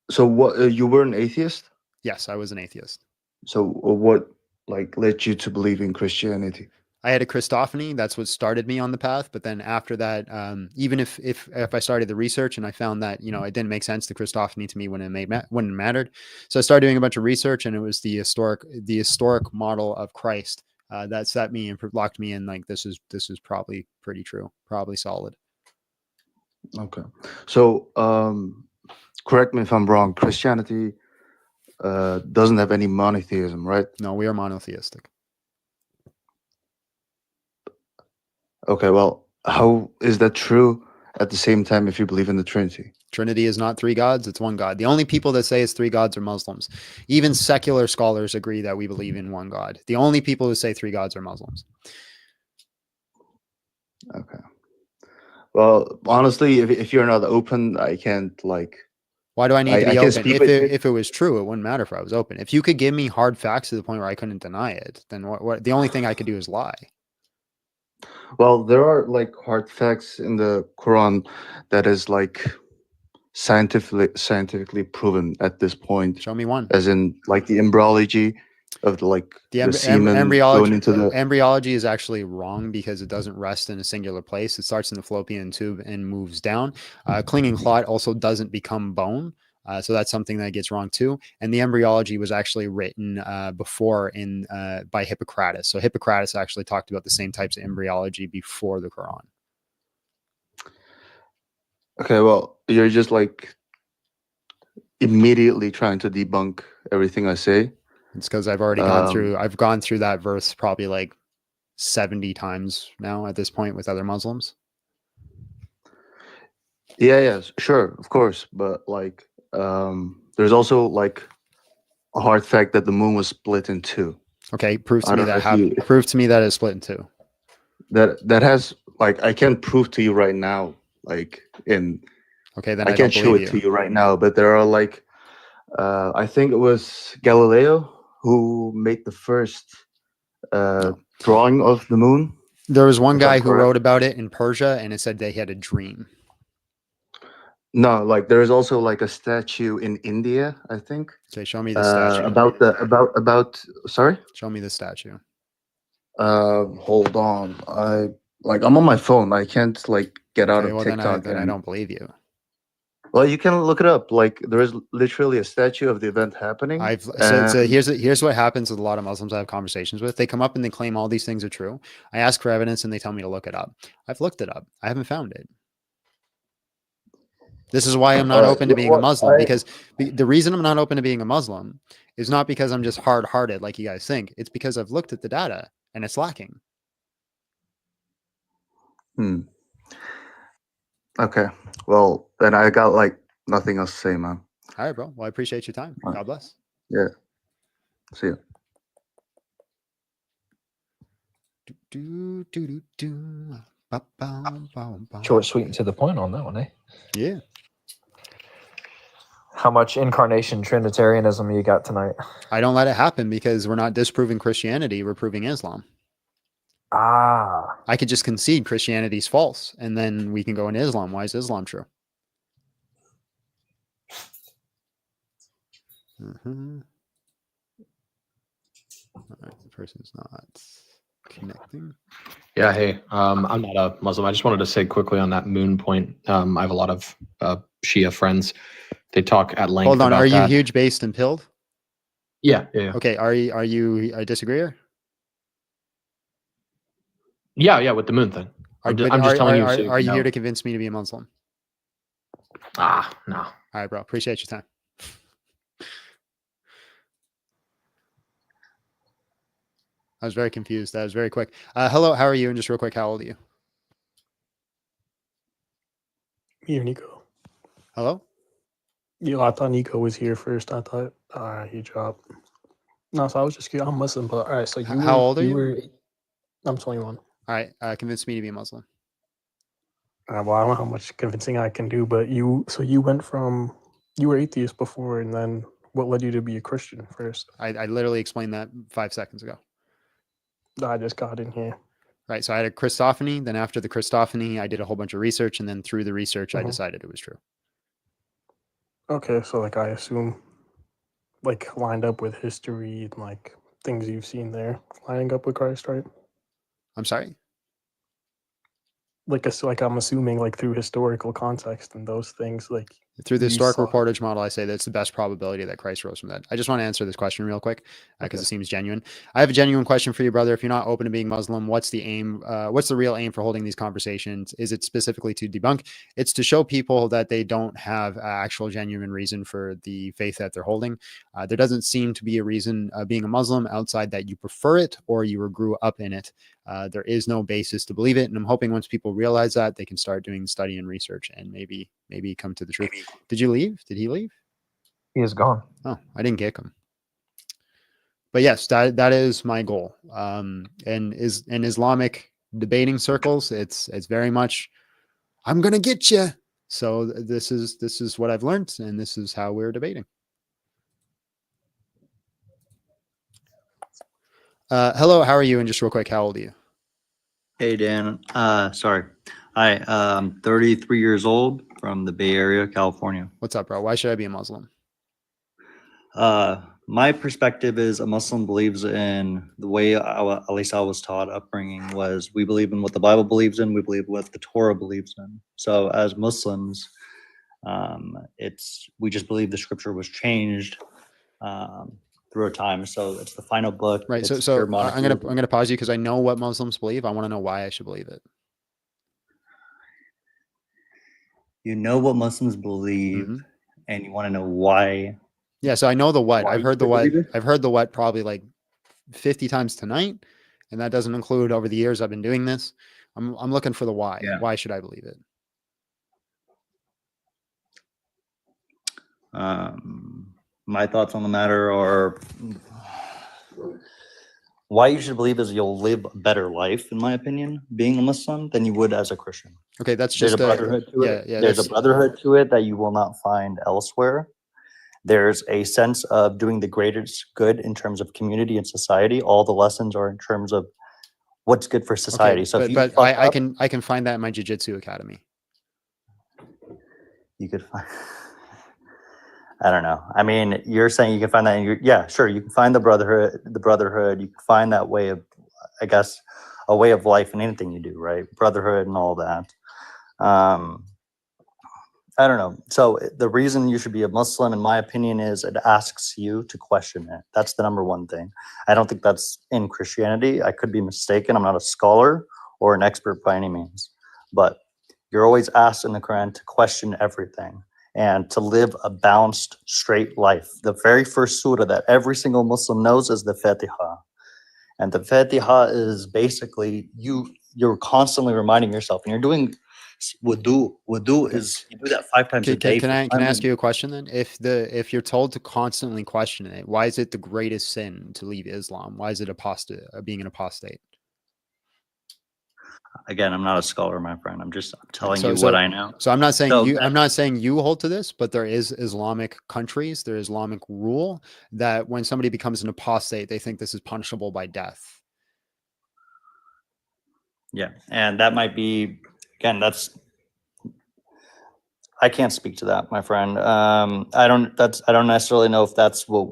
So what? You were an atheist? Yes, I was an atheist. So what like led you to believe in Christianity? I had a Christophany. That's what started me on the path. But then after that, even if I started the research and I found that, you know, it didn't make sense, the Christophany to me when it mattered. So I started doing a bunch of research, and it was the historic model of Christ that set me and locked me in. Like this is probably pretty true, probably solid. Okay. So correct me if I'm wrong. Christianity doesn't have any monotheism, right? No, we are monotheistic. Okay, well, how is that true at the same time if you believe in the Trinity? Trinity is not three gods, it's one God. The only people that say it's three gods are Muslims. Even secular scholars agree that we believe in one God. The only people who say three gods are Muslims. Okay. Well, honestly, if you're not open, I can't like. Why do I need to be can't open? speak If it was true, it wouldn't matter if I was open. If you could give me hard facts to the point where I couldn't deny it, then what the only thing I could do is lie. Well, there are like hard facts in the Quran that is like scientifically proven at this point. Show me one. As in like the embryology of the semen embryology. going into the Embryology is actually wrong because it doesn't rest in a singular place. It starts in the fallopian tube and moves down. Clinging clot also doesn't become bone. So that's something that gets wrong too. And the embryology was actually written before by Hippocrates. So Hippocrates actually talked about the same types of embryology before the Quran. Okay, well, you're just like immediately trying to debunk everything I say. It's because I've already gone through that verse probably like 70 times now at this point with other Muslims. Yeah, sure, of course, but like there's also like a hard fact that the moon was split in two. Okay, prove to me that it's split in two. That has like I can't prove to you right now, like in. Okay, then I can't show it to you right now, but there are like I think it was Galileo who made the first drawing of the moon. There was one guy who wrote about it in Persia, and it said they had a dream. No, like there is also like a statue in India, I think. Okay, show me the statue. About sorry? Show me the statue. Hold on. I'm on my phone. I can't like get out of TikTok. Then I don't believe you. Well, you can look it up. Like there is literally a statue of the event happening. So here's what happens with a lot of Muslims I have conversations with. They come up and they claim all these things are true. I ask for evidence and they tell me to look it up. I've looked it up. I haven't found it. This is why I'm not open to being a Muslim, because the reason I'm not open to being a Muslim is not because I'm just hard-hearted like you guys think. It's because I've looked at the data and it's lacking. Okay. Well, then I got like nothing else to say, man. All right, bro. Well, I appreciate your time. God bless. Yeah. See you. Short, sweet, and to the point on that one, eh? Yeah. How much incarnation Trinitarianism you got tonight? I don't let it happen because we're not disproving Christianity. We're proving Islam. Ah. I could just concede Christianity's false, and then we can go into Islam. Why is Islam true? All right, the person's not connecting. Yeah, hey, I'm not a Muslim. I just wanted to say quickly on that moon point. I have a lot of Shia friends. They talk at length. Hold on, about are you that. huge based in Pilled? Yeah. Okay, are you a disagreeer? Yeah, with the moon thing. I'm just telling you. Are you here to convince me to be a Muslim? No. All right, bro. Appreciate your time. I was very confused. That was very quick. Hello, how are you? And just real quick, how old are you? Here, Nico. Hello? Yo, I thought Nico was here first. I thought he dropped. No, so I was just curious. I'm Muslim, but all right. So you How were, old are you? Were, I'm 21. All right, convince me to be a Muslim. Well, I don't know how much convincing I can do, but you went from, you were atheist before, and then what led you to be a Christian first? I literally explained that 5 seconds ago. I just got in here. Right, so I had a Christophany. Then after the Christophany, I did a whole bunch of research, and then through the research, I decided it was true. Okay, so like I assume, like lined up with history and like things you've seen there, lining up with Christ, right? I'm sorry? Like I'm assuming like through historical context and those things, like Through the you historic saw- reportage model, I say that's the best probability that Christ rose from the dead. I just want to answer this question real quick because it seems genuine. I have a genuine question for you, brother. If you're not open to being Muslim, what's the aim? What's the real aim for holding these conversations? Is it specifically to debunk? It's to show people that they don't have actual genuine reason for the faith that they're holding. There doesn't seem to be a reason being a Muslim outside that you prefer it or you grew up in it. There is no basis to believe it. And I'm hoping once people realize that, they can start doing study and research and maybe come to the truth. Did you leave? Did he leave? He is gone. Oh, I didn't kick him. But yes, that is my goal. And is in Islamic debating circles, it's very much, I'm gonna get you. So this is what I've learned, and this is how we're debating. Hello, how are you? And just real quick, how old are you? Hey, Dan. Sorry. Hi, I'm 33 years old from the Bay Area, California. What's up, bro? Why should I be a Muslim? My perspective is a Muslim believes in the way, at least I was taught upbringing, was we believe in what the Bible believes in, we believe what the Torah believes in. So as Muslims, we just believe the scripture was changed through a time. So it's the final book. Right. It's So pure I'm gonna pause you because I know what Muslims believe. I want to know why I should believe it. You know what Muslims believe, and you want to know why. Yeah, so I know the what. Why I've heard the you what. believe it? I've heard the what probably like 50 times tonight, and that doesn't include over the years I've been doing this. I'm looking for the why. Yeah. Why should I believe it? My thoughts on the matter are why you should believe is you'll live a better life, in my opinion, being a Muslim than you would as a Christian. Okay, that's There's just a brotherhood to it. There's a brotherhood to it that you will not find elsewhere. There's a sense of doing the greatest good in terms of community and society. All the lessons are in terms of what's good for society. Okay, So if you but fuck I up, can find that in my jiu-jitsu academy. you could find. I don't know. I mean, you're saying you can find that in your, yeah, sure. You can find the brotherhood. You can find that way of, I guess, a way of life in anything you do, right? Brotherhood and all that. I don't know. So the reason you should be a Muslim, in my opinion, is it asks you to question it. That's the number one thing. I don't think that's in Christianity. I could be mistaken. I'm not a scholar or an expert by any means, but you're always asked in the Quran to question everything and to live a balanced, straight life. The very first surah that every single Muslim knows is the Fatiha. And the Fatiha is basically you're constantly reminding yourself, and you're doing wudu. Wudu is, you do that 5 times a day. Can I ask you a question then? If you're told to constantly question it, why is it the greatest sin to leave Islam? Why is it being an apostate? Again, I'm not a scholar, my friend. I'm telling you what I know. So I'm not saying I'm not saying you hold to this, but there is Islamic countries, there is Islamic rule that when somebody becomes an apostate, they think this is punishable by death. Yeah, and that might be, again, I can't speak to that, my friend. I don't necessarily know if that's what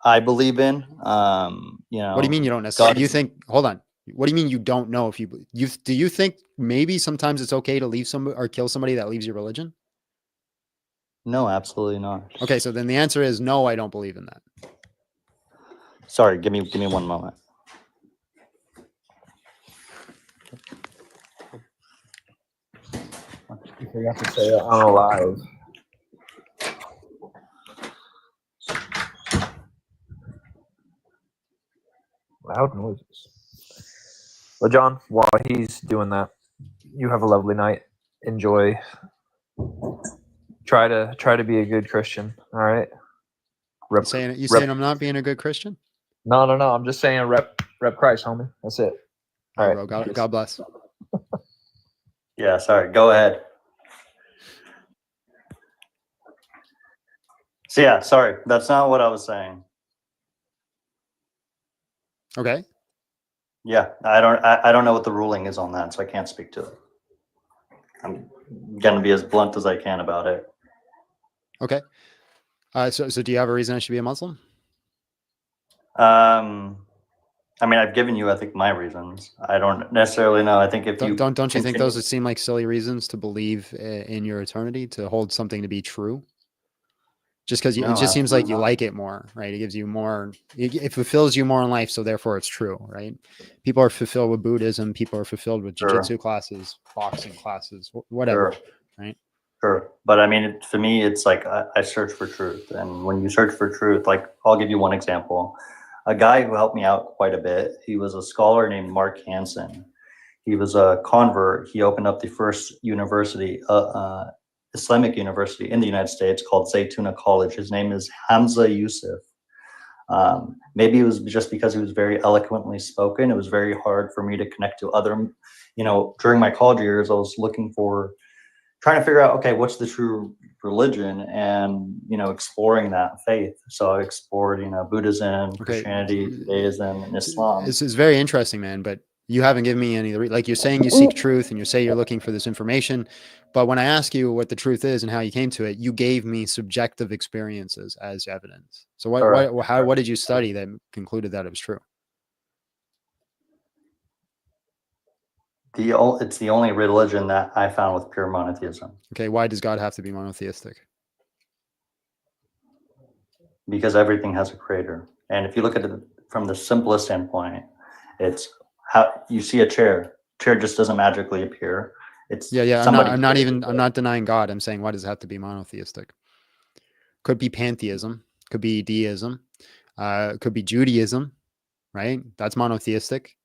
I believe in. What do you mean you don't necessarily? Do you think? Hold on. What do you mean you don't know if do you think maybe sometimes it's okay to leave somebody or kill somebody that leaves your religion? No, absolutely not. Okay, so then the answer is no, I don't believe in that. Sorry, give me 1 moment. You forgot to say it on live. Loud noises. Well, John, while he's doing that, you have a lovely night. Enjoy. Try to be a good Christian. All right. You saying I'm not being a good Christian? No. I'm just saying rep Christ, homie. That's it. All right, bro. God bless. Yeah, sorry. Go ahead. So yeah, sorry. That's not what I was saying. Okay. Yeah, I don't know what the ruling is on that, so I can't speak to it. I'm gonna be as blunt as I can about it. Okay. So do you have a reason I should be a Muslim? I mean, I've given you, I think, my reasons. I don't necessarily know. I think if you don't you think continue- those would seem like silly reasons to believe in your eternity, to hold something to be true? Just because No, it just seems like you absolutely not. like it more, right? It gives you more, it fulfills you more in life, so therefore it's true, right? People are fulfilled with Buddhism, people are fulfilled with Sure. jiu-jitsu classes, boxing classes, whatever, Sure. right? Sure. But I mean, for me, it's like I search for truth. And when you search for truth, like I'll give you one example. A guy who helped me out quite a bit, he was a scholar named Mark Hansen. He was a convert. He opened up the first university, Islamic university in the United States called Zaytuna College. His name is Hamza Yusuf. Maybe it was just because he was very eloquently spoken. It was very hard for me to connect to other, during my college years, I was trying to figure out, okay, what's the true religion, and exploring that faith. So I explored Buddhism, Christianity, Judaism, and Islam. This is very interesting, man, but you haven't given me any, like you're saying you seek truth and you say you're looking for this information, but when I ask you what the truth is and how you came to it, you gave me subjective experiences as evidence. So what did you study that concluded that it was true? It's the only religion that I found with pure monotheism. Okay, why does God have to be monotheistic? Because everything has a creator. And if you look at it from the simplest standpoint, it's how you see a chair. Chair just doesn't magically appear. It's I'm not denying God. I'm saying, why does it have to be monotheistic? Could be pantheism, could be deism, could be Judaism, right? That's monotheistic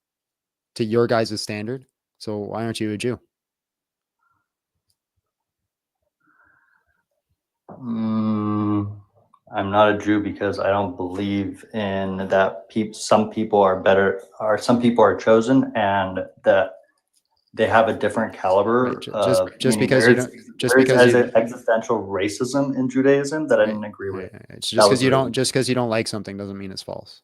to your guys' standard. So why aren't you a Jew? I'm not a Jew because I don't believe in that. Some people are better, or some people are chosen, and that they have a different caliber. Right. Just because existential racism in Judaism that I didn't agree with. Just because you don't like something doesn't mean it's false.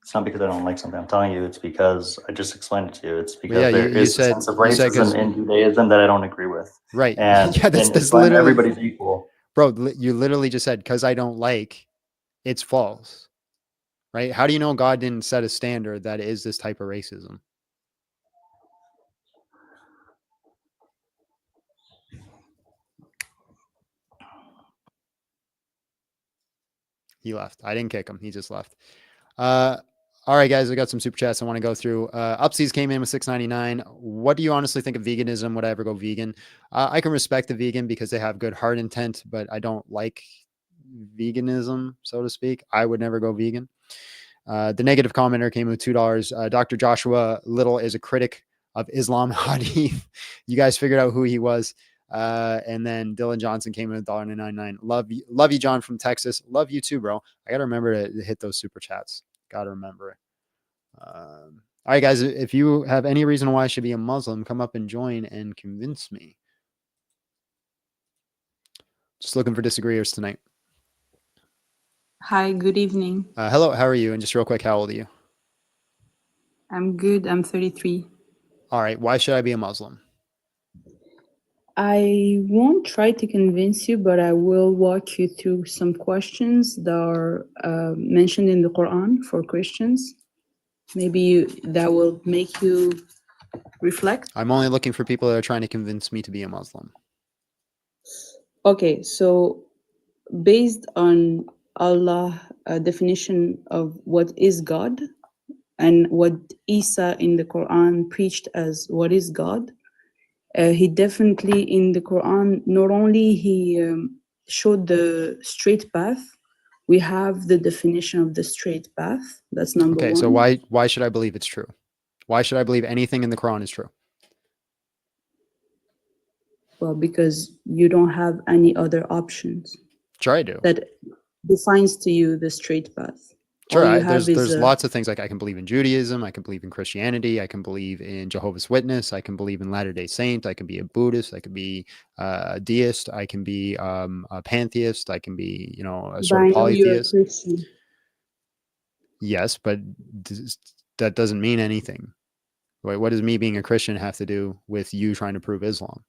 It's not because I don't like something. I'm telling you, it's because I just explained it to you. It's because there is a sense of racism in Judaism that I don't agree with. Right. And that's literally everybody's equal. Bro, you literally just said, because I don't like, it's false. Right? How do you know God didn't set a standard that is this type of racism? He left. I didn't kick him. He just left. All right, guys, I got some super chats I want to go through. Upsies came in with $6.99. What do you honestly think of veganism? Would I ever go vegan? I can respect the vegan because they have good heart intent, but I don't like veganism, so to speak. I would never go vegan. The negative commenter came with $2. Dr. Joshua Little is a critic of Islam Hadith. You guys figured out who he was. And then Dylan Johnson came in with $1.99. Love you, John from Texas. Love you too, bro. I got to remember to hit those super chats. Got to remember. All right, guys, if you have any reason why I should be a Muslim, come up and join and convince me. Just looking for disagreeers tonight. Hi, good evening. Hello, how are you? And just real quick, how old are you? I'm good. I'm 33. All right, why should I be a Muslim? I won't try to convince you, but I will walk you through some questions that are mentioned in the Quran for Christians. Maybe that will make you reflect. I'm only looking for people that are trying to convince me to be a Muslim. Okay, so based on Allah definition of what is God and what Isa in the Quran preached as what is God, he definitely in the Quran not only he showed the straight path, we have the definition of the straight path. That's number Okay, one. so why should I believe it's true? Why should I believe anything in the Quran is true? Well, because you don't have any other options. Sure, I do. That defines to you the straight path. Sure, All you have is there's lots of things, like I can believe in Judaism, I can believe in Christianity, I can believe in Jehovah's Witness, I can believe in Latter-day Saint, I can be a Buddhist, I can be a deist, I can be a pantheist, I can be, you know, a But sort I of know you're a polytheist. Christian. Yes, but that doesn't mean anything. What does me being a Christian have to do with you trying to prove Islam?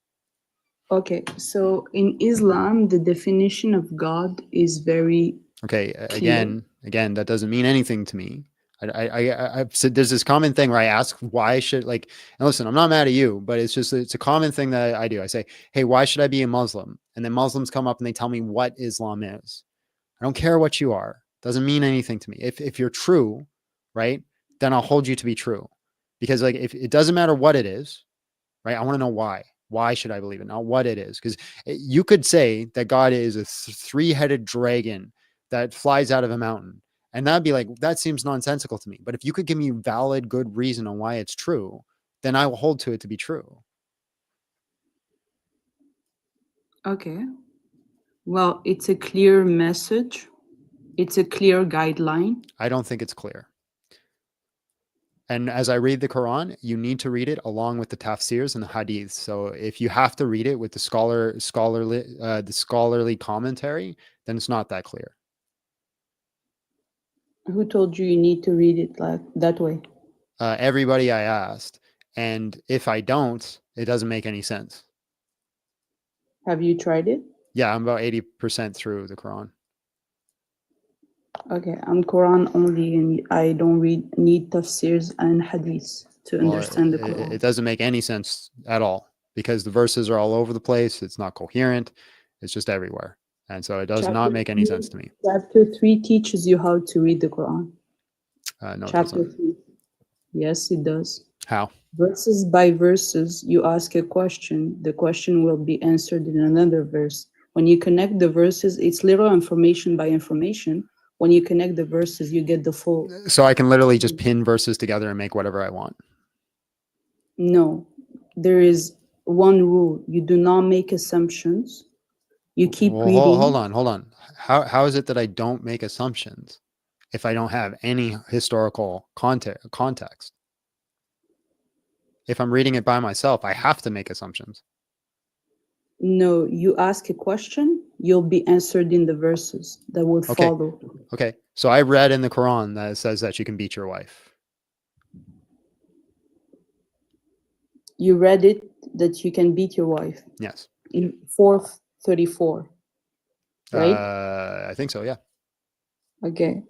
Okay, so in Islam, the definition of God is very Okay, clear. again, that doesn't mean anything to me. I've said there's this common thing where I ask, why should, like, and listen, I'm not mad at you, but it's a common thing that I do. I say, hey, why should I be a Muslim? And then Muslims come up and they tell me what Islam is. I don't care what you are. Doesn't mean anything to me. If you're true, right, then I'll hold you to be true. Because like, if it doesn't matter what it is, right? I want to know why. Why should I believe it? Not what it is. Because you could say that God is a three-headed dragon that flies out of a mountain. And that'd be like, that seems nonsensical to me. But if you could give me valid, good reason on why it's true, then I will hold to it to be true. Okay. Well, it's a clear message. It's a clear guideline. I don't think it's clear. And as I read the Quran, you need to read it along with the tafsirs and the hadiths. So if you have to read it with the scholarly commentary, then it's not that clear. Who told you you need to read it like that way? Everybody I asked. And if I don't, it doesn't make any sense. Have you tried it? Yeah, I'm about 80% through the Quran. Okay, I'm Quran only, and I don't need tafsirs and hadiths to understand the Quran. It doesn't make any sense at all because the verses are all over the place. It's not coherent. It's just everywhere. And so it does not make any sense to me. Chapter 3 teaches you how to read the Quran. No, Chapter 3. Yes, it does. How? Verses by verses, you ask a question. The question will be answered in another verse. When you connect the verses, it's little information by information. When you connect the verses, you get the full. So I can literally just pin verses together and make whatever I want. No, there is one rule. You do not make assumptions. You keep reading. Hold on. How is it that I don't make assumptions if I don't have any historical context? If I'm reading it by myself, I have to make assumptions. No, you ask a question, you'll be answered in the verses that will follow. Okay, so I read in the Quran that it says that you can beat your wife. You read it that you can beat your wife. Yes. In 434, right? I think so, yeah. Okay.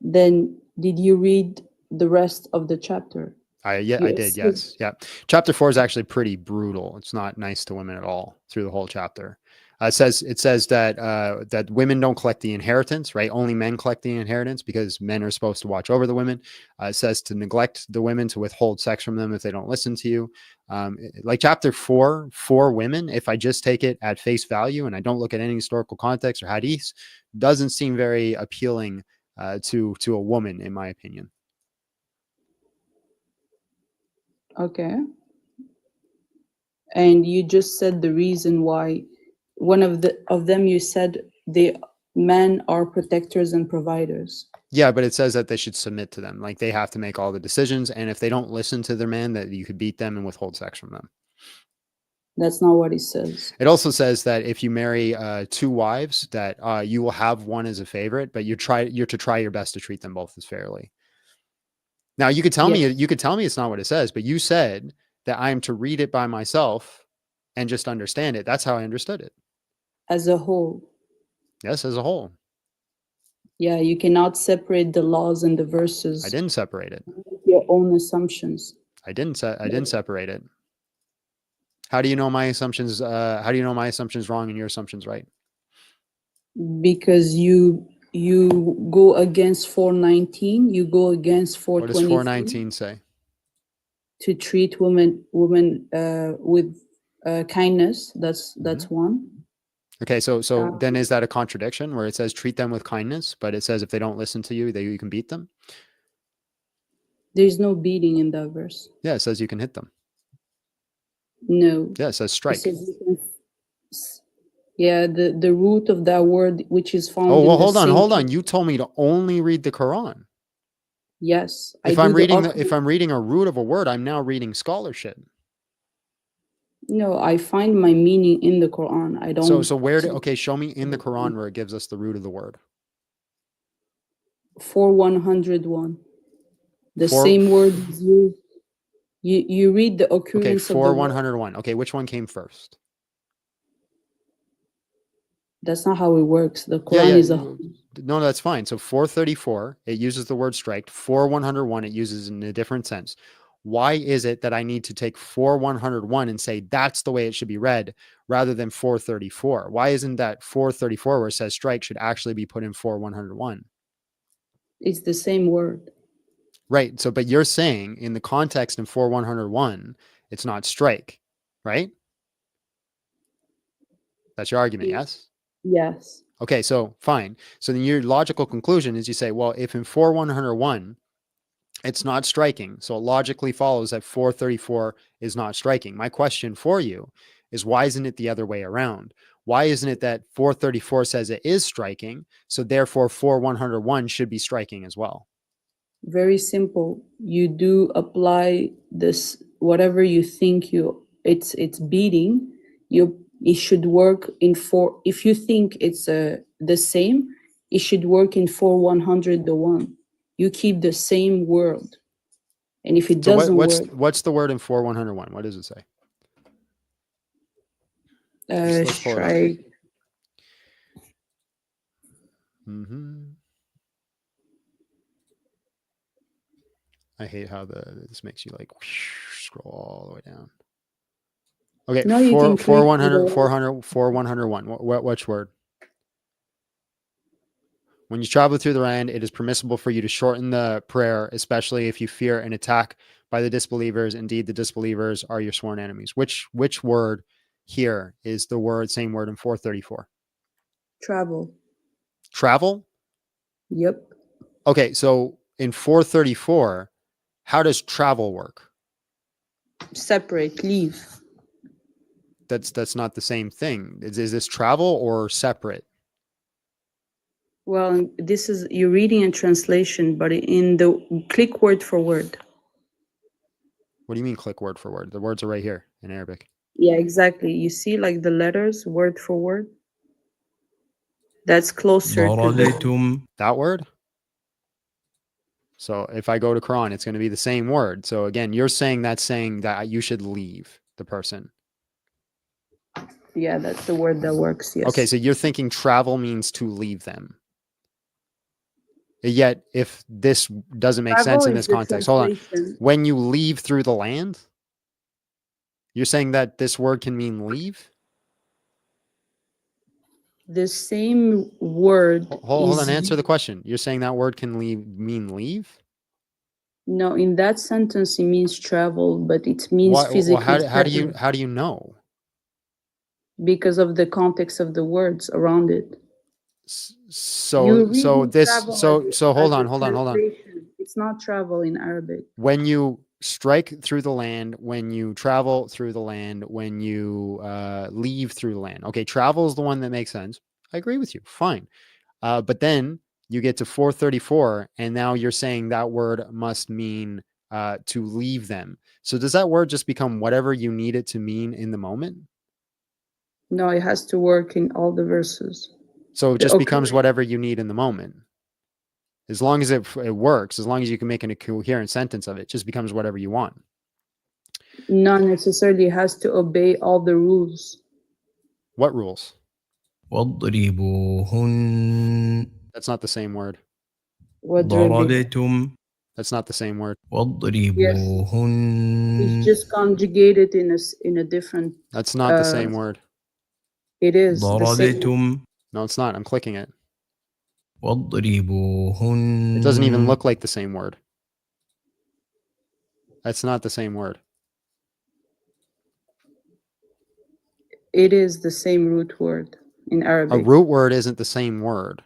Then did you read the rest of the chapter? I did, yes. Yeah. Chapter 4 is actually pretty brutal. It's not nice to women at all through the whole chapter. It says that women don't collect the inheritance, right? Only men collect the inheritance because men are supposed to watch over the women. It says to neglect the women, to withhold sex from them if they don't listen to you. Like chapter 4 for women, if I just take it at face value and I don't look at any historical context or hadiths, doesn't seem very appealing to a woman, in my opinion. Okay. And you just said the reason why. One of them you said the men are protectors and providers. Yeah, but it says that they should submit to them. Like they have to make all the decisions. And if they don't listen to their man, that you could beat them and withhold sex from them. That's not what it says. It also says that if you marry 2 wives, that you will have one as a favorite, but you're to try your best to treat them both as fairly. Now you could tell me it's not what it says, but you said that I am to read it by myself and just understand it. That's how I understood it. As a whole. Yes, as a whole. Yeah, you cannot separate the laws and the verses. I didn't separate it. Your own assumptions. I didn't separate it. How do you know my assumptions? How do you know my assumptions wrong and your assumptions right? Because you go against 419, you go against What does 423 419 say? to treat women with kindness. That's one. Okay, so then is that a contradiction where it says treat them with kindness, but it says if they don't listen to you, you can beat them? There's no beating in that verse. Yeah, it says you can hit them. No. Yeah, it says strike. It says you can, yeah, the root of that word, which is found Oh, well, in the hold same. on. You told me to only read the Quran. Yes, If I'm reading a root of a word, I'm now reading scholarship. No, I find my meaning in the Quran. I don't. So where show me in the Quran where it gives us the root of the word. 4101. The same word is used. You read the occurrence of the word. 4101. Okay, which one came first? That's not how it works. The Quran is a. No, that's fine. So 434, it uses the word strike. 4101, it uses in a different sense. Why is it that I need to take 4101 and say that's the way it should be read rather than 434? Why isn't that 434 where it says strike should actually be put in 4101? It's the same word. Right. So, but you're saying in the context in 4101, it's not strike, right? That's your argument, yes? Yes. Okay, so fine. So then your logical conclusion is you say, well, if in 4101, it's not striking, so it logically follows that 434 is not striking. My question for you is why isn't it the other way around? Why isn't it that 434 says it is striking, so therefore 4101 should be striking as well? Very simple. You do apply this whatever you think it's beating. It should work in four. If you think it's the same, it should work in 4101. You keep the same word, and if it doesn't work, what's the word in 4101? What does it say? Let's try. I hate how this makes you like scroll all the way down. Okay, no, you can 4101. Which word? When you travel through the land, it is permissible for you to shorten the prayer, especially if you fear an attack by the disbelievers. Indeed, the disbelievers are your sworn enemies. Which word here is the same word in 434? Travel. Travel? Yep. Okay, so in 434, how does travel work? Separate, leave. That's not the same thing. Is this travel or separate? Well, you're reading a translation, but in the click word for word. What do you mean click word for word? The words are right here in Arabic. Yeah, exactly. You see like the letters word for word? That's closer to that word. So if I go to Quran, it's going to be the same word. So again, you're saying that you should leave the person. Yeah, that's the word that works. Yes. Okay, so you're thinking travel means to leave them. Yet, if this doesn't make sense in this context, hold on. When you leave through the land, you're saying that this word can mean leave? The same word. Hold on, answer the question. You're saying that word can mean leave? No, in that sentence it means travel, but it means physically. Well, how do you know? Because of the context of the words around it. So hold on. It's not travel in Arabic. When you strike through the land, when you travel through the land, when you leave through the land. Okay, travel is the one that makes sense. I agree with you. Fine. But then you get to 434, and now you're saying that word must mean to leave them. So does that word just become whatever you need it to mean in the moment? No, it has to work in all the verses. So it just becomes whatever you need in the moment. As long as it works, as long as you can make a coherent sentence of it, it just becomes whatever you want. Not necessarily. It has to obey all the rules. What rules? وَاضْرِبُوهُنَّ. That's not the same word. ضَرَبْتُمْ. That's not the same word. It's just conjugated in a different. That's not the same word. It is the same. No, it's not. I'm clicking it. It doesn't even look like the same word. That's not the same word. It is the same root word in Arabic. A root word isn't the same word.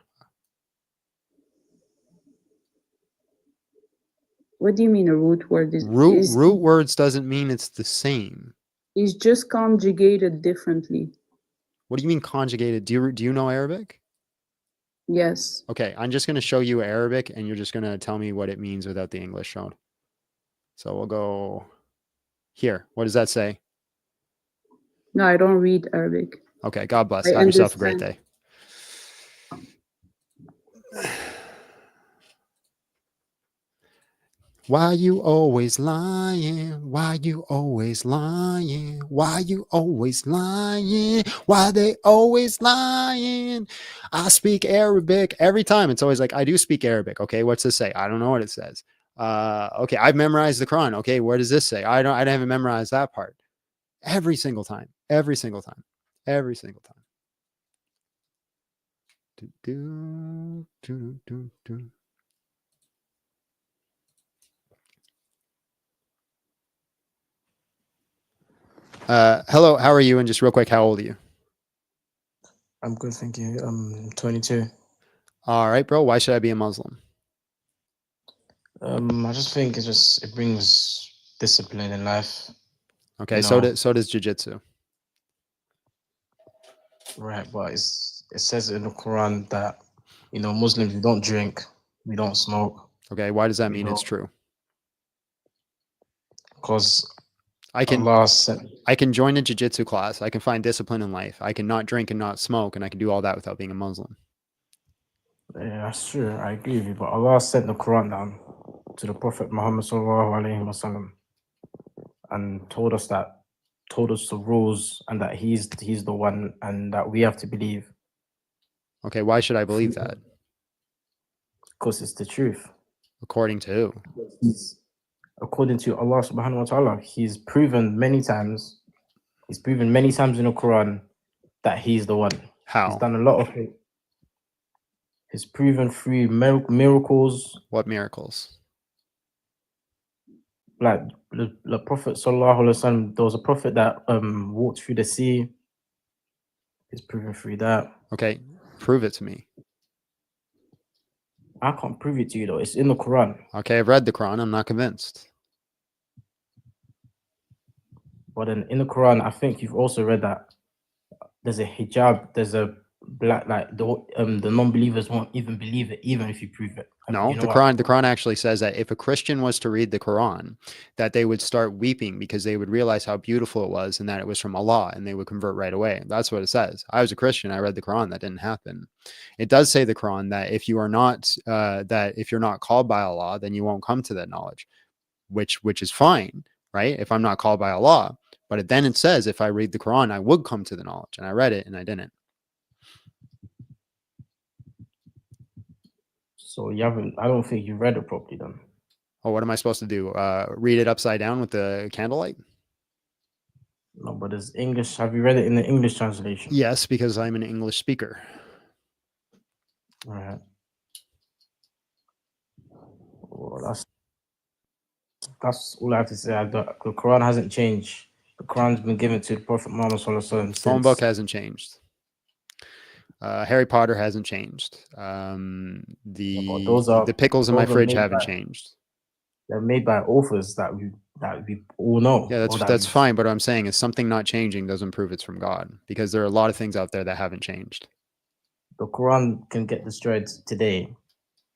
What do you mean a root word? Root words doesn't mean it's the same. It's just conjugated differently. What do you mean conjugated? Do you know Arabic? Yes. Okay, I'm just going to show you Arabic, and you're just going to tell me what it means without the English shown. So we'll go here. What does that say? No, I don't read Arabic. Okay, God bless. I Have yourself a great day. Why you always lying? Why you always lying? Why you always lying? Why they always lying? I speak Arabic every time. It's always like, I do speak Arabic. Okay, what's this say? I don't know what it says. Okay, I've memorized the Quran. Okay, what does this say? I haven't memorized that part. Every single time. Every single time. Every single time. Do, do, do, do. Hello, how are you? And just real quick, how old are you? I'm good, thank you. I'm 22. All right, bro. Why should I be a Muslim? I just think it brings discipline in life. Okay, you so know. so does jiu-jitsu. Right, but it says in the Quran that Muslims, we don't drink, we don't smoke. Okay, why does that mean it's true? Because I can Allah said, I can join a jiu-jitsu class. I can find discipline in life. I can not drink and not smoke, and I can do all that without being a Muslim. yeah, that's true. I agree with you. But Allah sent the Quran down to the Prophet Muhammad sallallahu alaihi wasallam and told us the rules and that he's the one and that we have to believe. Okay, why should I believe that? Because it's the truth. According to who? According to Allah subhanahu wa ta'ala, He's proven many times in the Quran that He's the one. How? He's done a lot of it. He's proven through miracles. What miracles? Like the Prophet sallallahu alaihi wasallam, there was a prophet that walked through the sea. He's proven through that. Okay, prove it to me. I can't prove it to you though. It's in the Quran. Okay, I've read the Quran. I'm not convinced. But then in the Quran, I think you've also read that there's a hijab, there's a black, like the non-believers won't even believe it, even if you prove it. No, the Quran actually says that if a Christian was to read the Quran, that they would start weeping because they would realize how beautiful it was and that it was from Allah, and they would convert right away. That's what it says. I was a Christian. I read the Quran. That didn't happen. It does say the Quran that if you are not if you're not called by Allah, then you won't come to that knowledge, which is fine, right? If I'm not called by Allah, but then it says if I read the Quran, I would come to the knowledge, and I read it and I didn't. So you haven't. I don't think you read it properly then. Oh, what am I supposed to do? Read it upside down with the candlelight? No, but it's English. Have you read it in the English translation? Yes, because I'm an English speaker. All right. Well, that's all I have to say. The Quran hasn't changed. The Quran's been given to the Prophet Muhammad sallallahu alaihi wasallam. Phone book hasn't changed. Harry Potter hasn't changed. The pickles in my fridge haven't changed. They're made by authors that we all know. Yeah, that's fine. But what I'm saying is something not changing doesn't prove it's from God, because there are a lot of things out there that haven't changed. The Quran can get destroyed today,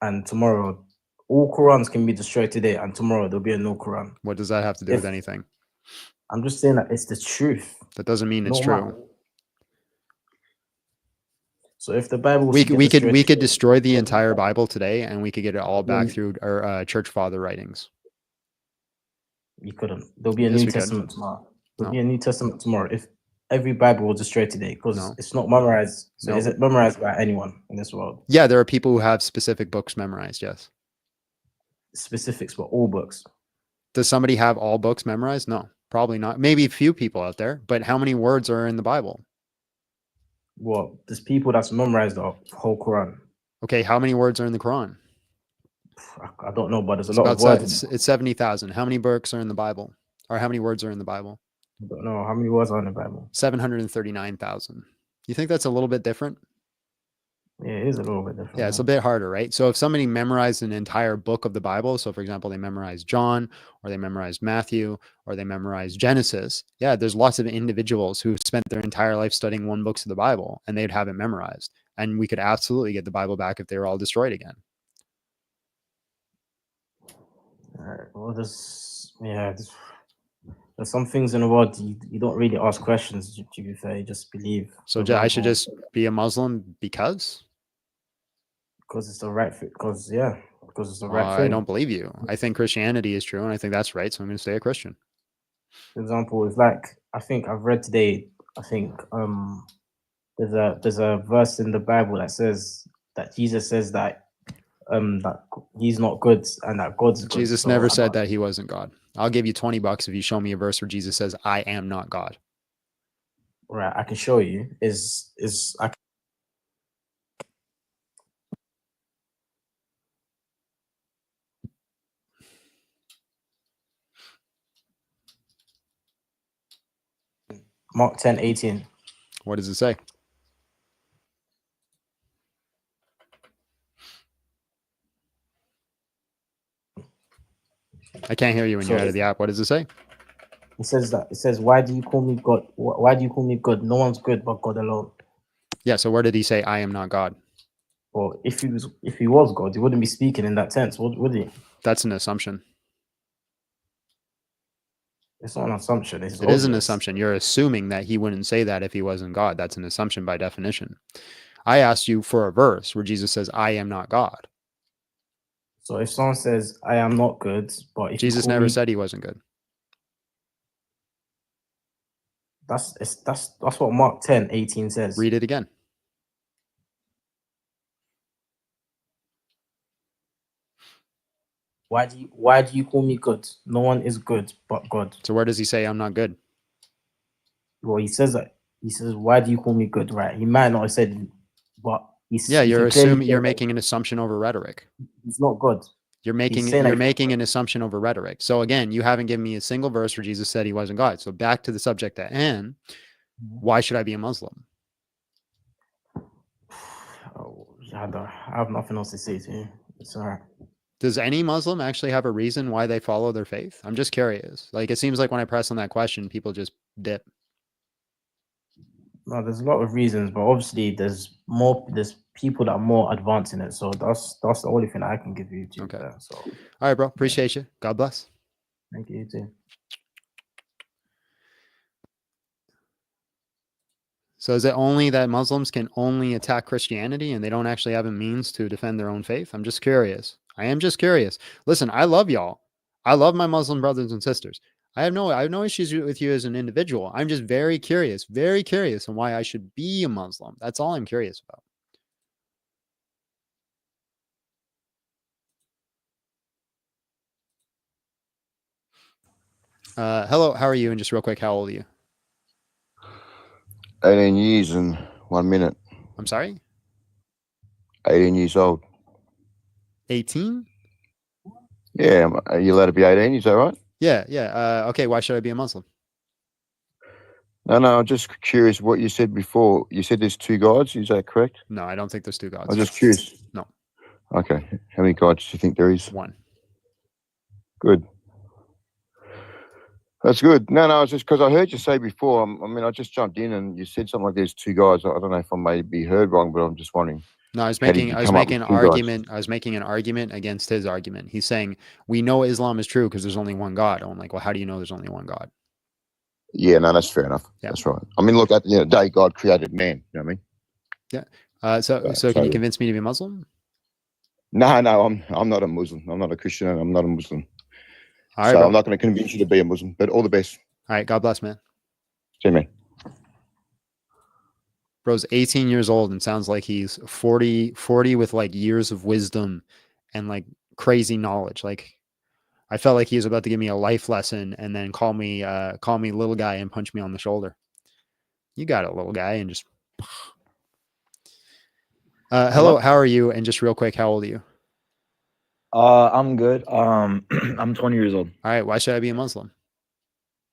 and tomorrow, all Qurans can be destroyed today, and tomorrow there'll be a new Quran. What does that have to do with anything? I'm just saying that it's the truth. That doesn't mean it's true. So if the Bible, we could destroy the entire Bible today, and we could get it all back through our church father writings. You couldn't. There'll be a New Testament tomorrow. There'll be a New Testament tomorrow. If every Bible was destroyed today, because it's not memorized. So is it memorized by anyone in this world? Yeah, there are people who have specific books memorized. Yes. specifics, but all books. Does somebody have all books memorized? No, probably not. Maybe a few people out there, but how many words are in the Bible? Well, there's people that's memorized the whole Quran. Okay, how many words are in the Quran? I don't know, but there's a It's lot about of words. it's 70,000. How many books are in the Bible? Or how many words are in the Bible? I don't know how many words are in the Bible. 739,000. You think that's a little bit different? Yeah, it is a little bit different. Yeah, it's a bit harder, right? So if somebody memorized an entire book of the Bible, so for example, they memorized John, or they memorized Matthew, or they memorized Genesis, yeah, there's lots of individuals who've spent their entire life studying one book of the Bible, and they'd have it memorized. And we could absolutely get the Bible back if they were all destroyed again. All right. Well, there's some things in the world you don't really ask questions. To be fair, you just believe. So I should just be a Muslim because it's the right fit. Because it's the right I thing. don't believe you. I think Christianity is true, and I think that's right. So I'm going to stay a Christian. For example, it's like I think I've read today. I think there's a verse in the Bible that says that Jesus says that he's not good and that God's good. Jesus So never said that he wasn't God. I'll give you $20 if you show me a verse where Jesus says, "I am not God." Right, I can show you. Mark 10:18. What does it say? I can't hear you when you're out of the app. What does it say? It says, "Why do you call me God? Why do you call me good? No one's good but God alone." Yeah. So where did he say, "I am not God"? Well, if he was God, he wouldn't be speaking in that tense, would he? That's an assumption. It's not an assumption. It is an assumption. You're assuming that he wouldn't say that if he wasn't God. That's an assumption by definition. I asked you for a verse where Jesus says, "I am not God." So if someone says, "I am not good," but if Jesus never said he wasn't good. That's what Mark 10:18 says. Read it again. Why do you call me good? No one is good but God. So where does he say I'm not good? Well, he says that. He says, "Why do you call me good?" Right? He might not have said, but you're assuming, you're making an assumption over rhetoric. He's not God. You're making an assumption over rhetoric. So again, you haven't given me a single verse where Jesus said he wasn't God. So back to the subject at hand. Why should I be a Muslim? I have nothing else to say to you. It's all right. Does any Muslim actually have a reason why they follow their faith? I'm just curious. Like, it seems like when I press on that question, people just dip. No, there's a lot of reasons, but obviously there's people that are more advanced in it. So that's the only thing I can give you. Okay. So, all right, bro. Appreciate you. God bless. Thank you, too. So is it only that Muslims can only attack Christianity and they don't actually have a means to defend their own faith? I'm just curious. I am just curious. Listen, I love y'all. I love my Muslim brothers and sisters. I have no issues with you as an individual. I'm just very curious on why I should be a Muslim. That's all I'm curious about. Hello, how are you? And just real quick, how old are you? 18 years and 1 minute. I'm sorry? 18 years old. 18? Yeah, are you allowed to be 18? Is that right? Yeah. Okay, why should I be a Muslim? No, I'm just curious what you said before. You said there's two gods, is that correct? No, I don't think there's two gods. I'm just curious. No. Okay, how many gods do you think there is? One. Good. That's good. No, it's just because I heard you say before, I just jumped in and you said something like there's two gods. I don't know if I may be heard wrong, but I'm just wondering. No, I was making an argument. I was making an argument against his argument. He's saying we know Islam is true because there's only one God. I'm like, well, how do you know there's only one God? Yeah, no, that's fair enough. Yeah. That's right. I mean, look, at the end of the day, God created man. You know what I mean? Yeah. So can you convince me to be a Muslim? No, I'm not a Muslim. I'm not a Christian. I'm not a Muslim. All right, so bro. I'm not going to convince you to be a Muslim, but all the best. All right. God bless, man. See you, man. Bro's 18 years old and sounds like he's 40 with like years of wisdom and like crazy knowledge. Like I felt like he was about to give me a life lesson and then call me little guy and punch me on the shoulder. You got it, little guy, and just hello, how are you? And just real quick, how old are you? I'm good. I'm 20 years old. All right, why should I be a Muslim?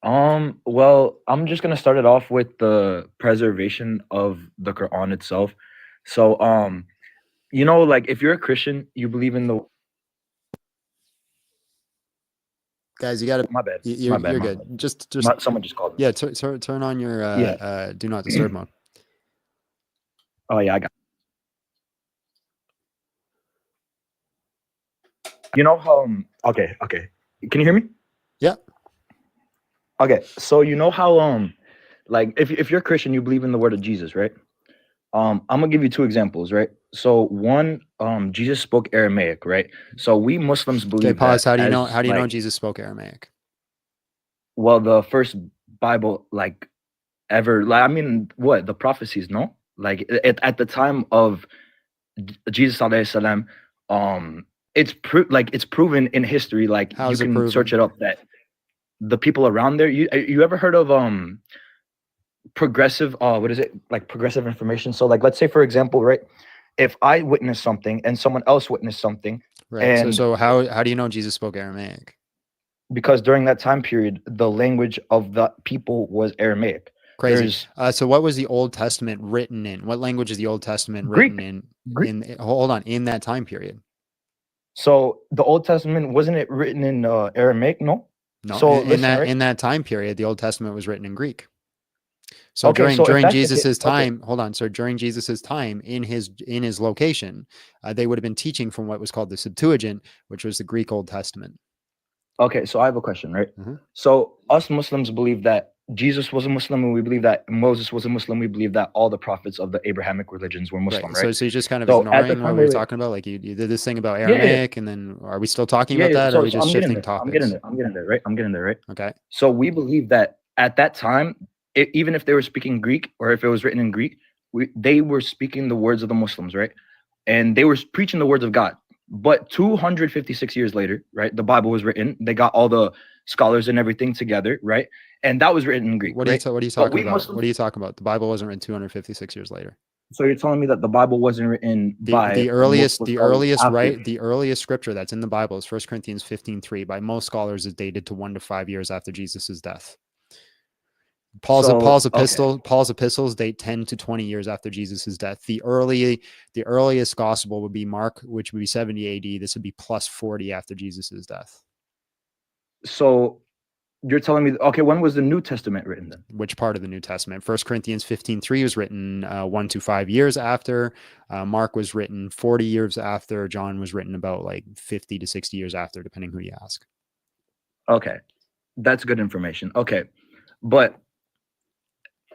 Well, I'm just gonna start it off with the preservation of the Quran itself. So, you know, like if you're a Christian, you believe in the Guys, you got to. My bad. You're My bad. good. Bad. Just Someone just called me. Yeah, turn on your do not disturb mode. Oh yeah, I got. You know how? Okay. Can you hear me? Yeah. Okay, so you know how like if you're a Christian, you believe in the word of Jesus, right? I'm gonna give you two examples, right? So one, Jesus spoke Aramaic, right? So we Muslims believe. Okay, pause. That How do you know? as, How do you know like, Jesus spoke Aramaic? Well, the first Bible like ever, like I mean, what the prophecies? No, like at the time of Jesus alayhi salam, it's it's proven in history. Like How you is it can proven? search it up that the people around there. You ever heard of progressive what is it, like progressive information? So like let's say for example, right, if I witnessed something and someone else witnessed something, Right. and So how do you know Jesus spoke Aramaic? because during that time period the language of the people was Aramaic. Crazy. So what was the Old Testament written in? What language is the Old Testament written in? Greek. Hold on, in that time period. So the Old Testament, wasn't it written in Aramaic? No. No, So in that time period, the Old Testament was written in Greek. So Okay, during that's the Jesus's case, okay. time, hold on. So during Jesus's time in his location, they would have been teaching from what was called the Septuagint, which was the Greek Old Testament. Okay, so I have a question, right? Mm-hmm. So us Muslims believe that Jesus was a Muslim, and we believe that Moses was a Muslim. We believe that all the prophets of the Abrahamic religions were Muslim, right? So you're just kind of So at the ignoring what time we were they- talking about. Like you did this thing about Yeah. Aramaic, and then are we still talking about that? Or are we just I'm getting shifting there. topics? I'm getting there, right? I'm getting there, right? Okay. So we believe that at that time, even if they were speaking Greek or if it was written in Greek, they were speaking the words of the Muslims, right? And they were preaching the words of God. But 256 years later, right, the Bible was written. They got all the scholars and everything together, right? And that was written in Greek. What are right? you But talking we about? Muslims- What are you talking about? The Bible wasn't written 256 years later. So you're telling me that the Bible wasn't written by The earliest after- the earliest scripture that's in the Bible is 1 Corinthians 15:3. By most scholars is dated to 1 to 5 years after Jesus's death. Paul's epistles date 10 to 20 years after Jesus's death. The earliest gospel would be Mark, which would be 70 AD. This would be plus 40 after Jesus's death. So you're telling me, okay, when was the New Testament written then? Which part of the New Testament? 1 Corinthians 15:3 was written 1 to 5 years after. Mark was written 40 years after. John was written about like 50 to 60 years after, depending who you ask. Okay, that's good information. Okay, but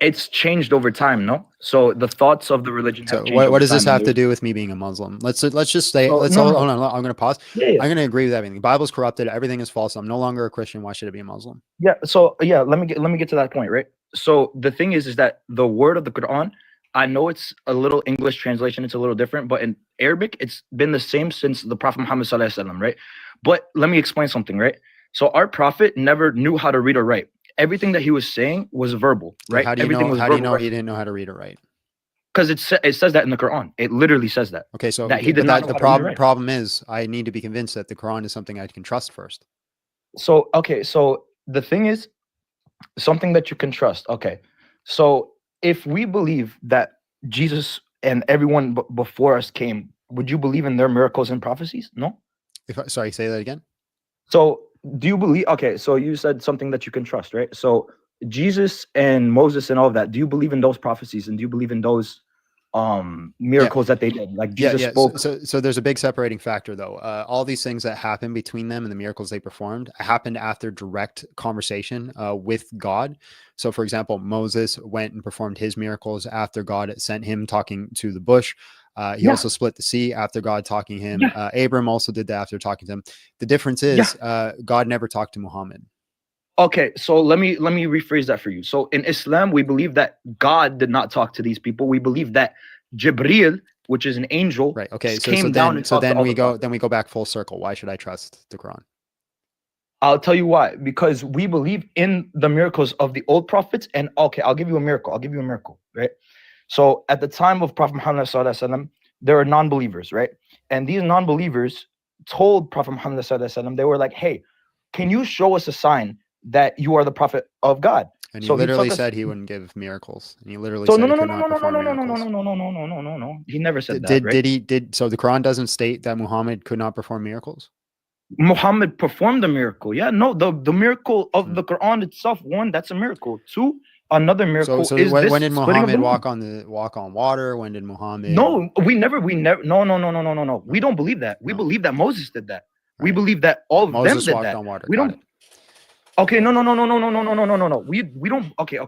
it's changed over time, no? So the thoughts of the religion have So changed what does over this time, have and to do with me being a Muslim? Let's just say, So- let's no, hold no. on. I'm going to pause. Yeah, yeah. I'm going to agree with everything. The Bible's corrupted. Everything is false. I'm no longer a Christian. Why should I be a Muslim? Yeah. So yeah, let me get to that point, right? So the thing is that the word of the Quran, I know it's a little English translation, it's a little different, but in Arabic, it's been the same since the Prophet Muhammad sallallahu alaihi wasallam, right? But let me explain something, right? So our Prophet never knew how to read or write. Everything that he was saying was verbal, right? How do you Everything know? was How do you verbal, know right? he didn't know how to read or write? Because it says that in the Quran. It literally says that. Okay, so that he did but not that, know the how to read or write. problem is I need to be convinced that the Quran is something I can trust first. So okay, so the thing is something that you can trust. Okay, so if we believe that Jesus and everyone before us came, would you believe in their miracles and prophecies? No. Sorry, say that again. So do you believe? Okay, so you said something that you can trust, right? So Jesus and Moses and all of that. Do you believe in those prophecies and do you believe in those miracles that they did? Like Jesus spoke. So there's a big separating factor though. All these things that happened between them and the miracles they performed happened after direct conversation with God. So for example, Moses went and performed his miracles after God sent him talking to the bush. He also split the sea after God talking to him. Abram also did that after talking to him. The difference is God never talked to Muhammad. Okay, so let me rephrase that for you. So in Islam, we believe that God did not talk to these people. We believe that Jibreel which is an angel, Right. Okay. came down and talked to all the prophets. Then we go back full circle. Why should I trust the Quran? I'll tell you why. Because we believe in the miracles of the old prophets. And okay, I'll give you a miracle. Right. So at the time of Prophet Muhammad sallallahu alaihi wasallam, there were non-believers, right? And these non-believers told Prophet Muhammad sallallahu alaihi wasallam, they were like, "Hey, can you show us a sign that you are the prophet of God?" And he literally said he wouldn't give miracles. And he literally So said no, he no, could no, not no, no, no, perform no, no, no, miracles. no. He never said that. Right? So the Quran doesn't state that Muhammad could not perform miracles? Muhammad performed a miracle. Yeah, no, the miracle of the Quran itself, one, that's a miracle. Two, another miracle So is when this did splitting of the Muhammad moon. walk on water? When did Muhammad? No, we never, no. We don't believe that. We believe that Moses did that. We believe that all of Moses them did walked that. on water. We Got don't. it. Okay, no. We don't. Okay.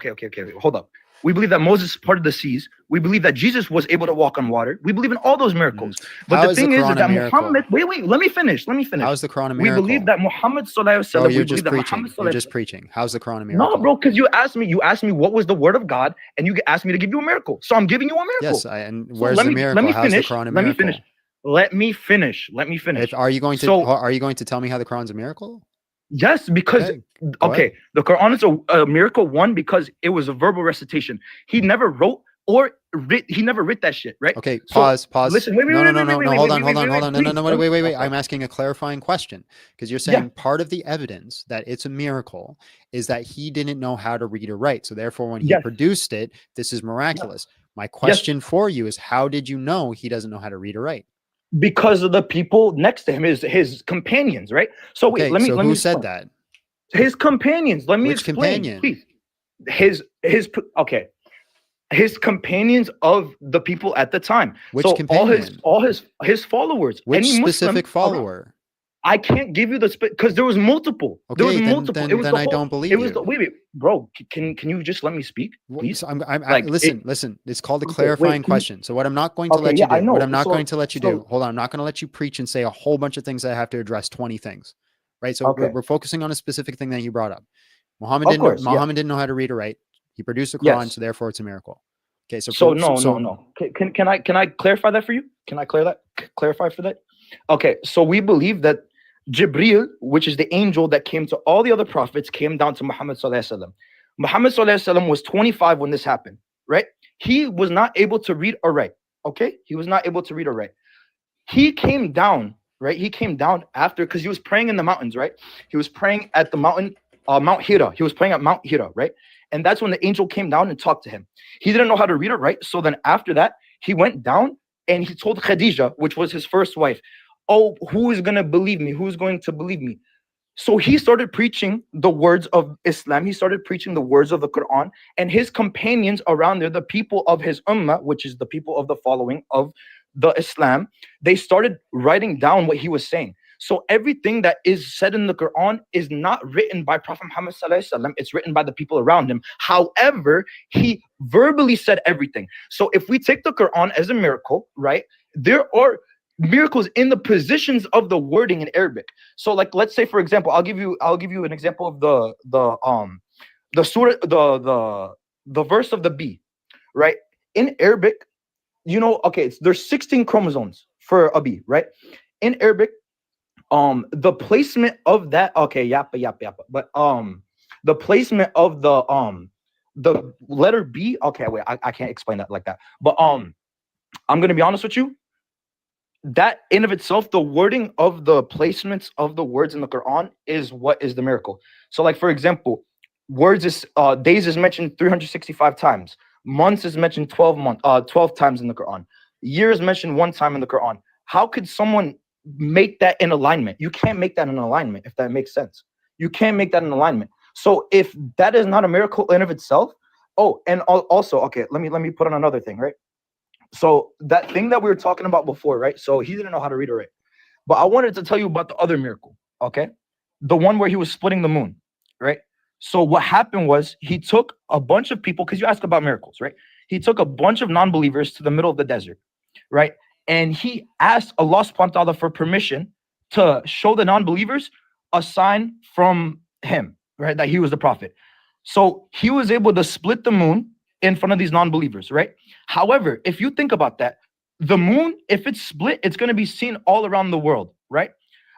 Hold up. We believe that Moses parted the seas. We believe that Jesus was able to walk on water. We believe in all those miracles. But How the is the thing is Quran a that miracle? Muhammad. Wait. Let me finish. How is the Quran a We miracle? believe that Muhammad sallallahu alaihi wasallam. Bro, you're We just believe that preaching. Muhammad You're sallallahu just preaching. How's the Quran a miracle? No, bro, because you asked me what was the word of God, and you asked me to give you a miracle. So I'm giving you a miracle. Yes, and So where's the miracle? Let me How's finish. the Quran a Let me miracle? finish. Let me finish. Are you going to tell me how the Quran's a miracle? Yes, because go ahead. the Quran is a miracle. One, because it was a verbal recitation. He never wrote or he never writ that shit, right? Okay, So, pause. Listen, No, hold on. please. Wait. I'm asking a clarifying question because you're saying part of the evidence that it's a miracle is that he didn't know how to read or write. So therefore, when he produced it, this is miraculous. My question for you is, how did you know he doesn't know how to read or write? Because of the people next to him, his companions, right? So wait, let me who explain. said that? His companions. Let me Which explain, companion? please. His companions of the people at the time. Which so companion? all his followers. Which Any specific Muslim follower? I can't give you the because there was multiple. Okay, there was multiple. then, it was then the I whole, don't believe it was you. The, wait, bro. Can you just let me speak, please? So listen. It's called a clarifying question. So what I'm not going to let yeah, you do, I know. what I'm not So- going to let you so- do, hold on, I'm not going to let you preach and say a whole bunch of things that I have to address 20 things, right? So we're focusing on a specific thing that you brought up. Muhammad didn't know how to read or write. He produced the Quran, so therefore it's a miracle. Okay, so no. Can I clarify that for you? Can I clarify for that? Okay, so we believe that Jibreel, which is the angel that came to all the other prophets, came down to Muhammad sallallahu alaihi wasallam. Muhammad sallallahu alaihi wasallam was 25 when this happened, right? He was not able to read or write. Okay, he was not able to read or write. He came down, right? He came down after because he was praying in the mountains, right? He was praying at the mountain, Mount Hira. He was praying at Mount Hira, right? And that's when the angel came down and talked to him. He didn't know how to read or write. So then after that, he went down and he told Khadija, which was his first wife, "Oh, who is going to believe me? Who's going to believe me?" So he started preaching the words of Islam. He started preaching the words of the Quran, and his companions around there, the people of his ummah, which is the people of the following of the Islam, they started writing down what he was saying. So everything that is said in the Quran is not written by Prophet Muhammad sallallahu alaihi wasallam. It's written by the people around him. However, he verbally said everything. So if we take the Quran as a miracle, right, there are miracles in the positions of the wording in Arabic. So like, let's say, for example, I'll give you an example of the surah, the verse of the bee, right? In Arabic, there's 16 chromosomes for a bee, right? In Arabic, the placement of that, yappa, but the placement of the letter B, wait, I can't explain that like that, but I'm gonna be honest with you. That in of itself, the wording of the placements of the words in the Quran is what is the miracle. So like, for example, days is mentioned 365 times. Months is mentioned 12 times in the Quran. Year is mentioned 1 time in the Quran. How could someone make that in alignment? You can't make that in alignment, if that makes sense. You can't make that in alignment. So if that is not a miracle in of itself, and also, let me put on another thing, right? So that thing that we were talking about before, right? So he didn't know how to read or write. But I wanted to tell you about the other miracle, okay? The one where he was splitting the moon, right? So what happened was he took a bunch of people, because you asked about miracles, right? He took a bunch of non-believers to the middle of the desert, right? And he asked Allah subhanahu wa ta'ala for permission to show the non-believers a sign from him, right? That he was the prophet. So he was able to split the moon in front of these non-believers, right? However, if you think about that, the moon, if it's split, it's going to be seen all around the world, right?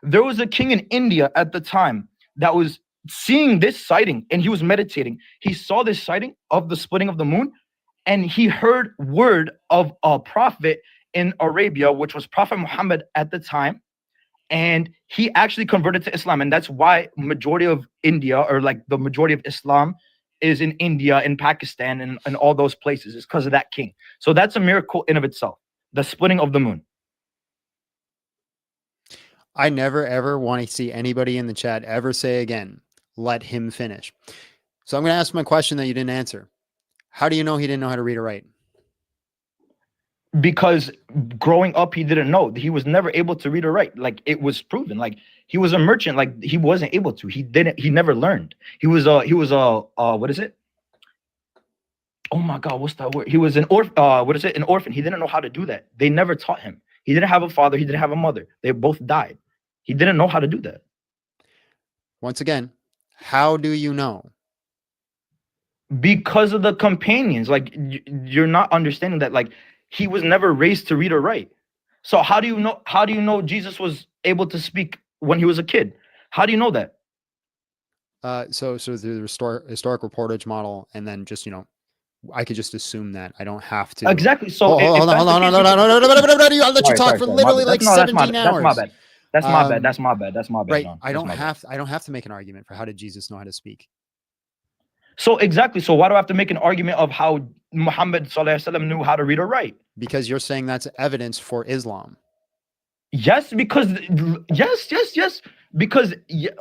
There was a king in India at the time that was seeing this sighting, and he was meditating. He saw this sighting of the splitting of the moon, and he heard word of a prophet in Arabia, which was Prophet Muhammad at the time, and he actually converted to Islam. And that's why majority of India, or like the majority of Islam, is in India, in Pakistan, and all those places. It's because of that king. So that's a miracle in of itself, the splitting of the moon. I never ever want to see anybody in the chat ever say again, let him finish. So I'm going to ask my question that you didn't answer. How do you know he didn't know how to read or write? Because growing up, he didn't know. He was never able to read or write. Like, it was proven. Like, he was a merchant. Like, he wasn't able to. He never learned. He was what is it? Oh my God, what's that word? He was an an orphan. He didn't know how to do that. They never taught him. He didn't have a father. He didn't have a mother. They both died. He didn't know how to do that. Once again, how do you know? Because of the companions. Like, you're not understanding that. Like, he was never raised to read or write. So how do you know? How do you know Jesus was able to speak when he was a kid? How do you know that? So the historic reportage model, and then just, you know, I could just assume that. I don't have to. Exactly. So hold on. I'll let you talk for literally like 17 hours. That's my bad. That's my bad. That's my bad. That's my bad. Right. John. I don't have to make an argument for how did Jesus know how to speak. So exactly. So why do I have to make an argument of how Muhammad Sallallahu Alaihi Wasallam knew how to read or write? Because you're saying that's evidence for Islam. Yes, because yes. Because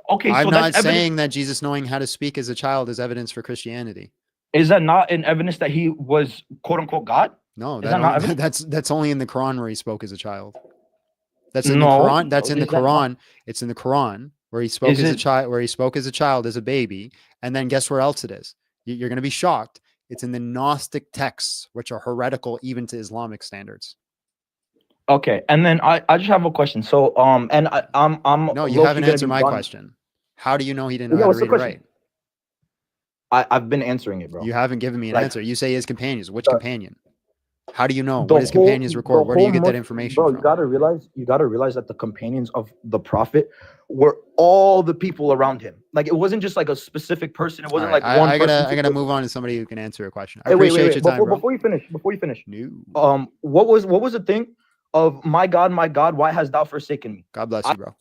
okay, I'm so not that's saying that Jesus knowing how to speak as a child is evidence for Christianity. Is that not an evidence that he was quote unquote God? No, that's only in the Quran where he spoke as a child. That's in the Quran. That's in the Quran. It's in the Quran where he spoke as a child, where he spoke as a child, as a baby. And then guess where else it is? You're going to be shocked. It's in the Gnostic texts, which are heretical even to Islamic standards. Okay, and then I just have a question. So and I'm no, you haven't answered my question. How do you know he didn't know how to read or write? I've been answering it, bro. You haven't given me an answer. You say his companions. Which companion? How do you know? What his companions record? Where do you get that information from? You gotta realize that the companions of the prophet were all the people around him. Like, it wasn't just like a specific person. It wasn't like one person. I gotta move on to somebody who can answer a question. I appreciate your time, bro. Before you finish. No. What was the thing of my God, why hast thou forsaken me? God bless you, bro.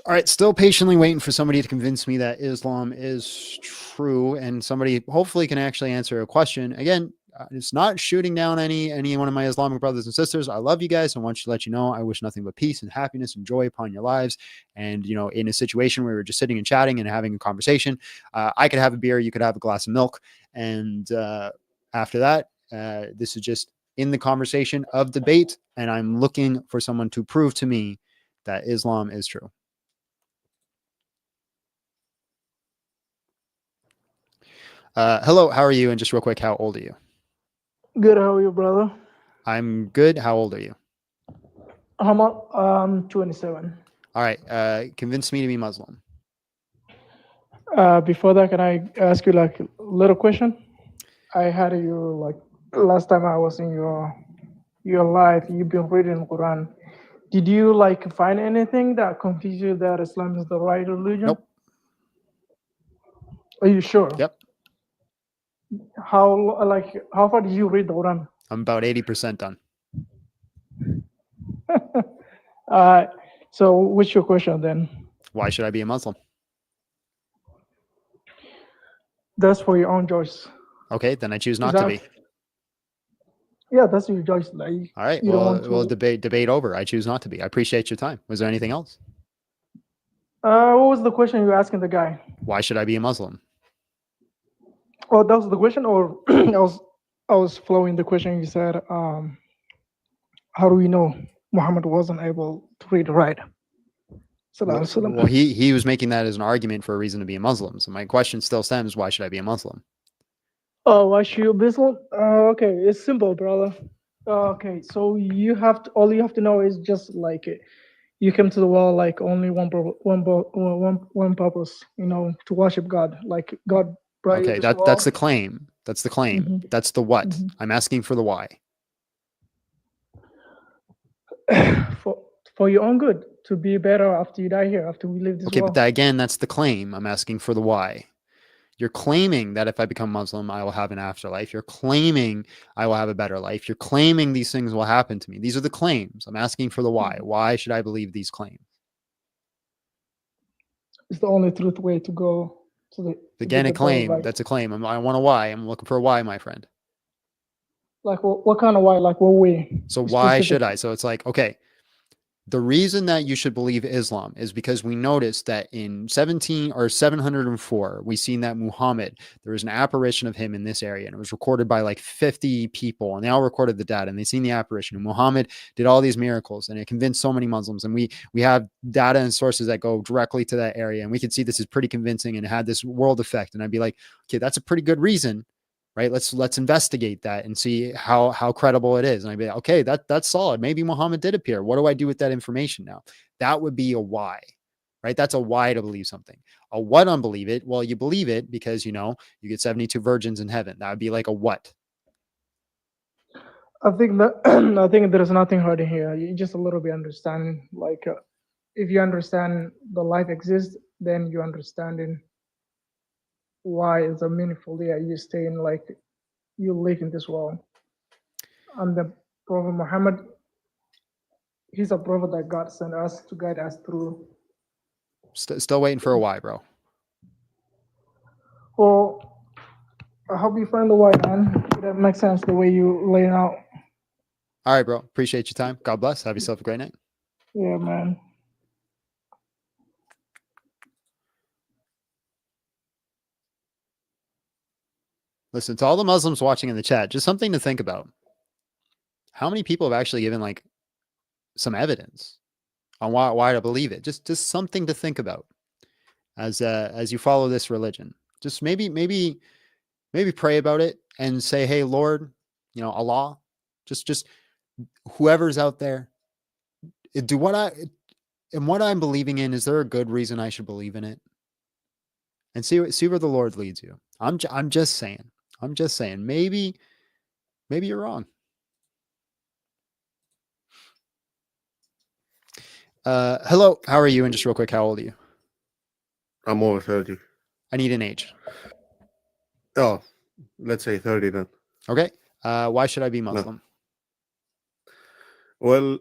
All right, still patiently waiting for somebody to convince me that Islam is true, and somebody hopefully can actually answer a question. Again, it's not shooting down any one of my Islamic brothers and sisters. I love you guys. I want to let you know I wish nothing but peace and happiness and joy upon your lives. And, you know, in a situation where we're just sitting and chatting and having a conversation, I could have a beer, you could have a glass of milk, and after that, this is just in the conversation of debate, and I'm looking for someone to prove to me that Islam is true. Hello, how are you? And just real quick, how old are you? Good, how are you, brother? I'm good. How old are you? I'm 27. All right. Convince me to be Muslim. Before that, can I ask you like a little question? I had you like last time I was in your life, you've been reading Quran. Did you like find anything that confuses you that Islam is the right religion? Nope. Are you sure? Yep. How far did you read the Quran? I'm about 80% done. So what's your question then? Why should I be a Muslim? That's for your own choice. Okay, then I choose not to be. Yeah, that's your choice. Like, all right. Well, debate over. I choose not to be. I appreciate your time. Was there anything else? What was the question you were asking the guy? Why should I be a Muslim? Oh, that was the question, or I was flowing the question. You said, how do we know Muhammad wasn't able to read or write? Well, he was making that as an argument for a reason to be a Muslim. So my question still stems: why should I be a Muslim? Oh, why should you be Muslim? Okay, it's simple, brother. Okay, so all you have to know is just like you came to the world like only one purpose, you know, to worship God, like God. Okay, that's the claim. That's the claim. Mhm. That's the what. Mhm. I'm asking for the why. For your own good, to be better after you die here, after we leave this Okay, world. but again, that's the claim. I'm asking for the why. You're claiming that if I become Muslim, I will have an afterlife. You're claiming I will have a better life. You're claiming these things will happen to me. These are the claims. I'm asking for the why. Why should I believe these claims? It's the only truth way to go to the Again, a get the better claim. life. That's a claim. I want a why. I'm looking for a why, my friend. Like what kind of why? Like what way? So why Specific. should I? So it's like, okay, the reason that you should believe Islam is because we noticed that in 704, we seen that Muhammad, there was an apparition of him in this area, and it was recorded by like 50 people, and they all recorded the data, and they seen the apparition. And Muhammad did all these miracles, and it convinced so many Muslims. And we have data and sources that go directly to that area, and we could see this is pretty convincing and it had this world effect. And I'd be like, okay, that's a pretty good reason. Right. Let's investigate that and see how credible it is. And I'd be like, okay, that's solid. Maybe Muhammad did appear. What do I do with that information now? That would be a why, right? That's a why to believe something. A what unbelieve it? Well, you believe it because, you get 72 virgins in heaven. That would be like a what? I think that I think there is nothing hard in here. You just a little bit understanding. Like if you understand the life exists, then you understanding why it's a meaningful. Yeah, you stay in like you live in this world. And the Prophet Muhammad, he's a prophet that God sent us to guide us through. Still waiting for a why, bro. Well, I hope you find the why, man. That makes sense the way you lay it out. All right, bro. Appreciate your time. God bless. Have yourself a great night. Yeah, man. Listen, to all the Muslims watching in the chat, just something to think about. How many people have actually given like some evidence on why to believe it? Just something to think about as you follow this religion. Just maybe pray about it and say, hey, Lord, Allah, just whoever's out there, what I'm believing in, is there a good reason I should believe in it? And see where the Lord leads you. I'm just saying. Maybe you're wrong. Hello, how are you? And just real quick, how old are you? I'm over 30. I need an age. Oh, let's say 30 then. Okay. Why should I be Muslim? Well,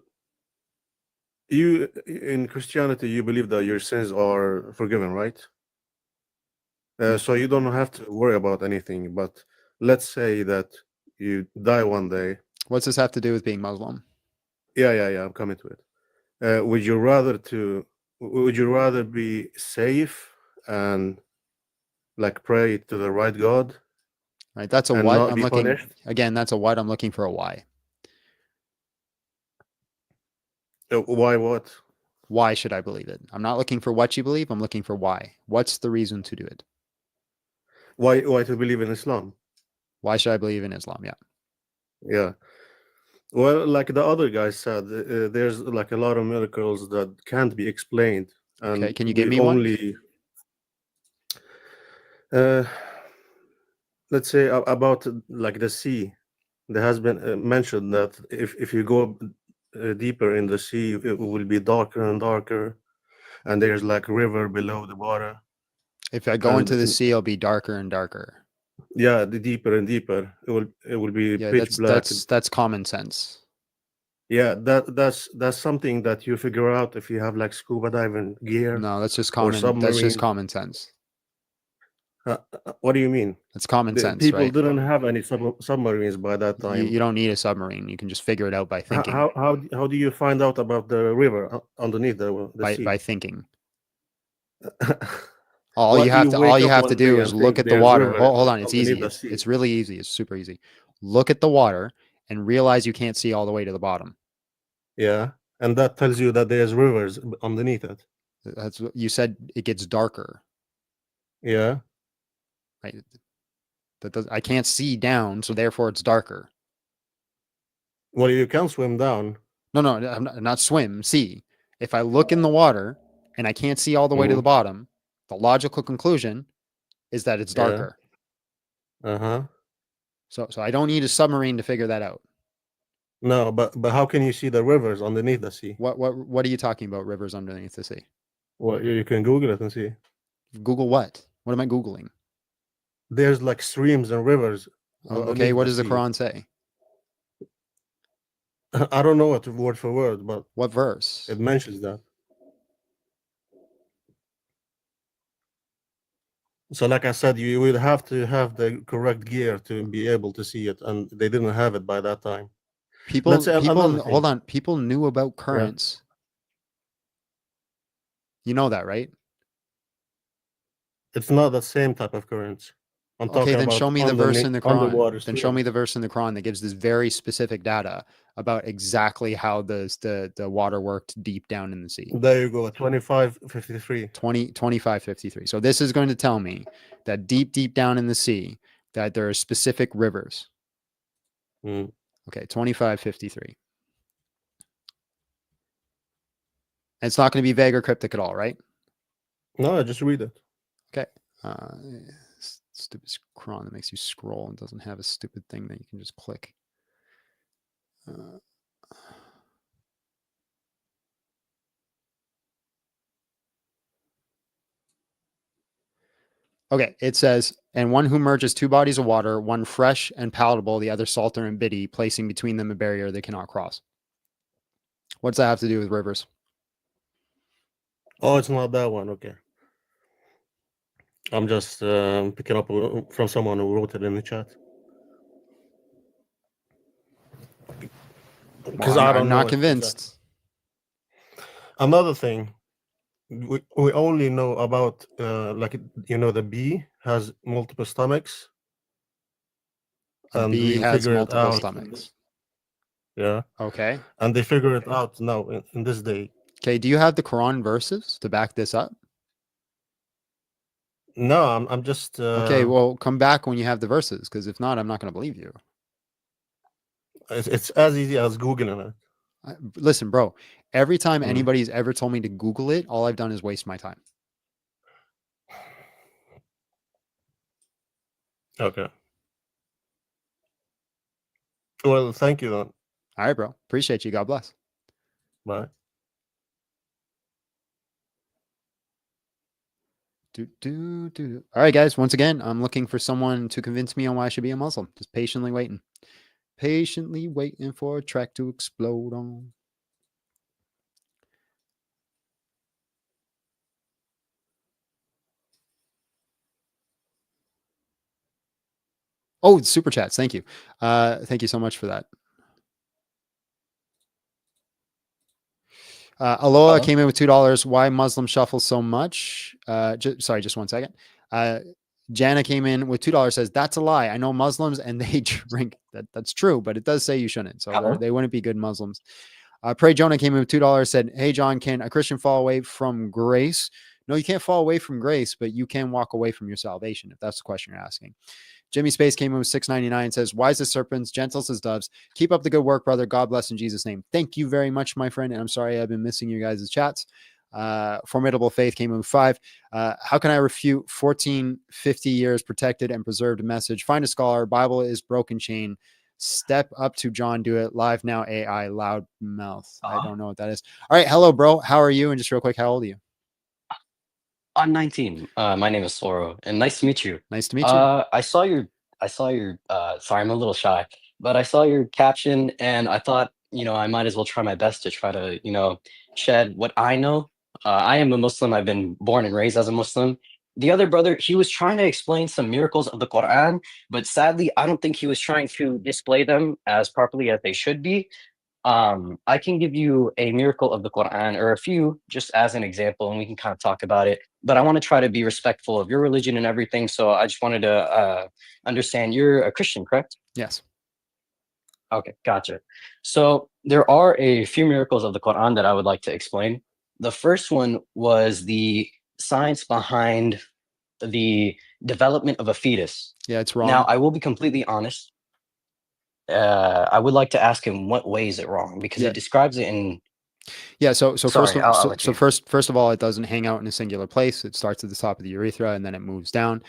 you in Christianity, you believe that your sins are forgiven, right? So you don't have to worry about anything. But let's say that you die one day. What's this have to do with being Muslim? Yeah. I'm coming to it. Would you rather be safe and like pray to the right God? Right. That's a and what not I'm be looking. punished? Again, that's a what I'm looking for a why. Why what? Why should I believe it? I'm not looking for what you believe. I'm looking for why. What's the reason to do it? Why to believe in Islam? Why should I believe in Islam? Yeah. Yeah. Well, like the other guy said, there's like a lot of miracles that can't be explained. And Okay, can you give we me one? only, let's say about like the sea. There has been mentioned that if you go deeper in the sea, it will be darker and darker, and there's like river below the water. If I go into the And sea, it'll be darker and darker. yeah, the deeper and deeper, it will be Yeah, pitch black. that's common sense. Yeah, that's something that you figure out if you have like scuba diving gear. No, that's just or common. That's just submarine. common sense. What do you mean? It's common sense, People right? didn't have any submarines by that time. You don't need a submarine. You can just figure it out by thinking. How do you find out about the river underneath the sea? By thinking. All What you do have you to wake all you up have one to do day is and look think at the there's water. river Hold on, it's underneath easy. the sea? It's really easy. It's super easy. Look at the water and realize you can't see all the way to the bottom. Yeah, and that tells you that there's rivers underneath it. That's what you said. It gets darker. Yeah. Right. I can't see down, so therefore it's darker. Well, you can swim down. No, I'm not swim. See, if I look in the water and I can't see all the way to the bottom, the logical conclusion is that it's darker. Uh-huh. So I don't need a submarine to figure that out. No, but how can you see the rivers underneath the sea? What are you talking about? Rivers underneath the sea? Well, you can Google it and see. Google what? What am I Googling? There's like streams and rivers. Okay, what does the Quran say? I don't know what word for word, but what verse? It mentions that. So, like I said, you would have to have the correct gear to be able to see it, and they didn't have it by that time. People hold on. People knew about currents. You know that, right? It's not the same type of currents. I'm Okay, talking then about show me the verse in the Quran. underwater Then show me the verse in the Quran that gives this very specific data about exactly how the water worked deep down in the sea. There you go, 2553. 2553. So this is going to tell me that deep down in the sea that there are specific rivers. Okay, 2553. And it's not going to be vague or cryptic at all, right? No, just read it. Okay. Stupid Quran that makes you scroll and doesn't have a stupid thing that you can just click. Okay, it says, and one who merges two bodies of water, one fresh and palatable, the other salter and bitty, placing between them a barrier they cannot cross. What's that have to do with rivers? Oh, it's not that one. Okay. I'm just picking up from someone who wrote it in the chat. Because Well, I don't I'm know not it convinced. Another thing, we only know about like the bee has multiple stomachs. A And bee we has figure it multiple out. stomachs. Yeah. Okay. And they figure it out now in this day. Okay, do you have the Quran verses to back this up? No, I'm just. Okay, well, come back when you have the verses, because if not, I'm not going to believe you. It's as easy as Googling it. Listen, bro, every time anybody's ever told me to Google it, all I've done is waste my time. Okay. Well, thank you then. All right, bro. Appreciate you. God bless. Bye. All right, guys. Once again, I'm looking for someone to convince me on why I should be a Muslim. Just patiently waiting. Patiently waiting for a track to explode on. Oh, super chats. Thank you. Thank you so much for that. Aloha came in with $2. Why Muslim shuffle so much? Sorry, just 1 second. Jana came in with $2. Says that's a lie. I know Muslims and they drink. That's true, but it does say you shouldn't. So they wouldn't be good Muslims. Pray Jonah came in with $2. Said, "Hey John, can a Christian fall away from grace?" No, you can't fall away from grace, but you can walk away from your salvation if that's the question you're asking. Jimmy Space came in with $6.99. Says, "Wise as serpents, gentle as doves. Keep up the good work, brother. God bless in Jesus' name." Thank you very much, my friend. And I'm sorry I've been missing you guys' chats. Formidable Faith came in with $5. How can I refute 1450 years protected and preserved message? Find a scholar. Bible is broken chain. Step up to John. Do it live now. AI loud mouth. I don't know what that is. All right. Hello, bro. How are you? And just real quick, how old are you? I'm 19. My name is Soro, and nice to meet you. Nice to meet you. I saw your sorry, I'm a little shy, but I saw your caption and I thought, I might as well try my best to try to, shed what I know. I am a Muslim. I've been born and raised as a Muslim. The other brother, he was trying to explain some miracles of the Quran, but sadly, I don't think he was trying to display them as properly as they should be. I can give you a miracle of the Quran or a few just as an example, and we can kind of talk about it. But I want to try to be respectful of your religion and everything. So I just wanted to understand you're a Christian, correct? Yes. Okay, gotcha. So there are a few miracles of the Quran that I would like to explain. The first one was the science behind the development of a fetus. Yeah, it's wrong. Now, I will be completely honest. I would like to ask him what way is it wrong because it describes it in Yeah. So Sorry, I'll let you. first of all, it doesn't hang out in a singular place. It starts at the top of the urethra and then it moves down.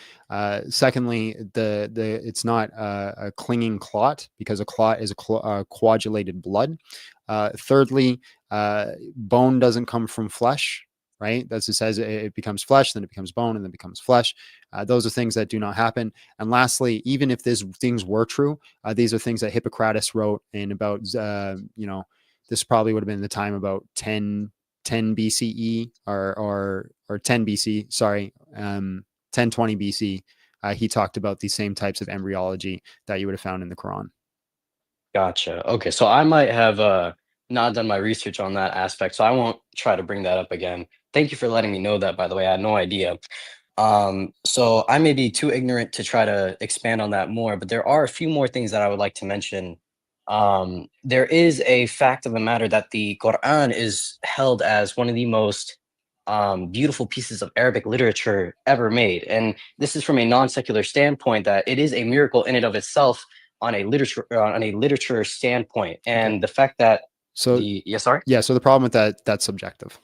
Secondly, it's not a clinging clot, because a clot is coagulated blood. Thirdly, bone doesn't come from flesh, right? That's it says it becomes flesh, then it becomes bone, and then becomes flesh. Those are things that do not happen. And lastly, even if these things were true, these are things that Hippocrates wrote in about, this probably would have been the time about 10 BCE or 10 BC, sorry, 1020 BC. He talked about these same types of embryology that you would have found in the Quran. Gotcha. Okay, so I might have not done my research on that aspect, so I won't try to bring that up again. Thank you for letting me know that, by the way. I had no idea. So I may be too ignorant to try to expand on that more, but there are a few more things that I would like to mention. There is a fact of the matter that the Quran is held as one of the most beautiful pieces of Arabic literature ever made. And this is from a non-secular standpoint, that it is a miracle in and of itself on a literature standpoint. And the fact that so the problem with that's subjective.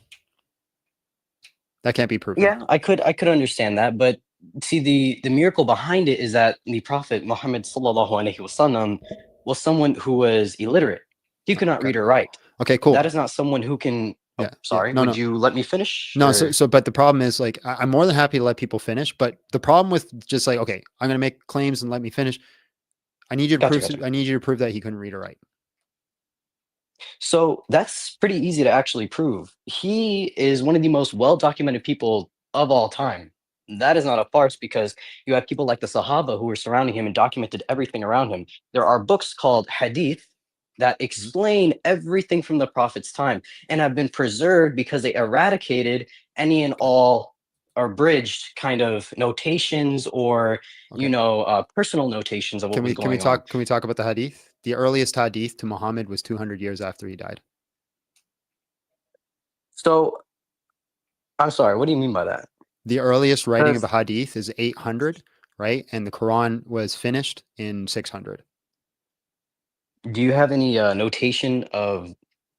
That can't be proven. Yeah, I could understand that, but see, the miracle behind it is that the Prophet Muhammad sallallahu alaihi wasallam was someone who was illiterate. He could not read or write. Okay, cool. That is not someone who can. Yeah. Sorry, No, would no. you let me finish? No, or- but the problem is, like, I'm more than happy to let people finish, but the problem with just like, okay, I'm gonna make claims and let me finish. I need you to Gotcha. I need you to prove that he couldn't read or write. So that's pretty easy to actually prove. He is one of the most well-documented people of all time. That is not a farce, because you have people like the Sahaba who were surrounding him and documented everything around him. There are books called Hadith that explain everything from the Prophet's time and have been preserved because they eradicated any and all abridged kind of notations or personal notations of what was going on. Can we talk about the Hadith? The earliest Hadith to Muhammad was 200 years after he died. So, I'm sorry, what do you mean by that? The earliest writing of a Hadith is 800, right? And the Quran was finished in 600. Do you have any notation of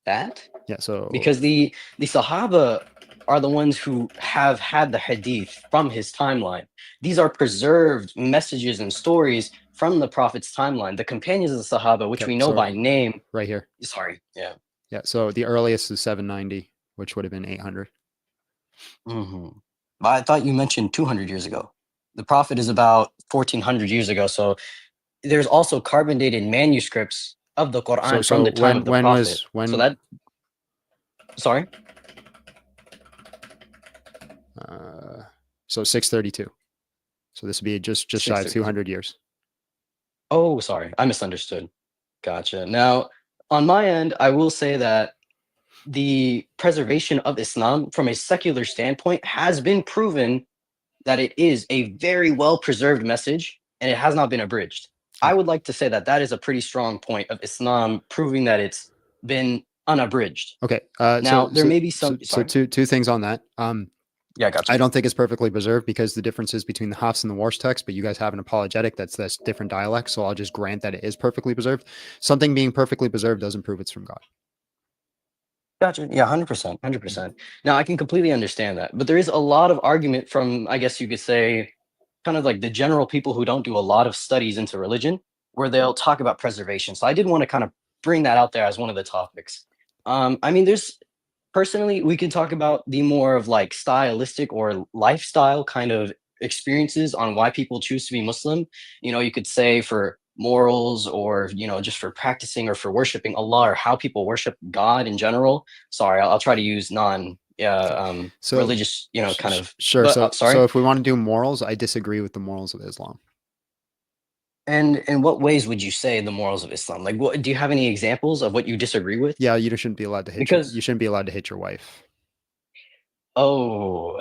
that? Yeah, so because the Sahaba are the ones who have had the Hadith from his timeline. These are preserved messages and stories from the Prophet's timeline. The companions of the Sahaba, which we know by name, right here. Sorry, yeah. Yeah, so the earliest is 790, which would have been 800. Mm-hmm. But I thought you mentioned 200 years ago. The Prophet is about 1400 years ago. So there's also carbon dated manuscripts of the Quran from the time of the Prophet. Sorry? So 632. So this would be just shy of 200 years. Oh, sorry. I misunderstood. Gotcha. Now, on my end, I will say that the preservation of Islam from a secular standpoint has been proven that it is a very well preserved message and it has not been abridged. I would like to say that that is a pretty strong point of Islam, proving that it's been unabridged. Okay. Now, there may be some. So two things on that. Yeah, gotcha. I don't think it's perfectly preserved because the differences between the Hafs and the Warsh text, but you guys have an apologetic that's different dialects, so I'll just grant that it is perfectly preserved. Something being perfectly preserved doesn't prove it's from God. Gotcha. Yeah, 100%. 100%. Now, I can completely understand that, but there is a lot of argument from, I guess you could say, kind of like the general people who don't do a lot of studies into religion, where they'll talk about preservation. So I did want to kind of bring that out there as one of the topics. I mean, personally, we could talk about the more of like stylistic or lifestyle kind of experiences on why people choose to be Muslim. You could say for morals or, just for practicing or for worshiping Allah, or how people worship God in general. Sorry, I'll try to use religious, kind of. Sure. But, so if we want to do morals, I disagree with the morals of Islam. And in what ways would you say the morals of Islam? Like, do you have any examples of what you disagree with? Yeah, you shouldn't be allowed to hit. You shouldn't be allowed to hit your wife. Oh,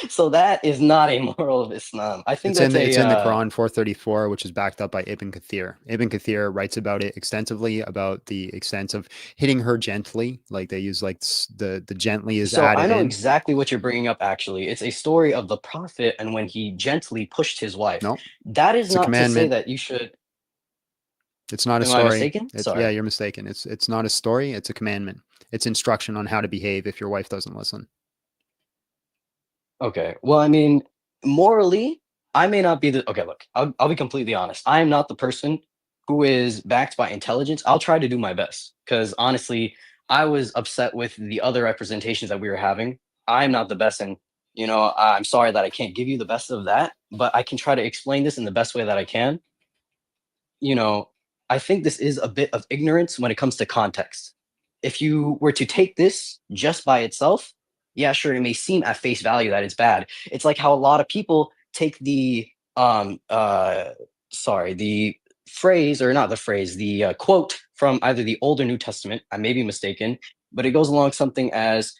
so that is not a moral of Islam. I think it's in the Quran 434, which is backed up by Ibn Kathir. Ibn Kathir writes about it extensively, about the extent of hitting her gently. Like they use like the gently is added in. I know exactly what you're bringing up. Actually, it's a story of the Prophet and when he gently pushed his wife. No, that is not to say that you should. It's not a Am I story. mistaken? Yeah, Sorry. you're mistaken. It's not a story. It's a commandment. It's instruction on how to behave if your wife doesn't listen. Okay. Well, I mean, morally, I may not be the. Okay, look, I'll be completely honest. I am not the person who is backed by intelligence. I'll try to do my best because honestly, I was upset with the other representations that we were having. I'm not the best, and I'm sorry that I can't give you the best of that, but I can try to explain this in the best way that I can. You know, I think this is a bit of ignorance when it comes to context. If you were to take this just by itself, yeah, sure, it may seem at face value that it's bad. It's like how a lot of people take the the phrase, or not the phrase, the quote from either the Old or New Testament. I may be mistaken, but it goes along something as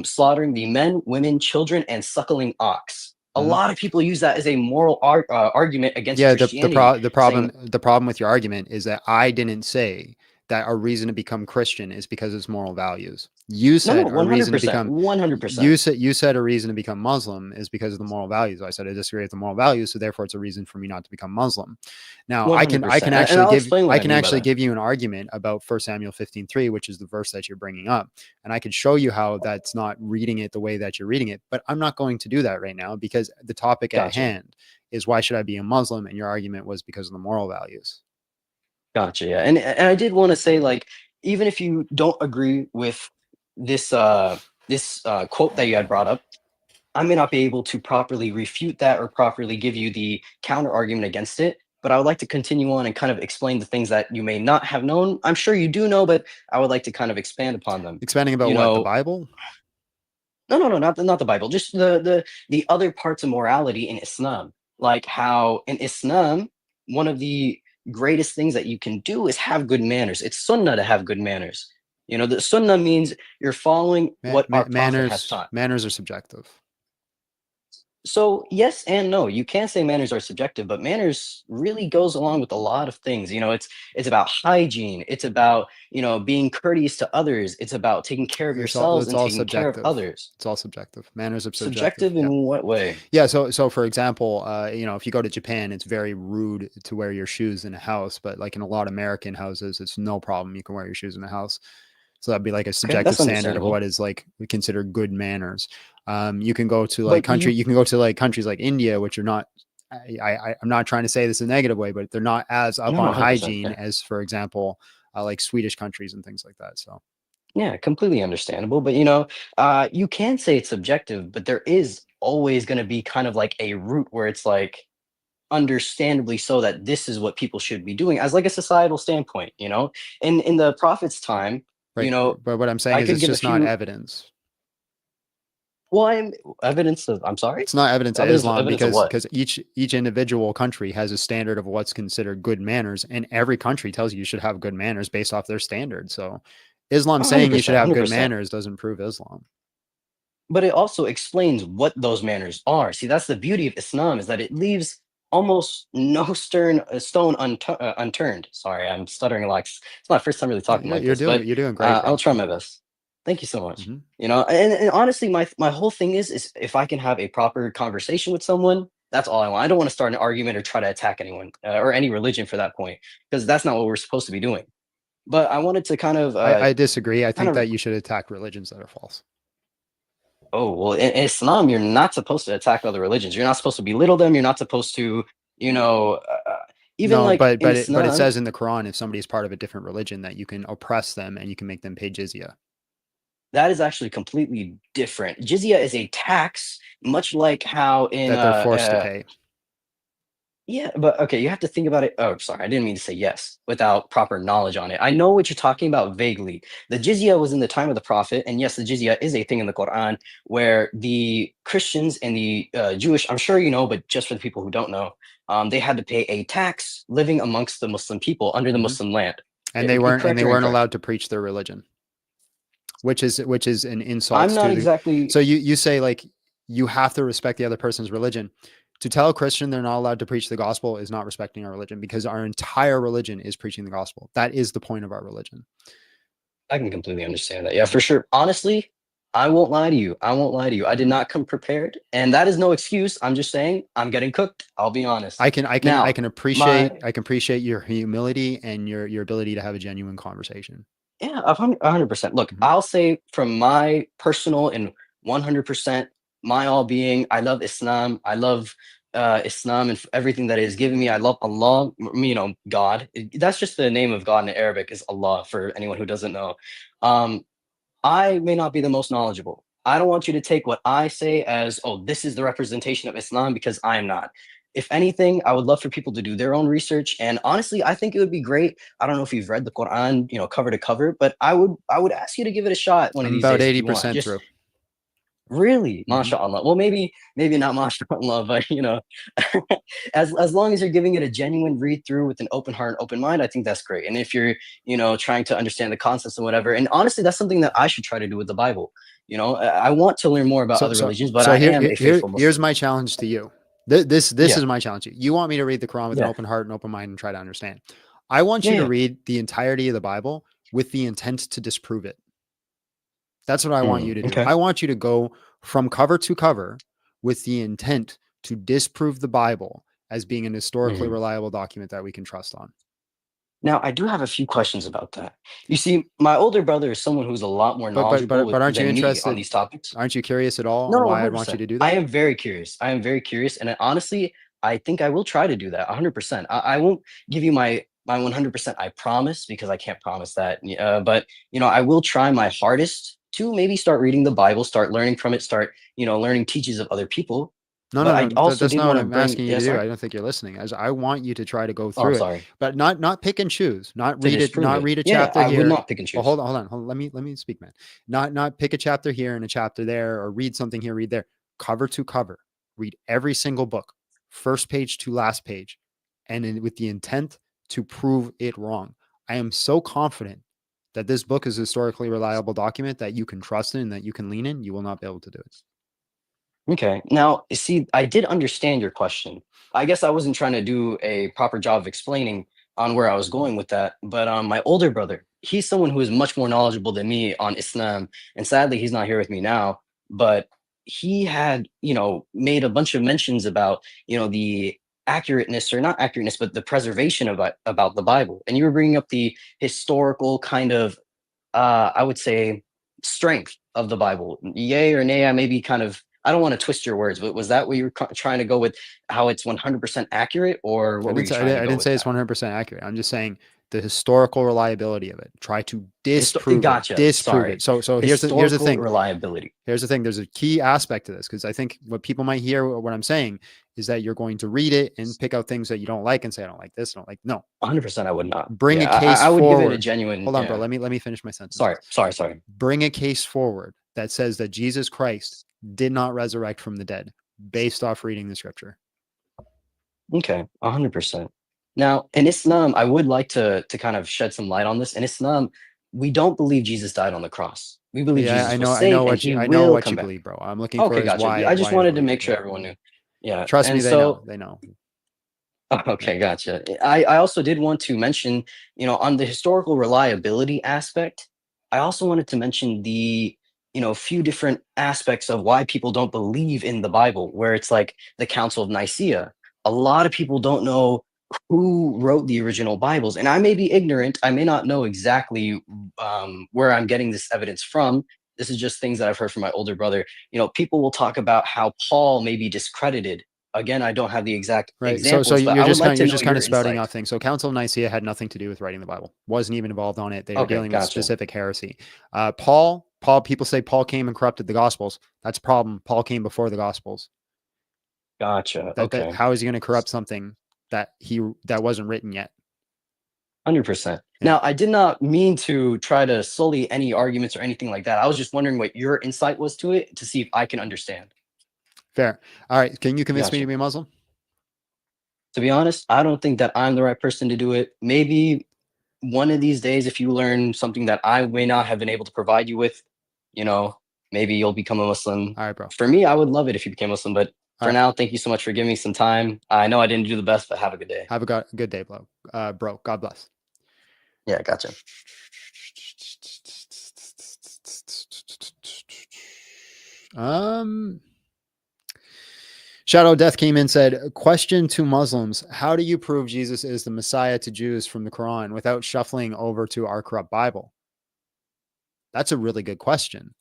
slaughtering the men, women, children, and suckling ox. A lot of people use that as a moral argument against Christianity. The problem with your argument is that I didn't say that our reason to become Christian is because it's moral values. You said a reason to become 100%. You said a reason to become Muslim is because of the moral values. I said I disagree with the moral values, so therefore it's a reason for me not to become Muslim. Now 100%. I can And I'll explain what I I can mean by actually that. give you an argument about 1 Samuel 15:3, which is the verse that you're bringing up, and I could show you how that's not reading it the way that you're reading it. But I'm not going to do that right now because the topic at Gotcha. hand is why should I be a Muslim, and your argument was because of the moral values. Gotcha. Yeah, and I did want to say, like, even if you don't agree with this quote that you had brought up, I may not be able to properly refute that or properly give you the counter argument against it. But I would like to continue on and kind of explain the things that you may not have known. I'm sure you do know, but I would like to kind of expand upon them. Expanding about what, the Bible? No, not the Bible. Just the other parts of morality in Islam, like how in Islam, one of the greatest things that you can do is have good manners. It's sunnah to have good manners. The sunnah means you're following what our prophet has taught. Manners are subjective. So yes and no. You can say manners are subjective, but manners really goes along with a lot of things. It's about hygiene. It's about being courteous to others. It's about taking care of yourselves and taking care of others. It's all subjective. Manners are Subjective in what way? Yeah. So for example, if you go to Japan, it's very rude to wear your shoes in a house, but like in a lot of American houses, it's no problem. You can wear your shoes in the house. So that'd be like a subjective standard of what is like we consider good manners. You can go to like you can go to like countries like India, which are not. I'm not trying to say this in a negative way, but they're not as up on hygiene as, for example, like Swedish countries and things like that. So. Yeah, completely understandable. But you can say it's subjective, but there is always going to be kind of like a root where it's like understandably so that this is what people should be doing as like a societal standpoint. In the prophet's time. Right. But what I'm saying is it's just not evidence. Well, evidence of. I'm sorry. It's not evidence of Islam because each individual country has a standard of what's considered good manners, and every country tells you should have good manners based off their standard. So, Islam saying you should have good manners doesn't prove Islam. But it also explains what those manners are. See, that's the beauty of Islam is that it leaves almost no stone unturned. Sorry, I'm stuttering a lot. It's my first time really talking like this. You're doing great. I'll try my best. Thank you so much. And honestly, my whole thing is if I can have a proper conversation with someone, that's all I want. I don't want to start an argument or try to attack anyone or any religion for that point, because that's not what we're supposed to be doing. But I wanted to kind of. I disagree. I think that you should attack religions that are false. Oh, well, in Islam, you're not supposed to attack other religions. You're not supposed to belittle them. You're not supposed to, even like. But it says in the Quran, if somebody is part of a different religion, that you can oppress them and you can make them pay jizya. That is actually completely different. Jizya is a tax, much like how in that they're forced to pay. Yeah, but okay, you have to think about it. Oh, sorry, I didn't mean to say yes without proper knowledge on it. I know what you're talking about vaguely. The jizya was in the time of the Prophet, and yes, the jizya is a thing in the Quran where the Christians and the Jewish, I'm sure you know, but just for the people who don't know, they had to pay a tax living amongst the Muslim people under the Muslim land, and they weren't allowed to preach their religion, which is an insult. I'm not exactly. So you say like you have to respect the other person's religion. To tell a Christian they're not allowed to preach the gospel is not respecting our religion, because our entire religion is preaching the gospel. That is the point of our religion. I can completely understand that. Yeah, for sure. Honestly, I won't lie to you. I did not come prepared, and that is no excuse. I'm just saying I'm getting cooked. I'll be honest. I can Now, appreciate your humility and your ability to have a genuine conversation. Yeah, 100%. Look, I'll say from my personal and 100% my all being, I love Islam. I love Islam and everything that it has given me. I love Allah, God. That's just the name of God in Arabic is Allah for anyone who doesn't know. I may not be the most knowledgeable. I don't want you to take what I say as, oh, this is the representation of Islam, because I am not. If anything, I would love for people to do their own research. And honestly, I think it would be great. I don't know if you've read the Quran, cover to cover, but I would ask you to give it a shot one of I'm these about days if you want. 80% through. Really, mashallah. Well, maybe not mashallah, but as long as you're giving it a genuine read through with an open heart and open mind, I think that's great. And if you're trying to understand the concepts and whatever, and honestly, that's something that I should try to do with the Bible. I want to learn more about other religions, but I am a faithful Muslim. Here's my challenge to you. This is my challenge to you. You want me to read the Quran with an open heart and open mind and try to understand. I want you to read the entirety of the Bible with the intent to disprove it. That's what I want you to do. Okay. I want you to go from cover to cover with the intent to disprove the Bible as being an historically reliable document that we can trust on. Now, I do have a few questions about that. You see, my older brother is someone who's a lot more knowledgeable But aren't you than me interested on these topics. Aren't you curious at all No, on no, why I'd want you 100%. to do that? I am very curious. And honestly, I think I will try to do that 100%. I won't give you my 100%, I promise, because I can't promise that. But I will try my hardest to maybe start reading the Bible, start learning from it, start learning teachings of other people. No, But no, I no. also That's did not what want to I'm bring. asking you Yeah, to do. sorry. I don't think you're listening. As I want you to try to go Oh, through it, sorry. but not pick and choose. Not To read it. disprove Not it. read a Yeah, chapter I here. would not pick and Well, choose. hold on. Let me speak, man. Not pick a chapter here and a chapter there, or read something here, read there. Cover to cover. Read every single book, first page to last page, and with the intent to prove it wrong. I am so confident that this book is a historically reliable document that you can trust in and that you can lean in. You will not be able to do it. Okay. Now, see, I did understand your question. I guess I wasn't trying to do a proper job of explaining on where I was going with that. But my older brother, he's someone who is much more knowledgeable than me on Islam. And sadly, he's not here with me now. But he had, made a bunch of mentions about, the accurateness, or not accurateness, but the preservation about the Bible. And you were bringing up the historical kind of, I would say, strength of the Bible. Yay or nay, I maybe kind of, I don't want to twist your words, but was that what you were trying to go with, how it's 100% accurate, or what were you trying to go I didn't with say it's that? 100% accurate. I'm just saying the historical reliability of it. Try to disprove Gotcha. it. Disprove Sorry. it. So here's the Historical thing. reliability. Here's the thing. There's a key aspect to this, because I think what people might hear what I'm saying is that you're going to read it and pick out things that you don't like and say, I don't like this, I don't like. No. 100% I would not. Bring Yeah, a case I would forward. give it a genuine. Hold on, yeah. bro. Let me finish my sentence. Sorry. Bring a case forward that says that Jesus Christ did not resurrect from the dead based off reading the scripture. Okay, 100%. Now, in Islam, I would like to kind of shed some light on this. In Islam, we don't believe Jesus died on the cross. We believe Jesus I know was saved, and what he you I know will what come you back. believe, bro. I'm looking Okay, for is gotcha. why I just you wanted to believe make it. sure Yeah. everyone knew. Yeah. Trust me, and they so, know. They know. Okay, gotcha. I also did want to mention, on the historical reliability aspect, I also wanted to mention the, few different aspects of why people don't believe in the Bible, where it's like the Council of Nicaea. A lot of people don't know who wrote the original Bibles. And I may be ignorant. I may not know exactly where I'm getting this evidence from. This is just things that I've heard from my older brother. People will talk about how Paul may be discredited. Again, I don't have the exact examples, So but you're I would like to know just your kind of spouting insight. off things. So Council of Nicaea had nothing to do with writing the Bible. Wasn't even involved on it. They were Okay, dealing with gotcha. specific heresy. Paul, people say Paul came and corrupted the Gospels. That's a problem. Paul came before the Gospels. Gotcha. Okay. How is he going to corrupt something that wasn't written yet? 100%. Now, I did not mean to try to sully any arguments or anything like that. I was just wondering what your insight was to it to see if I can understand. Fair. All right. Can you convince me Gotcha. to be a Muslim? To be honest, I don't think that I'm the right person to do it. Maybe one of these days, if you learn something that I may not have been able to provide you with, maybe you'll become a Muslim. All right, bro. For me, I would love it if you became Muslim, but for right. now, thank you so much for giving me some time. I know I didn't do the best, but have a good day. Have a good day, bro. God bless. Yeah, gotcha. Shadow Death came in and said, question to Muslims, how do you prove Jesus is the Messiah to Jews from the Quran without shuffling over to our corrupt Bible? That's a really good question.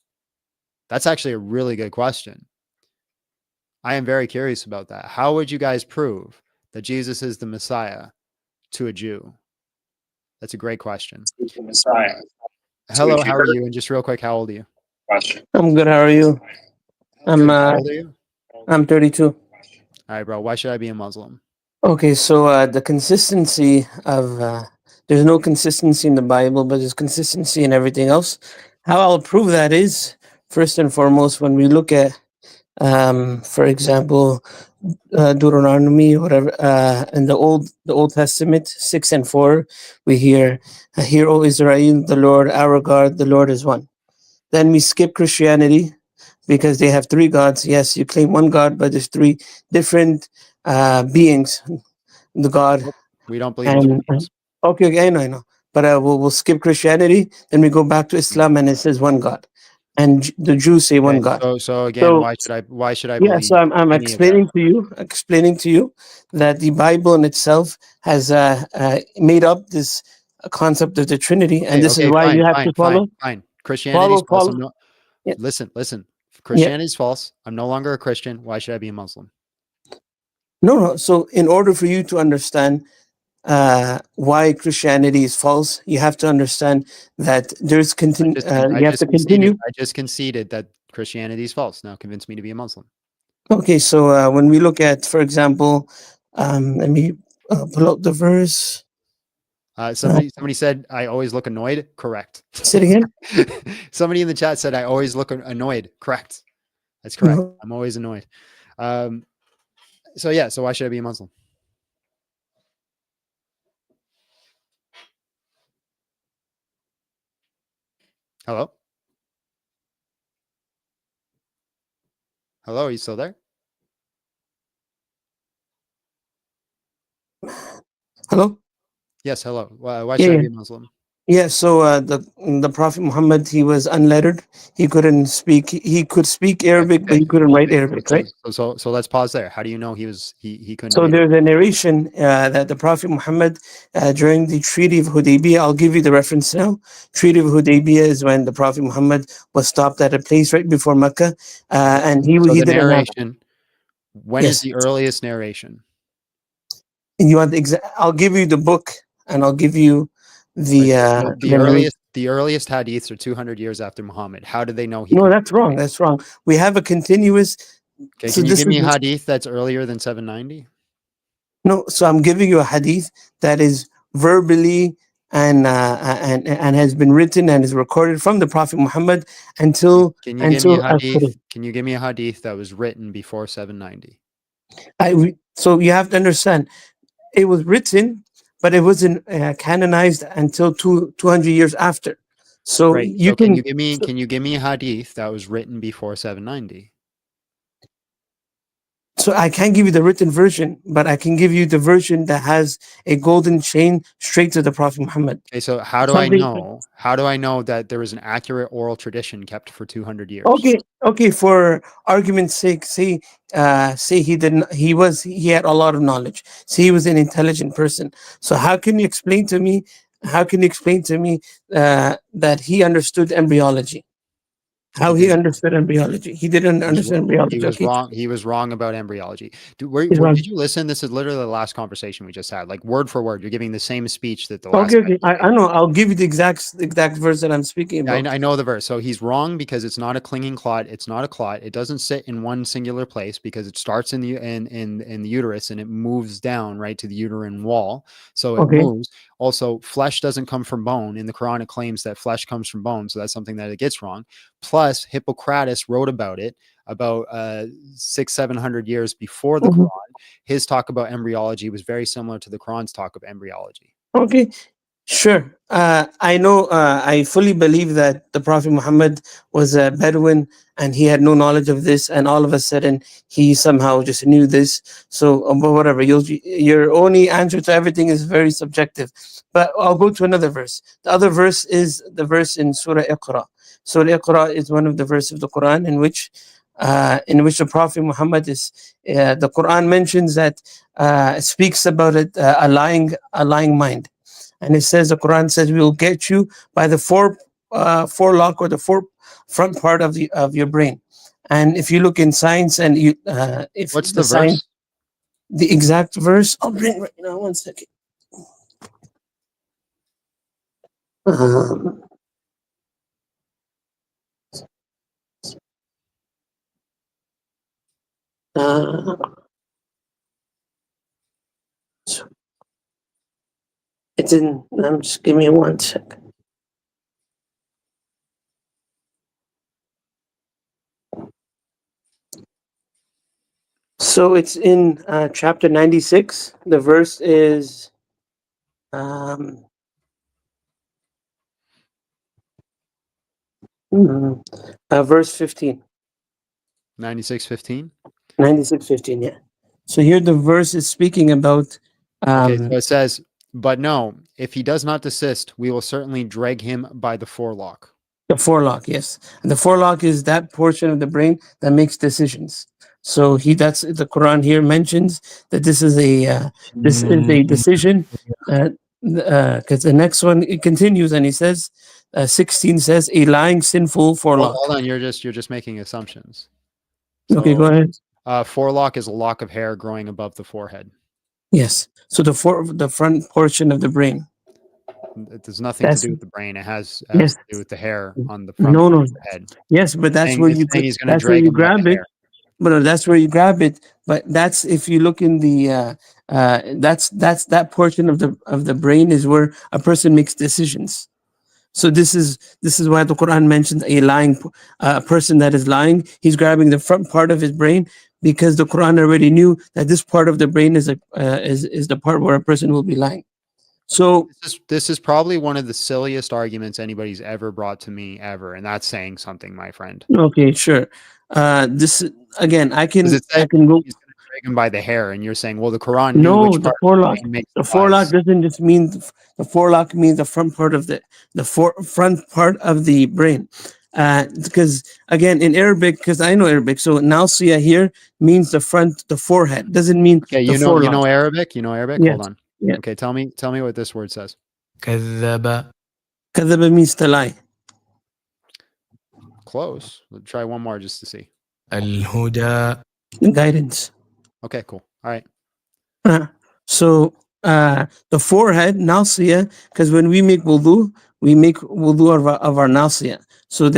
That's actually a really good question. I am very curious about that. How would you guys prove that Jesus is the Messiah to a Jew? That's a great question. The Messiah. Hello, how are you? And just real quick, how old are you? I'm good. How are you? I'm How old are you? I'm 32. All right, bro. Why should I be a Muslim? Okay, so the consistency of there's no consistency in the Bible, but there's consistency in everything else. How I'll prove that is first and foremost when we look at, for example, Deuteronomy, whatever, in the Old Testament 6 and 4, we hear, "Hear, O Israel, the Lord our God, the Lord is one." Then we skip Christianity because they have 3 gods. Yes, you claim one God, but there's 3 different beings. The God. We don't believe in And okay, I know. But we'll skip Christianity, then we go back to Islam, and it says one God, and the Jews say one God. So again, why should I Yeah, believe? so I'm any of that? explaining to you that the Bible in itself has made up this concept of the Trinity, and this is why you have to follow. Fine. Christianity is false. Listen. Yeah. Christianity is false. I'm no longer a Christian. Why should I be a Muslim? No. So in order for you to understand why Christianity is false, you have to understand that there's you have to continue. I just conceded that Christianity is false. Now convince me to be a Muslim. Okay, so when we look at, for example, let me pull out the verse. Somebody said I always look annoyed. Correct. Say it again. Somebody in the chat said I always look annoyed. Correct. That's correct. No. I'm always annoyed. So why should I be a Muslim? Hello? Hello, are you still there? Hello? Yes, hello. Why should I be a Muslim? Yeah, so the Prophet Muhammad, he was unlettered. He couldn't speak. He could speak Arabic, but he couldn't write Arabic, right? So let's pause there. How do you know he couldn't So read? there's a narration that the Prophet Muhammad, during the Treaty of Hudaybiyah, I'll give you the reference now. Treaty of Hudaybiyah is when the Prophet Muhammad was stopped at a place right before Mecca, and he didn't narration. When is Yes. the earliest narration? And you want the I'll give you the book, and I'll give you the earliest hadiths are 200 years after Muhammad. How did they know he? No, that's wrong. That's wrong. We have a continuous. Okay, can you give me a hadith that's earlier than 790? No, so I'm giving you a hadith that is verbally and has been written and is recorded from the Prophet Muhammad until. Can you give me a hadith? Can you give me a hadith that was written before 790? So you have to understand, it was written, but it wasn't canonized until 200 years after. So Great. Can you give me a hadith that was written before 790? So I can't give you the written version, but I can give you the version that has a golden chain straight to the Prophet Muhammad. Okay, so how do I know? How do I know that there was an accurate oral tradition kept for 200 years? Okay. For argument's sake, say he didn't. He had a lot of knowledge. Say he was an intelligent person. So how can you explain to me? That he understood embryology? How he understood embryology? He didn't understand embryology. He was wrong. He was wrong about embryology. Did you listen? This is literally the last conversation we just had, like word for word. You're giving the same speech that the last. Okay. I know. I'll give you the exact verse that I'm speaking about. I know the verse. So he's wrong because it's not a clinging clot. It's not a clot. It doesn't sit in one singular place because it starts in the uterus and it moves down right to the uterine wall. So it moves. Also, flesh doesn't come from bone. In the Quran, it claims that flesh comes from bone. So that's something that it gets wrong. Plus, Hippocrates wrote about it about 600-700 years before the Quran. His talk about embryology was very similar to the Quran's talk of embryology. Okay, sure. I know. I fully believe that the Prophet Muhammad was a Bedouin and he had no knowledge of this, and all of a sudden he somehow just knew this. So, but whatever. Your only answer to everything is very subjective. But I'll go to another verse. The other verse is the verse in Surah Iqra. Surah Iqra is one of the verses of the Quran in which in which the Prophet Muhammad is, the Quran mentions that, speaks about it, a lying mind. And it says, the Quran says, we will get you by the forelock or the front part of your brain. And if you look in science and you, if what's the verse? The exact verse, I'll bring right now, 1 second. It's in, just give me 1 second. So it's in chapter 96. The verse is verse 15. 96:15. 96:15, yeah. So here the verse is speaking about. Okay, so it says, but no, if he does not desist, we will certainly drag him by the forelock. The forelock, yes. And the forelock is that portion of the brain that makes decisions. So that's the Quran here mentions that this is a decision. Because the next one, it continues and he says, 16 says, a lying, sinful forelock. Hold on, you're just making assumptions. Okay, go ahead. Forelock is a lock of hair growing above the forehead. Yes. So the front portion of the brain. It has nothing to do with the brain. It has Yes. to do with the hair on the front of the head. Yes, but that's Saying- where it's you saying he's gonna that's where drag you him by the grab it. hair. But no, that's where you grab it. But that's if you look in the that's that portion of the brain is where a person makes decisions. So this is why the Quran mentions a lying person that is lying. He's grabbing the front part of his brain because the Quran already knew that this part of the brain is the part where a person will be lying. So this is probably one of the silliest arguments anybody's ever brought to me ever, and that's saying something, my friend. okay, sure. This again, I can go. He's going to drag him by the hair, and you're saying, well, the Quran knew No, which the part forelock. of the brain makes The the forelock wise. doesn't just mean the forelock means the front part of the front part of the brain. Because again, in Arabic, because I know Arabic, so nausia here means the forehead. Doesn't mean Okay, the you forelock. know Arabic. You know Arabic. Yes. Hold on. Yeah. Okay, tell me what this word says. كذب. Kadhaba means to lie. Close. We'll try one more just to see. الهدى. Guidance. Okay, cool. All right. So the forehead, nausia, because when we make wudu of our nausia. So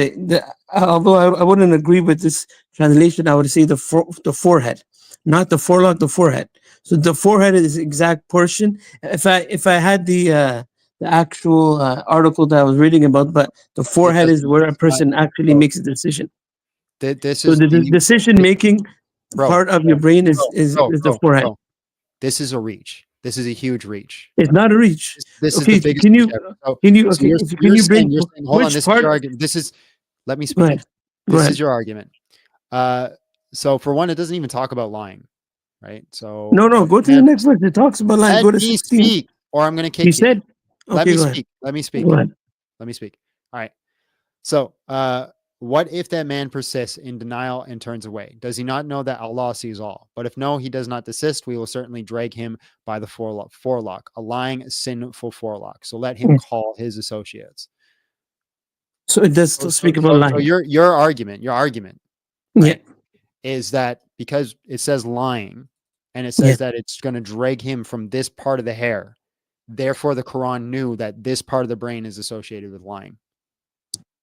although I wouldn't agree with this translation, I would say the forehead, not the forelock, the forehead. So the forehead is the exact portion. If I had the actual article that I was reading about, but the forehead is where a person actually makes a decision. This So is the decision making part of your brain is the forehead. Bro. This is a reach. This is a huge reach. It's not a reach. This Okay, is the biggest can you reach ever. So can you you're bring saying, hold on, which this part? is your argument. Let me Go speak. ahead. Go This ahead. is your argument. So for one, it doesn't even talk about lying, right? So No, go to the next verse. It talks about lying. let Go to me 16. speak, or I'm going to kick He you. said, Let okay, me go ahead. speak. Let me speak. Go ahead. Let me speak. All right. So, what if that man persists in denial and turns away? Does he not know that Allah sees all? But if no, he does not desist, we will certainly drag him by the forelock, a lying, sinful forelock. So let him Yes. call his associates. So it does still speak about lying. So your argument, right, is that because it says lying, and it says that it's going to drag him from this part of the hair, therefore the Quran knew that this part of the brain is associated with lying.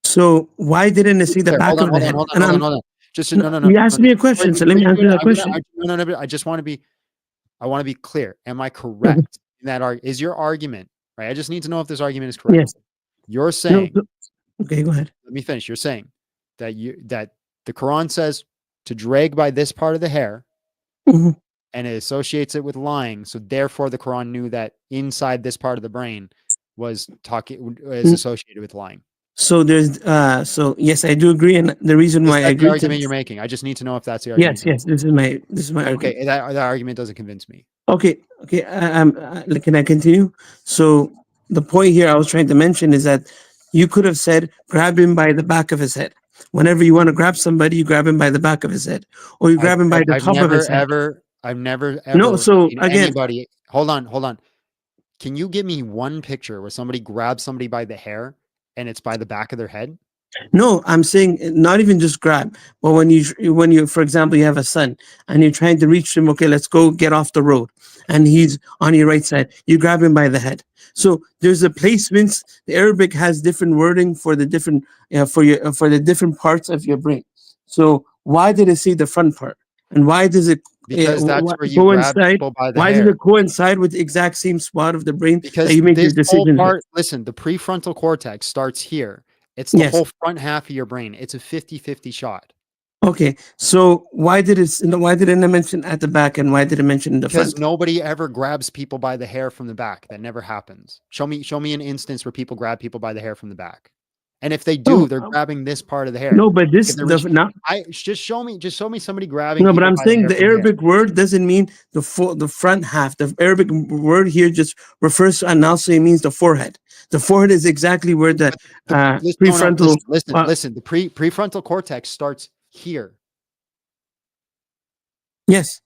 So why didn't it see the back of the head? Hold on. Just no. You asked me a question, so let me answer that question. I just want to be. I want to be clear. Am I correct in that argument? Is your argument right? I just need to know if this argument is correct. Yes. You're saying. Okay, go ahead. Let me finish. You're saying that the Quran says to drag by this part of the hair, and it associates it with lying. So therefore, the Quran knew that inside this part of the brain was associated with lying. So there's so yes, I do agree, and the reason why I agree. The argument you're making. I just need to know if that's the argument. Yes, this is my argument. Okay, that argument doesn't convince me. Okay. Can I continue? So the point here I was trying to mention is that you could have said grab him by the back of his head. Whenever you want to grab somebody, you grab him by the back of his head, or you grab him by the I've top of never his head. I've never No, ever so seen again, anybody. Hold on. Can you give me one picture where somebody grabs somebody by the hair and it's by the back of their head? no, I'm saying not even just grab, but when you, for example, you have a son and you're trying to reach him, okay, let's go get off the road, and he's on your right side, you grab him by the head. So there's a placements. The Arabic has different wording for the different for the different parts of your brain. So why did it say the front part, and why does it Because that's where you grab coincide? people by the Why does hair. it coincide with the exact same spot of the brain that Because you make your this whole decisions with? part, listen, the prefrontal cortex starts here. It's the Yes. whole front half of your brain. It's a 50-50 shot. Okay, so why did it not mention at the back, and why did it mention in the Because front? nobody ever grabs people by the hair from the back. That never happens. Show me an instance where people grab people by the hair from the back. And if they do, No, they're grabbing this part of the hair. no, but this If they're the reaching- not. just show me somebody grabbing No, but people I'm by the saying hair the from the hair. Arabic word doesn't mean the front half. The Arabic word here just refers to, and also it means the forehead. The forehead is exactly where the prefrontal. Listen. The prefrontal cortex starts here. Yes.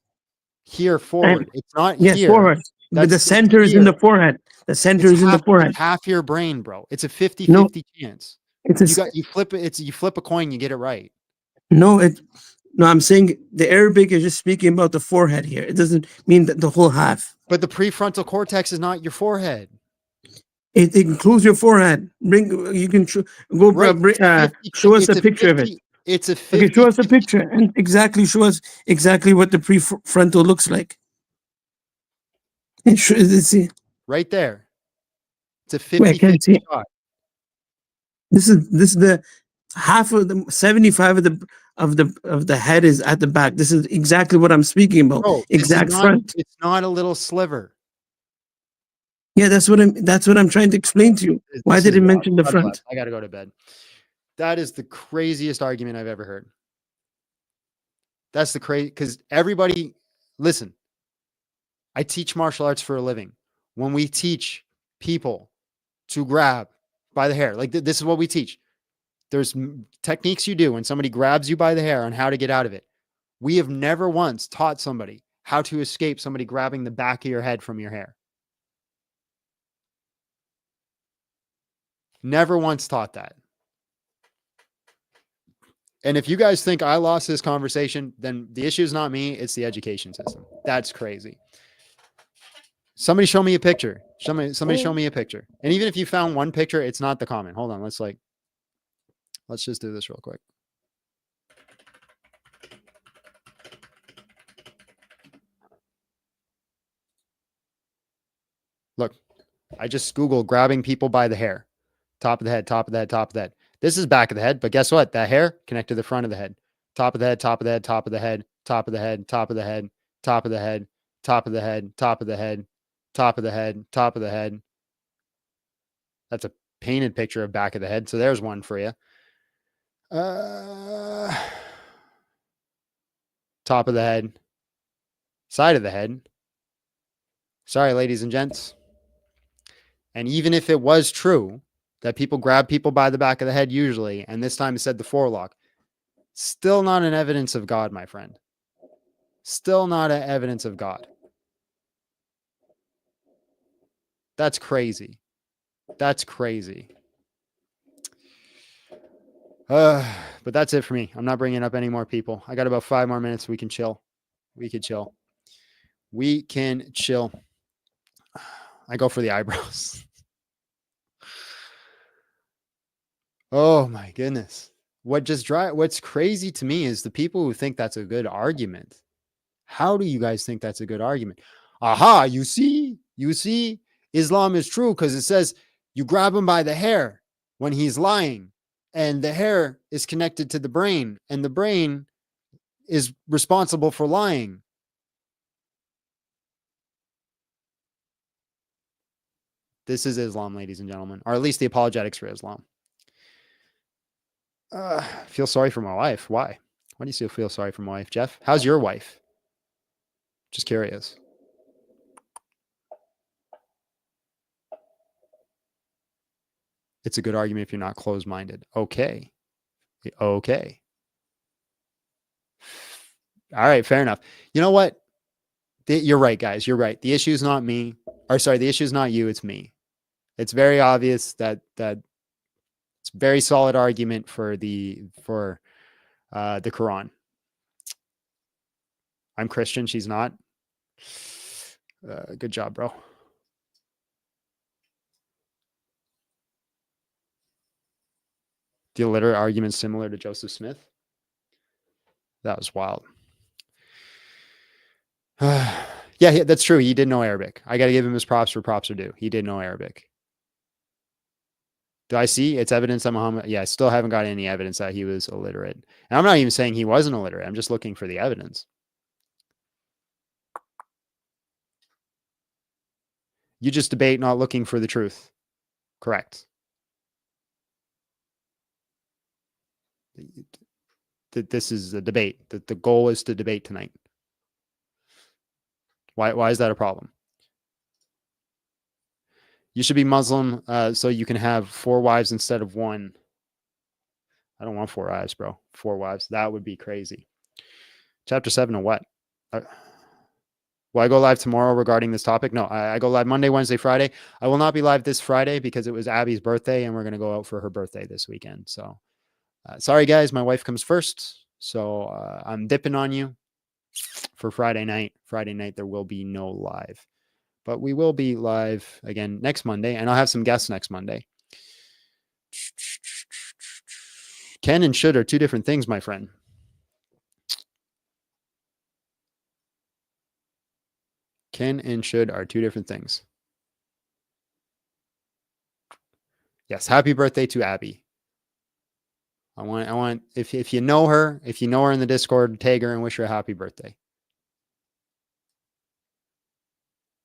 Here forward. It's not Yes, here. forward. But the It's center is in the here. forehead. The center is in the forehead. It's half your brain, bro. It's a 50-50 No, chance. it's You flip it. You flip a coin, you get it right. no. I'm saying the Arabic is just speaking about the forehead here. It doesn't mean that the whole half. But the prefrontal cortex is not your forehead. It includes your forehead. You can go Right. show us a picture of it. It's a 50. Okay, show us a picture and show us exactly what the prefrontal looks like. See. Right there. It's a 50-50 Wait, I can't see. shot. This is the half of the 75 of the head is at the back. This is exactly what I'm speaking about. Bro, Exact front. it's not a little sliver. Yeah, that's what I'm trying to explain to you. Why did it mention the God front? bless. I gotta go to bed. That is the craziest argument I've ever heard. That's the crazy, because everybody, listen, I teach martial arts for a living. When we teach people to grab by the hair, like this is what we teach. There's techniques you do when somebody grabs you by the hair on how to get out of it. We have never once taught somebody how to escape somebody grabbing the back of your head from your hair. Never once taught that. And if you guys think I lost this conversation, then the issue is not me, it's the education system. That's crazy. Somebody show me a picture. Somebody show me a picture. And even if you found one picture, it's not the comment. Hold on, let's just do this real quick. Look, I just Googled grabbing people by the hair. Top of the head, top of the head, top of the head. This is back of the head, but guess what? That hair connected to the front of the head. Top of the head, top of the head, top of the head, top of the head, top of the head, top of the head, top of the head, top of the head, top of the head, top of the head. That's a painted picture of back of the head. So there's one for you. Top of the head, side of the head. Sorry, ladies and gents. And even if it was true that people grab people by the back of the head usually, and this time it said the forelock, still not an evidence of God, my friend. Still not an evidence of God. That's crazy. That's crazy. But that's it for me. I'm not bringing up any more people. I got about 5 more minutes. We can chill. We can chill. I go for the eyebrows. Oh my goodness. What's crazy to me is the people who think that's a good argument. How do you guys think that's a good argument? Aha, you see, Islam is true because it says you grab him by the hair when he's lying, and the hair is connected to the brain, and the brain is responsible for lying. This is Islam, ladies and gentlemen, or at least the apologetics for Islam. Feel sorry for my wife. Why? Why do you still feel sorry for my wife, Jeff? How's your wife? Just curious. It's a good argument if you're not closed-minded. Okay. Okay. All right, fair enough. You know what? You're right, guys. You're right. The issue is not me. Or sorry, the issue is not you. It's me. It's very obvious that it's a very solid argument for the Quran. I'm Christian. She's not. Good job, bro. The illiterate argument similar to Joseph Smith. That was wild. Yeah, that's true. He did know Arabic. I got to give him his props for props are due. He did know Arabic. Do I see? It's evidence that Muhammad. Yeah, I still haven't got any evidence that he was illiterate. And I'm not even saying he wasn't illiterate. I'm just looking for the evidence. You just debate not looking for the truth. Correct. This is a debate. The goal is to debate tonight. Why is that a problem? You should be Muslim so you can have 4 wives instead of 1. I don't want 4 wives, bro. 4 wives. That would be crazy. Chapter 7 of what? Will I go live tomorrow regarding this topic? No, I go live Monday, Wednesday, Friday. I will not be live this Friday because it was Abby's birthday and we're going to go out for her birthday this weekend. So sorry, guys. My wife comes first. So I'm dipping on you for Friday night. Friday night, there will be no live. But we will be live again next Monday. And I'll have some guests next Monday. Can and should are 2 different things, my friend. Can and should are 2 different things. Yes, happy birthday to Abby. I want if you know her in the Discord, tag her and wish her a happy birthday.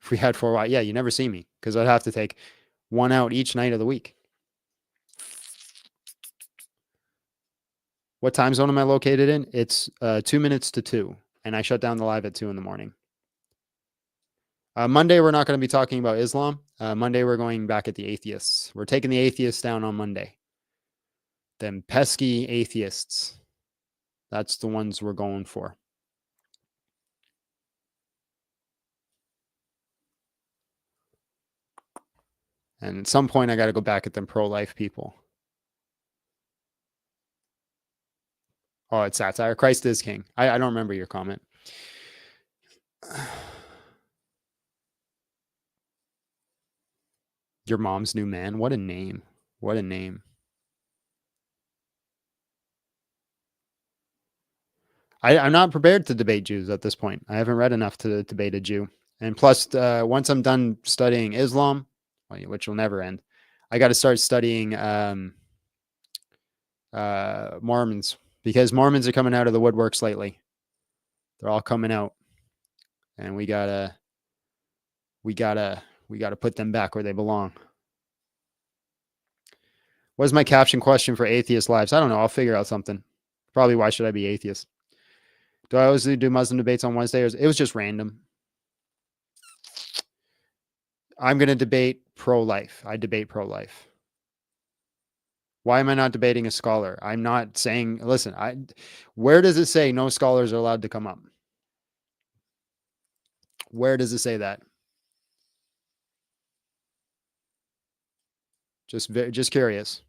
If we had 4 wives, yeah, you never see me because I'd have to take 1 out each night of the week. What time zone am I located in? It's 2 minutes to 2, and I shut down the live at 2 in the morning. Monday, we're not going to be talking about Islam. Monday, we're going back at the atheists. We're taking the atheists down on Monday. Them pesky atheists. That's the ones we're going for. And at some point, I got to go back at them pro-life people. Oh, it's satire. Christ is king. I don't remember your comment. Your mom's new man. What a name. What a name. I'm not prepared to debate Jews at this point. I haven't read enough to debate a Jew. And plus, once I'm done studying Islam, which will never end, I got to start studying Mormons, because Mormons are coming out of the woodworks lately. They're all coming out, and we gotta put them back where they belong. What is my caption question for atheist lives? I don't know. I'll figure out something. Probably why should I be atheist? Do I always do Muslim debates on Wednesday? It was just random. I'm going to debate pro-life. I debate pro-life. Why am I not debating a scholar? I'm not saying, listen, where does it say no scholars are allowed to come up? Where does it say that? Just curious.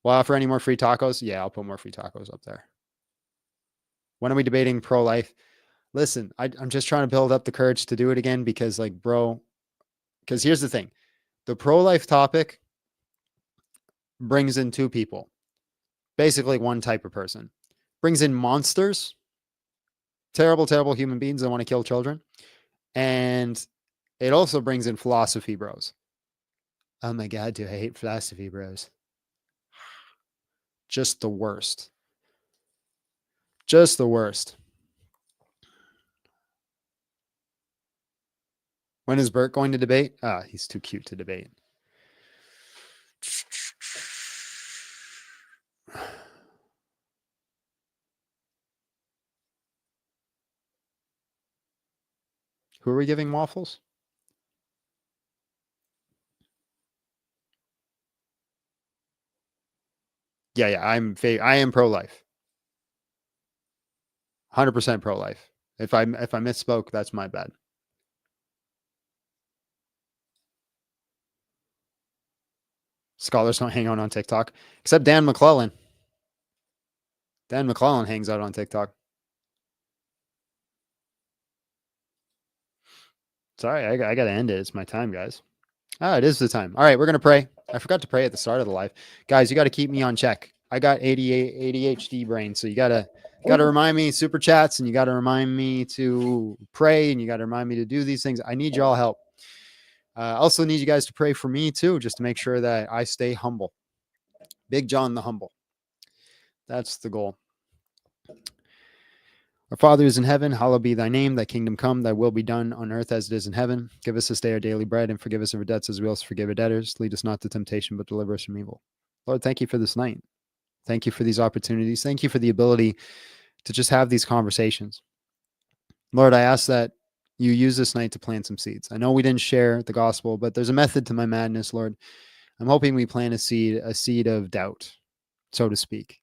Will I offer any more free tacos? Yeah, I'll put more free tacos up there. When are we debating pro-life? Listen, I'm just trying to build up the courage to do it again because, like, bro, because here's the thing. The pro-life topic brings in 2 people. Basically, 1 type of person. Brings in monsters. Terrible, terrible human beings that want to kill children. And it also brings in philosophy bros. Oh my God, do I hate philosophy bros. Just the worst. Just the worst. When is Bert going to debate? He's too cute to debate. Who are we giving waffles? Yeah. I am pro-life. 100% pro-life. If I misspoke, that's my bad. Scholars don't hang out on TikTok, except Dan McClellan. Dan McClellan hangs out on TikTok. Sorry, I got to end it. It's my time, guys. It is the time. All right, we're going to pray. I forgot to pray at the start of the live. Guys, you got to keep me on check. I got ADHD brain, so you got to remind me super chats, and you got to remind me to pray, and you got to remind me to do these things. I need y'all help. I also need you guys to pray for me too, just to make sure that I stay humble. Big John the humble. That's the goal. Our Father who is in heaven, hallowed be thy name. Thy kingdom come, thy will be done on earth as it is in heaven. Give us this day our daily bread, and forgive us of our debts as we also forgive our debtors. Lead us not to temptation, but deliver us from evil. Lord, thank you for this night. Thank you for these opportunities. Thank you for the ability to just have these conversations. Lord, I ask that you use this night to plant some seeds. I know we didn't share the gospel, but there's a method to my madness, Lord. I'm hoping we plant a seed of doubt, so to speak,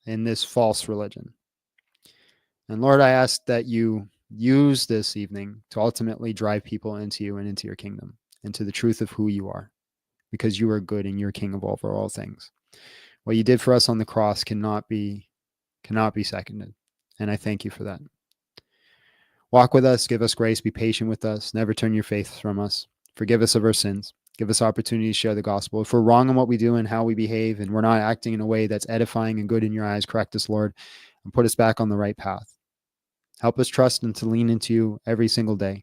in this false religion. And Lord, I ask that you use this evening to ultimately drive people into you and into your kingdom, into the truth of who you are, because you are good and you're king of over all things. What you did for us on the cross cannot be seconded. And I thank you for that. Walk with us, give us grace, be patient with us, never turn your faith from us. Forgive us of our sins. Give us opportunity to share the gospel. If we're wrong in what we do and how we behave, and we're not acting in a way that's edifying and good in your eyes, correct us, Lord, and put us back on the right path. Help us trust and to lean into you every single day.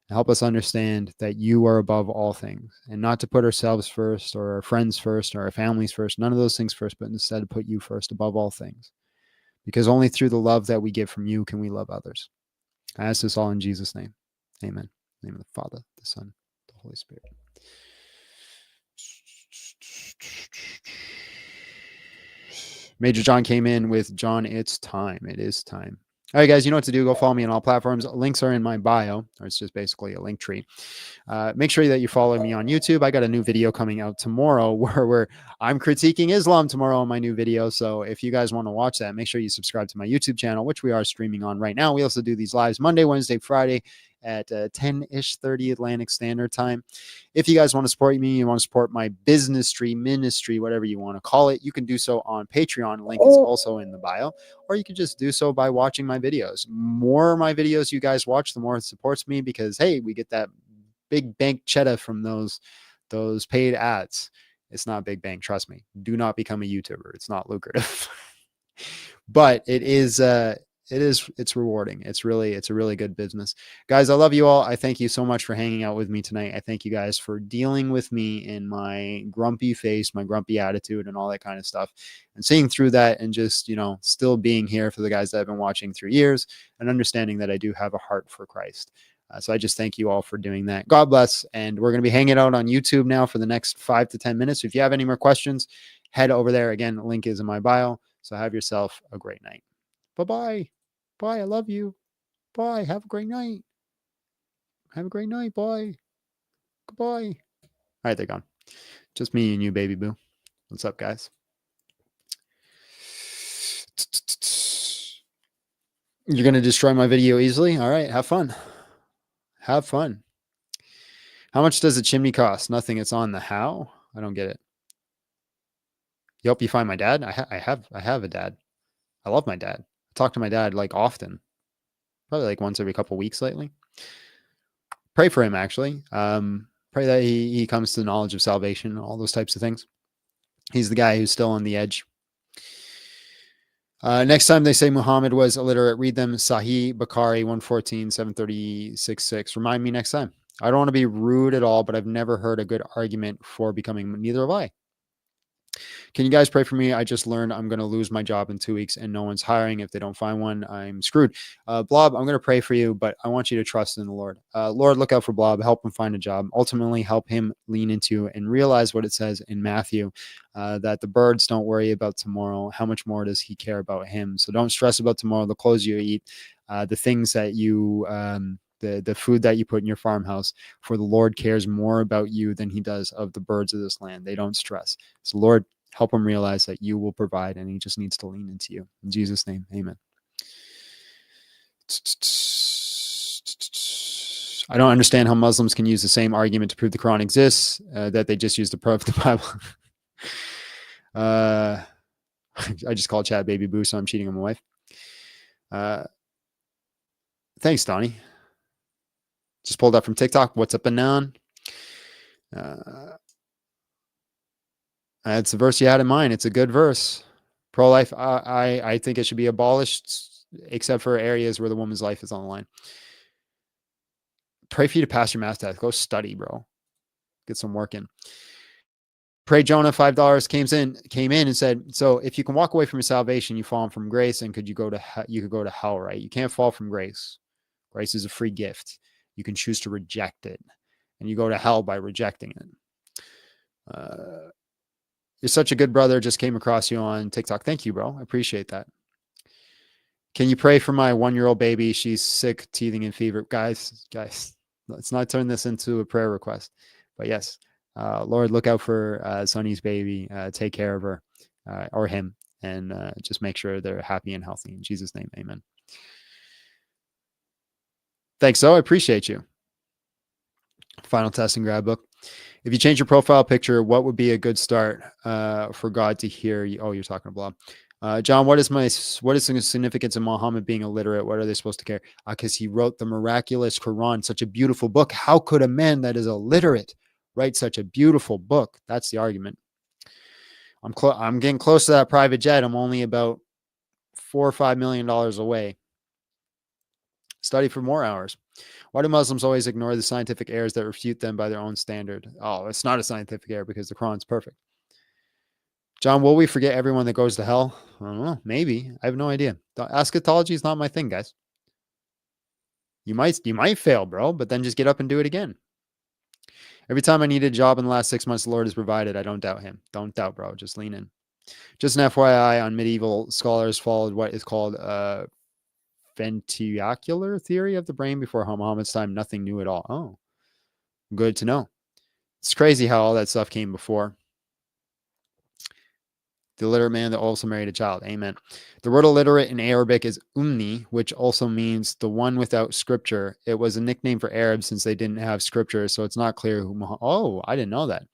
Help us understand that you are above all things, and not to put ourselves first or our friends first or our families first, none of those things first, but instead to put you first above all things. Because only through the love that we get from you can we love others. I ask this all in Jesus' name. Amen. In the name of the Father, the Son, the Holy Spirit. Major John came in with, John, it's time. It is time. All right, guys, you know what to do. Go follow me on all platforms. Links are in my bio, or it's just basically a link tree. Make sure that you follow me on YouTube. I got a new video coming out tomorrow where I'm critiquing Islam tomorrow on my new video. So if you guys want to watch that, make sure you subscribe to my YouTube channel, which we are streaming on right now. We also do these lives Monday, Wednesday, Friday at 10-ish 30 Atlantic Standard Time. If you guys want to support me, you want to support my ministry, whatever you want to call it, you can do so on Patreon. Link is also in the bio. Or you can just do so by watching my videos. More of my videos you guys watch, the more it supports me, because hey, we get that big bank cheddar from those paid ads. It's not big bank, trust me. Do not become a YouTuber. It's not lucrative. But it's rewarding. It's a really good business. Guys, I love you all. I thank you so much for hanging out with me tonight. I thank you guys for dealing with me in my grumpy face, my grumpy attitude, and all that kind of stuff, and seeing through that, and just, still being here for the guys that have been watching through years, and understanding that I do have a heart for Christ. So I just thank you all for doing that. God bless. And we're going to be hanging out on YouTube now for the next 5 to 10 minutes. If you have any more questions, head over there. Again, the link is in my bio. So have yourself a great night. Bye-bye. Bye. I love you. Bye. Have a great night. Have a great night. Bye. Goodbye. All right, they're gone. Just me and you, baby boo. What's up, guys? You're going to destroy my video easily? All right. Have fun. Have fun. How much does a chimney cost? Nothing. It's on the how? I don't get it. You hope you find my dad? I have a dad. I love my dad. I talk to my dad like often. Probably like once every couple weeks lately. Pray for him, actually. Pray that he comes to the knowledge of salvation, all those types of things. He's the guy who's still on the edge. Next time they say Muhammad was illiterate, read them Sahih Bukhari 114 736. Remind me next time. I don't want to be rude at all, but I've never heard a good argument for becoming, neither have I. Can you guys pray for me? I just learned I'm going to lose my job in 2 weeks and no one's hiring. If they don't find one, I'm screwed. Blob, I'm going to pray for you, but I want you to trust in the Lord. Lord, look out for Blob. Help him find a job. Ultimately, help him lean into and realize what it says in Matthew, that the birds don't worry about tomorrow. How much more does he care about him? So don't stress about tomorrow, the clothes you eat, the things that you... the food that you put in your farmhouse, for the Lord cares more about you than he does of the birds of this land. They don't stress. So Lord, Help him realize that you will provide and he just needs to lean into you. In Jesus' name, amen. I don't understand how Muslims can use the same argument to prove the Quran exists that they just use to prove the Bible. I just called Chad baby boo, so I'm cheating on my wife. Thanks, Donnie. Just pulled up from TikTok. What's up and down? It's the verse you had in mind. It's a good verse. Pro-life, I think it should be abolished, except for areas where the woman's life is on the line. Pray for you to pass your math test. Go study, bro. Get some work in. Pray Jonah, $5 came in and said, so if you can walk away from your salvation, you fall from grace, and you could go to hell, right? You can't fall from grace. Grace is a free gift. You can choose to reject it, and you go to hell by rejecting it. You're such a good brother. Just came across you on TikTok. Thank you, bro. I appreciate that. Can you pray for my 1-year-old baby? She's sick, teething, and fever. Guys, let's not turn this into a prayer request. But yes, Lord, look out for Sonny's baby. Take care of her or him, and just make sure they're happy and healthy. In Jesus' name, amen. Thanks, I appreciate you. Final test and grab book. If you change your profile picture, what would be a good start for God to hear you? Oh, you're talking to Blob. John, what is the significance of Muhammad being illiterate? What are they supposed to care? Because he wrote the miraculous Quran, such a beautiful book. How could a man that is illiterate write such a beautiful book? That's the argument. I'm getting close to that private jet. I'm only about $4 or $5 million away. Study for more hours. Why do Muslims always ignore the scientific errors that refute them by their own standard? Oh, it's not a scientific error because the Quran's perfect. John, will we forget everyone that goes to hell? I don't know. Maybe. I have no idea. Eschatology is not my thing, guys. You might fail, bro, but then just get up and do it again. Every time I needed a job in the last 6 months, the Lord has provided. I don't doubt him. Don't doubt, bro. Just lean in. Just an FYI, on medieval scholars followed what is called ventricular theory of the brain before Muhammad's time. Nothing new at all. Oh, good to know. It's crazy how all that stuff came before. The illiterate man that also married a child. Amen. The word illiterate in Arabic is umni, which also means the one without scripture. It was a nickname for Arabs since they didn't have scripture, so it's not clear who Muhammad. Oh, I didn't know that.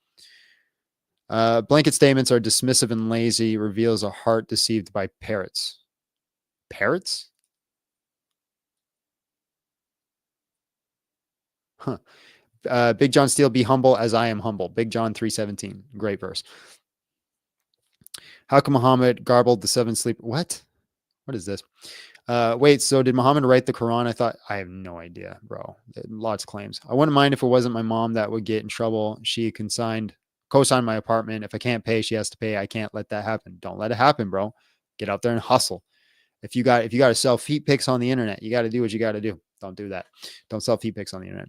Blanket statements are dismissive and lazy, reveals a heart deceived by parrots. Parrots? Huh. Big John Steele, be humble as I am humble. Big John 3:17. Great verse. How come Muhammad garbled the 7 sleep? What is this? Wait, so did Muhammad write the Quran? I have no idea, bro. Lots of claims. I wouldn't mind if it wasn't my mom that would get in trouble. She co-signed my apartment. If I can't pay, she has to pay. I can't let that happen. Don't let it happen, bro. Get out there and hustle. If you got to sell feet pics on the internet, you got to do what you got to do. Don't do that. Don't sell feet pics on the internet.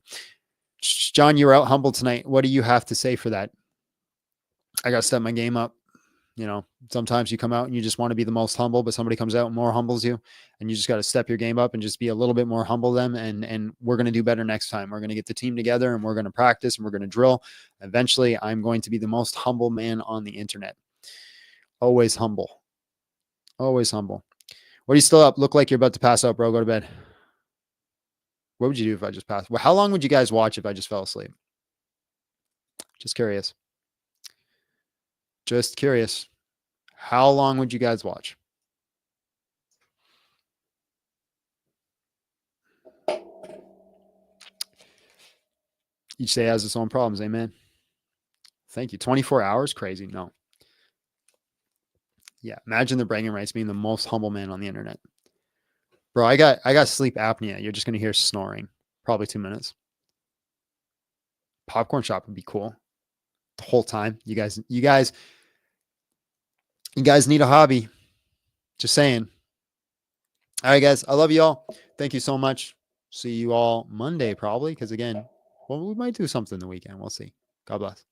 John, you were out humble tonight. What do you have to say for that? I got to step my game up. You know, sometimes you come out and you just want to be the most humble, but somebody comes out and more humbles you, and you just got to step your game up and just be a little bit more humble them. And we're going to do better next time. We're going to get the team together and we're going to practice and we're going to drill. Eventually, I'm going to be the most humble man on the internet. Always humble. Always humble. What are you still up? Look like you're about to pass out, bro. Go to bed. What would you do if I just passed? Well, how long would you guys watch if I just fell asleep? Just curious. Just curious. How long would you guys watch? Each day has its own problems. Amen. Thank you. 24 hours? Crazy. No. Yeah. Imagine the bragging rights being the most humble man on the internet. Bro, I got sleep apnea. You're just going to hear snoring. Probably 2 minutes. Popcorn shop would be cool. The whole time. You guys need a hobby. Just saying. All right, guys. I love you all. Thank you so much. See you all Monday, probably. Because again, well, we might do something the weekend. We'll see. God bless.